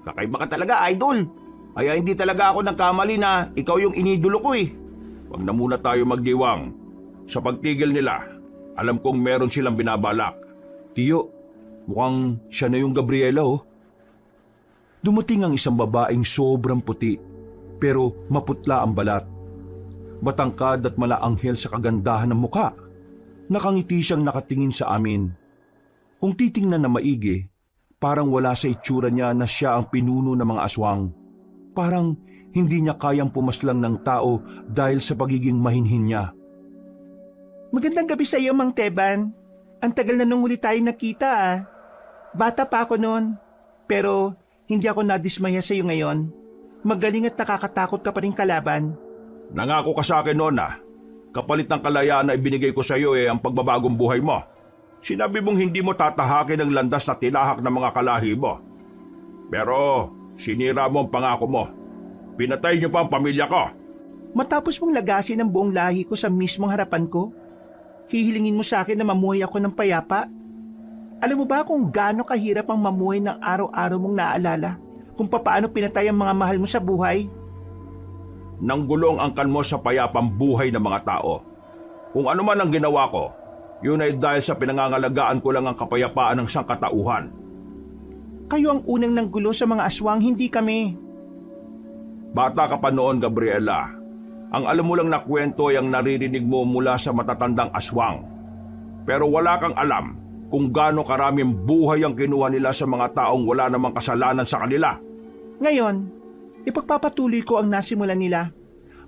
Kakaiba ka talaga, idol. Kaya hindi talaga ako nagkamali na ikaw yung inidolo ko eh. Huwag na muna tayo magdiwang. Sa pagtigil nila, alam kong meron silang binabalak. Tio, mukhang siya na yung Gabriela oh. Dumating ang isang babaeng sobrang puti, pero maputla ang balat. Matangkad at malaanghel sa kagandahan ng muka. Nakangiti siyang nakatingin sa amin. Kung titingnan na maigi, parang wala sa itsura niya na siya ang pinuno ng mga aswang. Parang hindi niya kayang pumaslang ng tao dahil sa pagiging mahinhin niya. Magandang gabi sa iyo, Mang Teban. Ang tagal na nung huli tayo nakita ah. Bata pa ako noon, pero hindi ako nadismaya sa iyo ngayon. Magaling at nakakatakot ka pa rin kalaban. Nangako ka sa akin noon na kapalit ng kalayaan na ibinigay ko sa iyo ang pagbabagong buhay mo. Sinabi mong hindi mo tatahakin ang landas na tinahak ng mga kalahi mo. Pero sinira mo ang pangako mo. Pinatay niyo pa ang pamilya ko. Matapos mong lagasin ang buong lahi ko sa mismong harapan ko, hihilingin mo sa akin na mamuhay ako ng payapa? Alam mo ba kung gaano kahirap ang mamuhay ng araw-araw mong naaalala kung papaano pinatay ang mga mahal mo sa buhay? Nanggulong ang kan mo sa payapang buhay ng mga tao. Kung ano man ang ginawa ko, yun ay dahil sa pinangangalagaan ko lang ang kapayapaan ng sangkatauhan. Kayo ang unang nanggulo sa mga aswang, hindi kami. Bata ka pa noon, Gabriela. Ang alam mo lang na kwento ay ang naririnig mo mula sa matatandang aswang. Pero wala kang alam kung gaano karaming buhay ang kinuha nila sa mga taong wala namang kasalanan sa kanila. Ngayon, ipagpapatuloy ko ang nasimulan nila.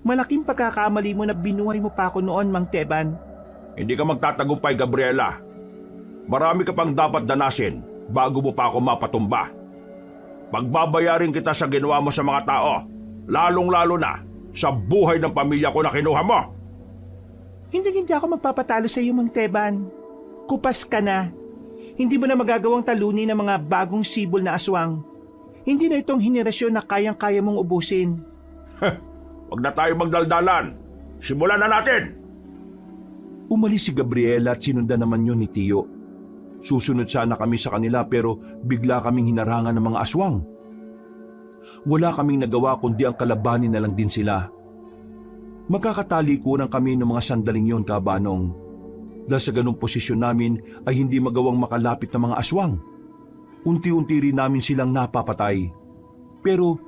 Malaking pagkakamali mo na binuhay mo pa ako noon, Mang Teban. Hindi ka magtatagumpay, Gabriela. Marami ka pang dapat danasin bago mo pa ako mapatumba. Pagbabayarin kita sa ginawa mo sa mga tao, lalong-lalo na sa buhay ng pamilya ko na kinuha mo. Hindi ako magpapatalo sa iyo, Mang Teban. Kupas ka na. Hindi mo na magagawang talunin ng mga bagong sibol na aswang. Hindi na itong henerasyon na kayang-kaya mong ubusin. Huwag na tayo magdaldalan. Simulan na natin! Umalis si Gabriela at sinundan naman yun ni Tio. Susunod sana kami sa kanila pero bigla kaming hinarangan ng mga aswang. Wala kaming nagawa kundi ang kalabanin na lang din sila. Magkakatalikuran kami ng mga sandaling yon, Kabanong. Dahil sa ganung posisyon namin ay hindi magawang makalapit ng mga aswang. Unti-unti rin namin silang napapatay. Pero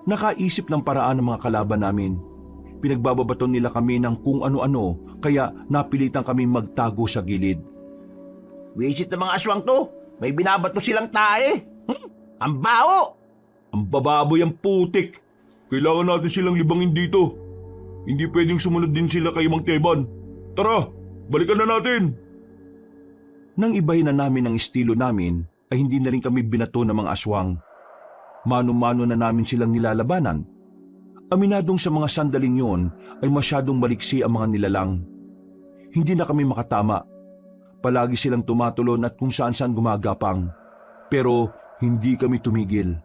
nakaisip ng paraan ng mga kalaban namin. Pinagbababaton nila kami ng kung ano-ano kaya napilitan kami magtago sa gilid. Wisit ng mga aswang to. May binabato silang tae. Ang bao! Ang bababoy ang putik. Kailangan natin silang libangin dito. Hindi pwedeng sumunod din sila kay Mang Teban. Tara, balikan na natin. Nang ibahin na namin ang estilo namin, ay hindi na rin kami binato ng mga aswang. Mano-mano na namin silang nilalabanan. Aminadong sa mga sandaling yon ay masyadong maliksi ang mga nilalang. Hindi na kami makatama. Palagi silang tumatulon at kung saan-saan gumagapang. Pero hindi kami tumigil.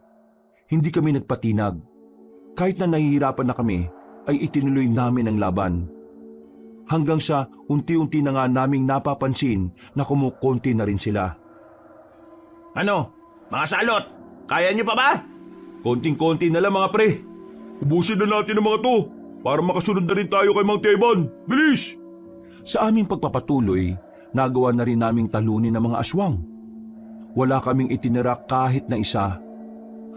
Hindi kami nagpatinag. Kahit na nahihirapan na kami, ay itinuloy namin ang laban. Hanggang sa unti-unti na nga naming napapansin na kumukonti na rin sila. Ano? Mga salot, kaya niyo pa ba? Konting-konti na lang mga pre. Ubusin na natin ang mga to para makasunod na rin tayo kay Mang Teban. Bilis! Sa aming pagpapatuloy, nagawa na rin naming talunin ng mga aswang. Wala kaming itinira kahit na isa.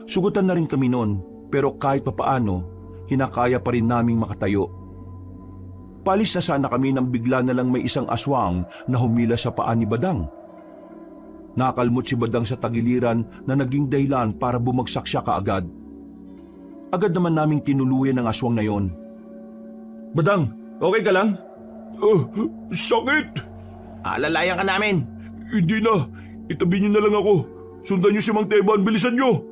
Sugutan na rin kami noon, pero kahit papaano, hinakaya pa rin naming makatayo. Palis na sana kami nang bigla na lang may isang aswang na humila sa paa ni Badang. Nakalmot si Badang sa tagiliran na naging dahilan para bumagsak siya kaagad. Agad naman naming tinuluyan ang aswang na yon. Badang, okay ka lang? Sakit! Alalayan ka namin. Hindi na. Itabi niyo na lang ako. Sundan niyo si Mang Teban. Bilisan niyo.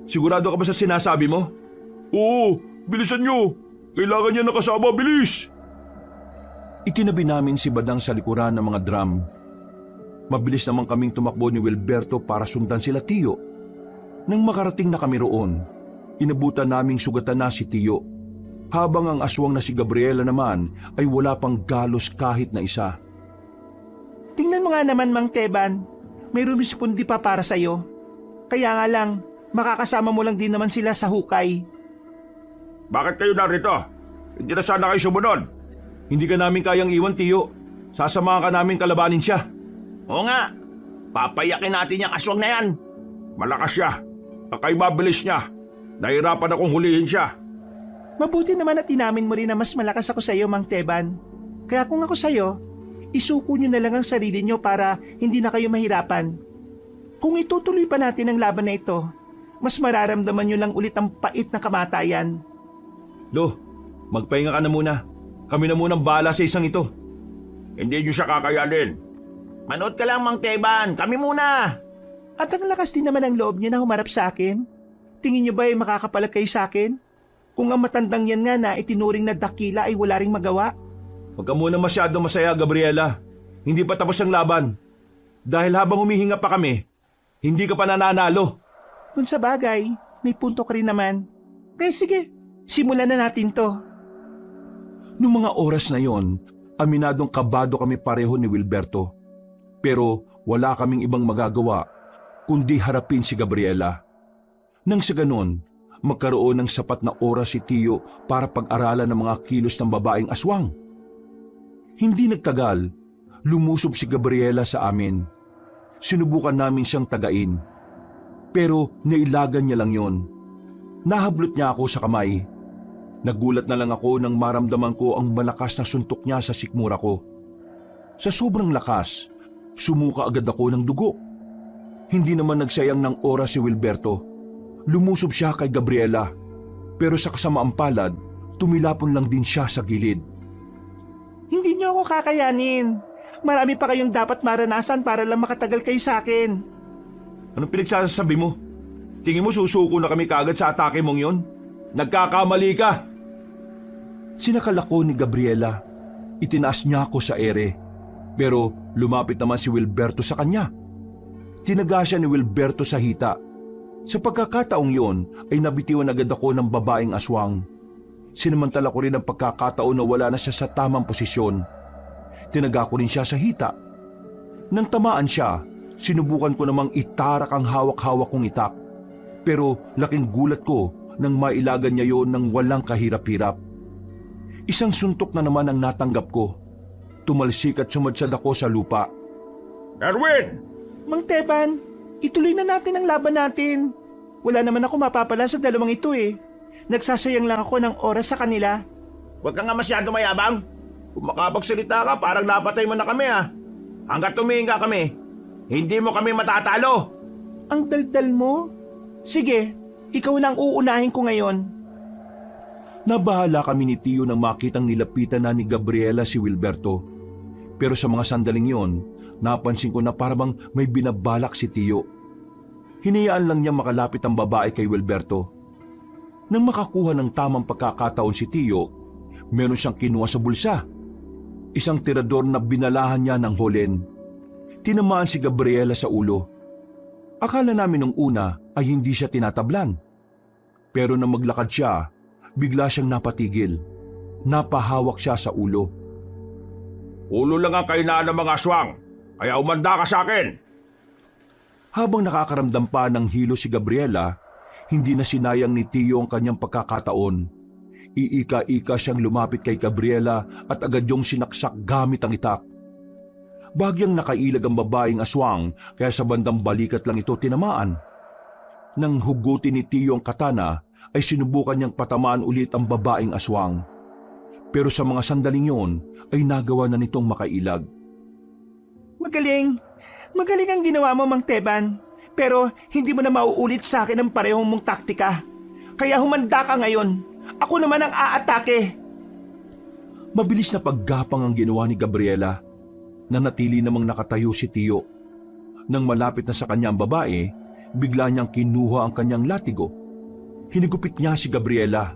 Sigurado ka ba sa sinasabi mo? Oo, bilisan niyo. Kailangan niya nakasama. Bilis! Itinabi namin si Badang sa likuran ng mga drum. Mabilis naman kaming tumakbo ni Wilberto para sundan sila Tiyo. Nang makarating na kami roon, inabutan naming sugatan na si Tiyo, habang ang aswang na si Gabriela naman ay wala pang galos kahit na isa. Tingnan mo nga naman, Mang Teban. May rumispondi pa para sa'yo. Kaya nga lang, makakasama mo lang din naman sila sa hukay. Bakit kayo narito? Hindi na sana kayo sumunod. Hindi ka namin kayang iwan, Tiyo. Sasamahan ka namin kalabanin siya. Oo nga, papayakin natin yung aswang na yan. Malakas siya. Mabilis niya. Nahirapan akong hulihin siya. Mabuti naman at inamin mo rin na mas malakas ako sa'yo, Mang Teban. Kaya kung ako sa'yo, isuko nyo na lang ang sarili nyo para hindi na kayo mahirapan. Kung itutuloy pa natin ang laban na ito, mas mararamdaman nyo lang ulit ang pait na kamatayan. Lo, magpahinga ka na muna. Kami na munang bahala sa isang ito. Hindi niyo siya kakayanin. Manood ka lang, Mang Teban. Kami muna. At ang lakas din naman ang loob nyo na humarap sa akin. Tingin nyo ba ay makakapalag kayo sa akin? Kung ang matandang yan nga na itinuring na dakila ay wala ring magawa. Huwag ka muna masyado masaya, Gabriela. Hindi pa tapos ang laban. Dahil habang humihinga pa kami, hindi ka pa nananalo. Kung sa bagay, may punto ka rin naman. Kaya sige, simulan na natin to. Noong mga oras na yon, aminadong kabado kami pareho ni Wilberto. Pero wala kaming ibang magagawa kundi harapin si Gabriela. Nang sa ganon, magkaroon ng sapat na oras si Tiyo para pag-aralan ng mga kilos ng babaeng aswang. Hindi nagtagal, lumusob si Gabriela sa amin. Sinubukan namin siyang tagain. Pero nailagan niya lang yon. Nahablot niya ako sa kamay. Nagulat na lang ako nang maramdaman ko ang malakas na suntok niya sa sikmura ko. Sa sobrang lakas, sumuka agad ako ng dugo. Hindi naman nagsayang ng oras si Wilberto. Lumusob siya kay Gabriela. Pero sa kasamaang palad, tumilapon lang din siya sa gilid. Hindi niyo ako kakayanin. Marami pa kayong dapat maranasan para lang makatagal kayo sa akin. Anong pinagsasabi mo? Tingin mo susuko na kami kagad sa atake mong yon? Nagkakamali ka! Sinakal ako ni Gabriela. Itinaas niya ako sa ere. Pero lumapit naman si Wilberto sa kanya. Tinaga siya ni Wilberto sa hita. Sa pagkakataong yon ay nabitiwan agad ako ng babaeng aswang. Sinamantala ko rin ang pagkakataon na wala na siya sa tamang posisyon. Tinaga ko rin siya sa hita. Nang tamaan siya, sinubukan ko namang itarak ang hawak-hawak kong itak. Pero laking gulat ko nang mailagan niya yon ng walang kahirap-hirap. Isang suntok na naman ang natanggap ko. Tumalsik at sumadsad ako sa lupa. Erwin! Mang Teban, ituloy na natin ang laban natin. Wala naman ako mapapala sa dalawang ito eh. Nagsasayang lang ako ng oras sa kanila. Huwag ka nga masyado mayabang. Kung makapagsalita ka, parang napatay mo na kami ah. Hanggat tumihinga kami, hindi mo kami matatalo. Ang daldal mo? Sige, ikaw na ang uunahin ko ngayon. Nabahala kami ni Tiyo nang makitang nilapitan na ni Gabriela si Wilberto. Pero sa mga sandaling yon, napansin ko na parang may binabalak si Tiyo. Hinayaan lang niya makalapit ang babae kay Wilberto. Nang makakuha ng tamang pagkakataon si Tiyo, meron siyang kinuha sa bulsa. Isang tirador na binalahan niya ng holen. Tinamaan si Gabriela sa ulo. Akala namin nung una ay hindi siya tinatablan. Pero nang maglakad siya, bigla siyang napatigil. napahawak siya sa ulo. Ulo lang ang kainaan ng mga aswang, kaya umanda ka sa akin. Habang nakakaramdam pa ng hilo si Gabriela, hindi na sinayang ni Tio ang kanyang pagkakataon. Iika-ika siyang lumapit kay Gabriela at agad yung sinaksak gamit ang itak. Bagyang nakailag ang babaeng aswang kaya sa bandang balikat lang ito tinamaan. Nang hugutin ni Tio ang katana ay sinubukan niyang patamaan ulit ang babaeng aswang. Pero sa mga sandaling yon ay nagawa na nitong makailag. Magaling! Magaling ang ginawa mo, Mang Teban. Pero hindi mo na mauulit sa akin ang parehong mong taktika. Kaya humanda ka ngayon. Ako naman ang aatake. Mabilis na paggapang ang ginawa ni Gabriela. Nanatili namang nakatayo si Tio. Nang malapit na sa kanya ang babae, bigla niyang kinuha ang kanyang latigo. Hinigupit niya si Gabriela.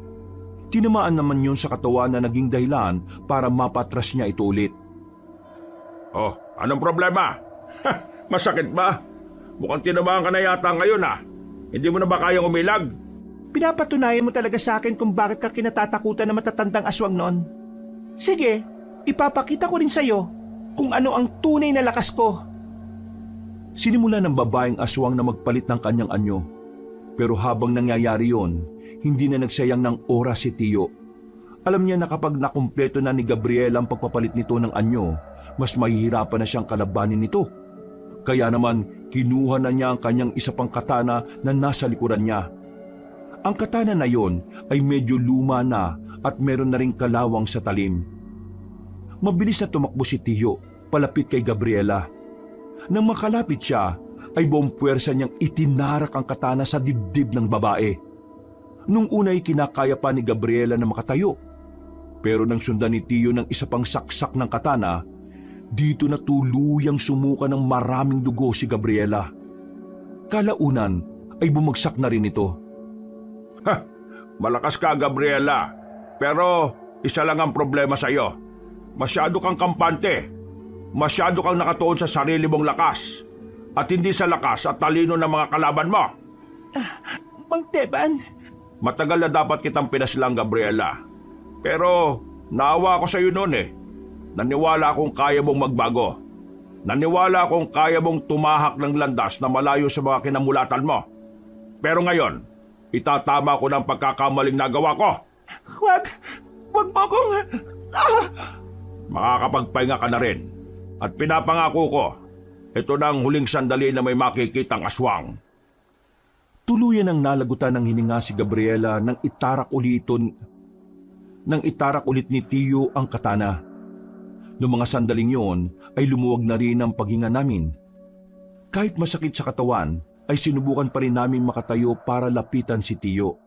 Tinamaan naman yun sa katawan na naging dahilan para mapatras niya ito ulit. Oh, anong problema? Masakit ba? Mukhang tinamaan ka na yata ngayon Hindi mo na ba kayang umilag? Pinapatunayan mo talaga sa akin kung bakit ka kinatatakutan ng matatandang aswang noon. Sige, ipapakita ko rin sa'yo kung ano ang tunay na lakas ko. Sinimula ng babaeng aswang na magpalit ng kanyang anyo. Pero habang nangyayari yon, hindi na nagsayang ng oras si Tio. Alam niya na kapag nakumpleto na ni Gabriela ang pagpapalit nito ng anyo, mas mahihirapan na siyang kalabanin nito. Kaya naman, kinuha na niya ang kanyang isa pang katana na nasa likuran niya. Ang katana na yon ay medyo luma na at meron na ring kalawang sa talim. Mabilis na tumakbo si Tio, palapit kay Gabriela. Nang makalapit siya, ay buong puwersa niyang itinarak ang katana sa dibdib ng babae. Nung una ay kinakaya pa ni Gabriela na makatayo. Pero nang sundan ni Tio ng isa pang saksak ng katana, dito na tuluyang sumuka ng maraming dugo si Gabriela. Kalaunan ay bumagsak na rin ito. Malakas ka, Gabriela. Pero isa lang ang problema sa iyo. Masyado kang kampante. Masyado kang nakatuon sa sarili mong lakas. At hindi sa lakas at talino ng mga kalaban mo. Mang Teban, Matagal na dapat kitang pinaslang, Gabriela. Pero naawa ako sa iyo noon Naniwala akong kaya mong magbago. Naniwala akong kaya mong tumahak ng landas na malayo sa mga kinamulatan mo. Pero ngayon, itatama ko ng pagkakamaling nagawa ko. Wag mo akong... Makakapagpahinga ka na rin. At pinapangako ko, ito na ang huling sandali na may makikitang aswang. Tuluyan ang nalagutan ng hininga si Gabriela nang itarak ulit ni Tio ang katana. Noong mga sandaling yon ay lumuwag na rin ang paghinga namin. Kahit masakit sa katawan, ay sinubukan pa rin namin makatayo para lapitan si Tio.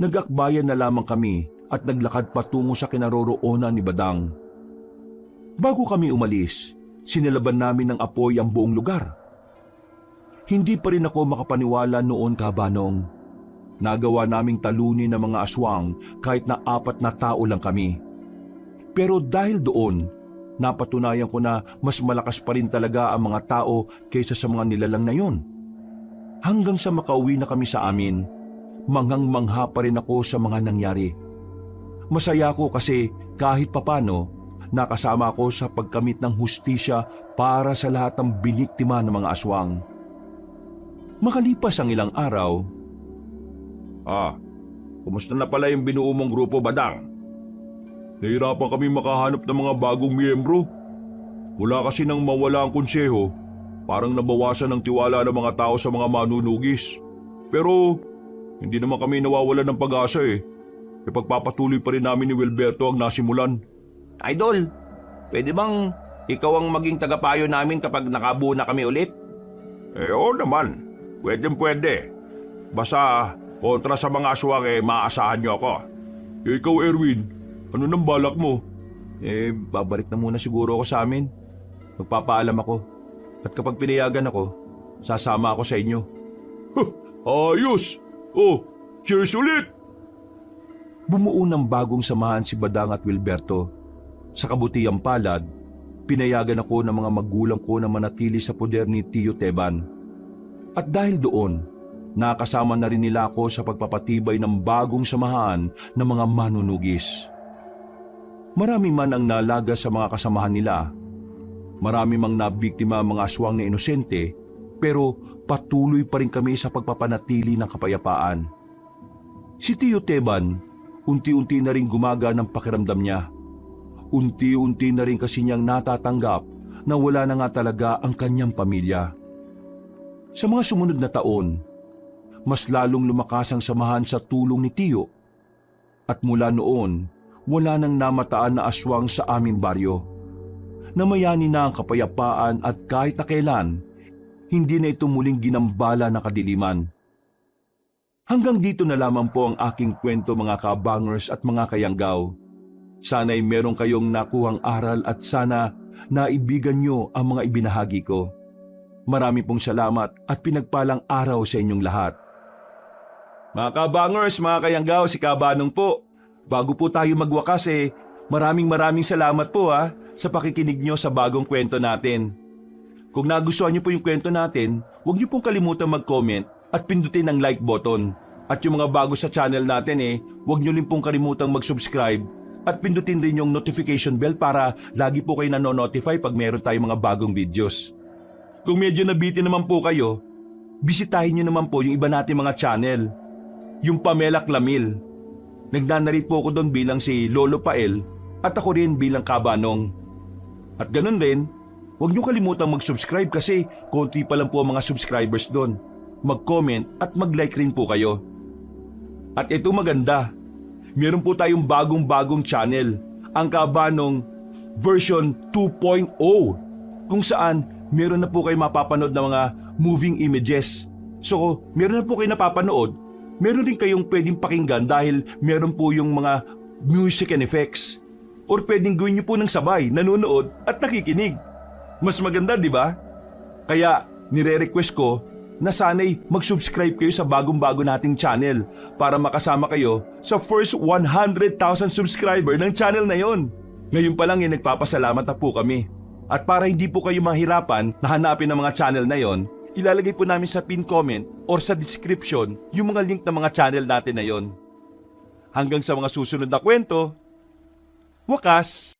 Nag-akbayan na lamang kami at naglakad patungo sa kinaroroonan ni Badang. Bago kami umalis, sinilaban namin ng apoy ang buong lugar. Hindi pa rin ako makapaniwala noon, Kabanong. Nagawa naming talunin ng mga aswang kahit na 4 na tao lang kami. Pero dahil doon, napatunayan ko na mas malakas pa rin talaga ang mga tao kaysa sa mga nilalang na yon. Hanggang sa makauwi na kami sa amin, manghang-mangha pa rin ako sa mga nangyari. Masaya ako kasi kahit papano, nakasama ako sa pagkamit ng hustisya para sa lahat ng biniktima ng mga aswang. Makalipas ang ilang araw, Kumusta na pala yung binuo mong grupo, Badang? nahirapan kami makahanap ng mga bagong miyembro. Mula kasi nang mawala ang konseho, parang nabawasan ang tiwala ng mga tao sa mga manunugis. Pero hindi naman kami nawawalan ng pag-asa Ipagpapatuloy pa rin namin ni Wilberto ang nasimulan. Idol, pwede bang ikaw ang maging tagapayo namin kapag nakabuo na kami ulit? Oo naman, pwede. Basta kontra sa mga aswang maasahan niyo ako. Ikaw, Erwin, ano nang balak mo? Babalik na muna siguro ako sa amin. Magpapaalam ako. At kapag pinayagan ako, sasama ako sa inyo. Ayos! Cheers ulit! Bumuo ng bagong samahan si Badang at Wilberto. Sa kabutihang palad, pinayagan ako ng mga magulang ko na manatili sa poder ni Tio Teban. At dahil doon, nakasama na rin nila ako sa pagpapatibay ng bagong samahan ng mga manunugis. Marami man ang nalaga sa mga kasamahan nila. Marami mang nabiktima ang mga aswang na inosente, pero patuloy pa rin kami sa pagpapanatili ng kapayapaan. Si Tio Teban, unti-unti na rin gumaga ng pakiramdam niya. Unti-unti na rin kasi niyang natatanggap na wala na nga talaga ang kanyang pamilya. Sa mga sumunod na taon, mas lalong lumakas ang samahan sa tulong ni Tio. At mula noon, wala nang namataan na aswang sa aming baryo. Namayani na ang kapayapaan at kahit na kailan, hindi na ito muling ginambala ng kadiliman. Hanggang dito na lamang po ang aking kwento mga kabangers at mga kayanggaw. Sana'y meron kayong nakuhang aral at sana naibigan nyo ang mga ibinahagi ko. Marami pong salamat at pinagpalang araw sa inyong lahat. Mga kabangers, mga kayanggaw, si Kabanong po. Bago po tayo magwakas maraming salamat po sa pakikinig nyo sa bagong kwento natin. Kung nagustuhan nyo po yung kwento natin, huwag nyo pong kalimutan mag-comment at pindutin ang like button. At yung mga bago sa channel natin huwag nyo rin pong kalimutang mag-subscribe at pindutin rin yung notification bell para lagi po kayo nanonotify pag meron tayong mga bagong videos. Kung medyo nabitin naman po kayo, bisitahin nyo naman po yung iba natin mga channel. Yung Pamela Clamil. Nagnanarit po ako doon bilang si Lolo Pael at ako rin bilang Kabanong. At ganun din, huwag nyo kalimutang mag-subscribe kasi konti pa lang po ang mga subscribers doon. Mag-comment at mag-like rin po kayo. At ito maganda, meron po tayong bagong channel, ang Kabanong version 2.0, kung saan meron na po kayo mapapanood na mga moving images. So, meron na po kayo napapanood, meron din kayong pwedeng pakinggan dahil meron po yung mga music and effects. Or pwedeng gawin nyo po ng sabay, nanonood at nakikinig. Mas maganda, di ba? Kaya, nire-request ko na sana'y mag-subscribe kayo sa bagong-bago nating channel para makasama kayo sa first 100,000 subscriber ng channel na yon. Ngayon pa lang nagpapasalamat na po kami. At para hindi po kayo mahirapan na hanapin ang mga channel na yon, ilalagay po namin sa pin comment or sa description yung mga link ng mga channel natin na yon. Hanggang sa mga susunod na kwento, wakas!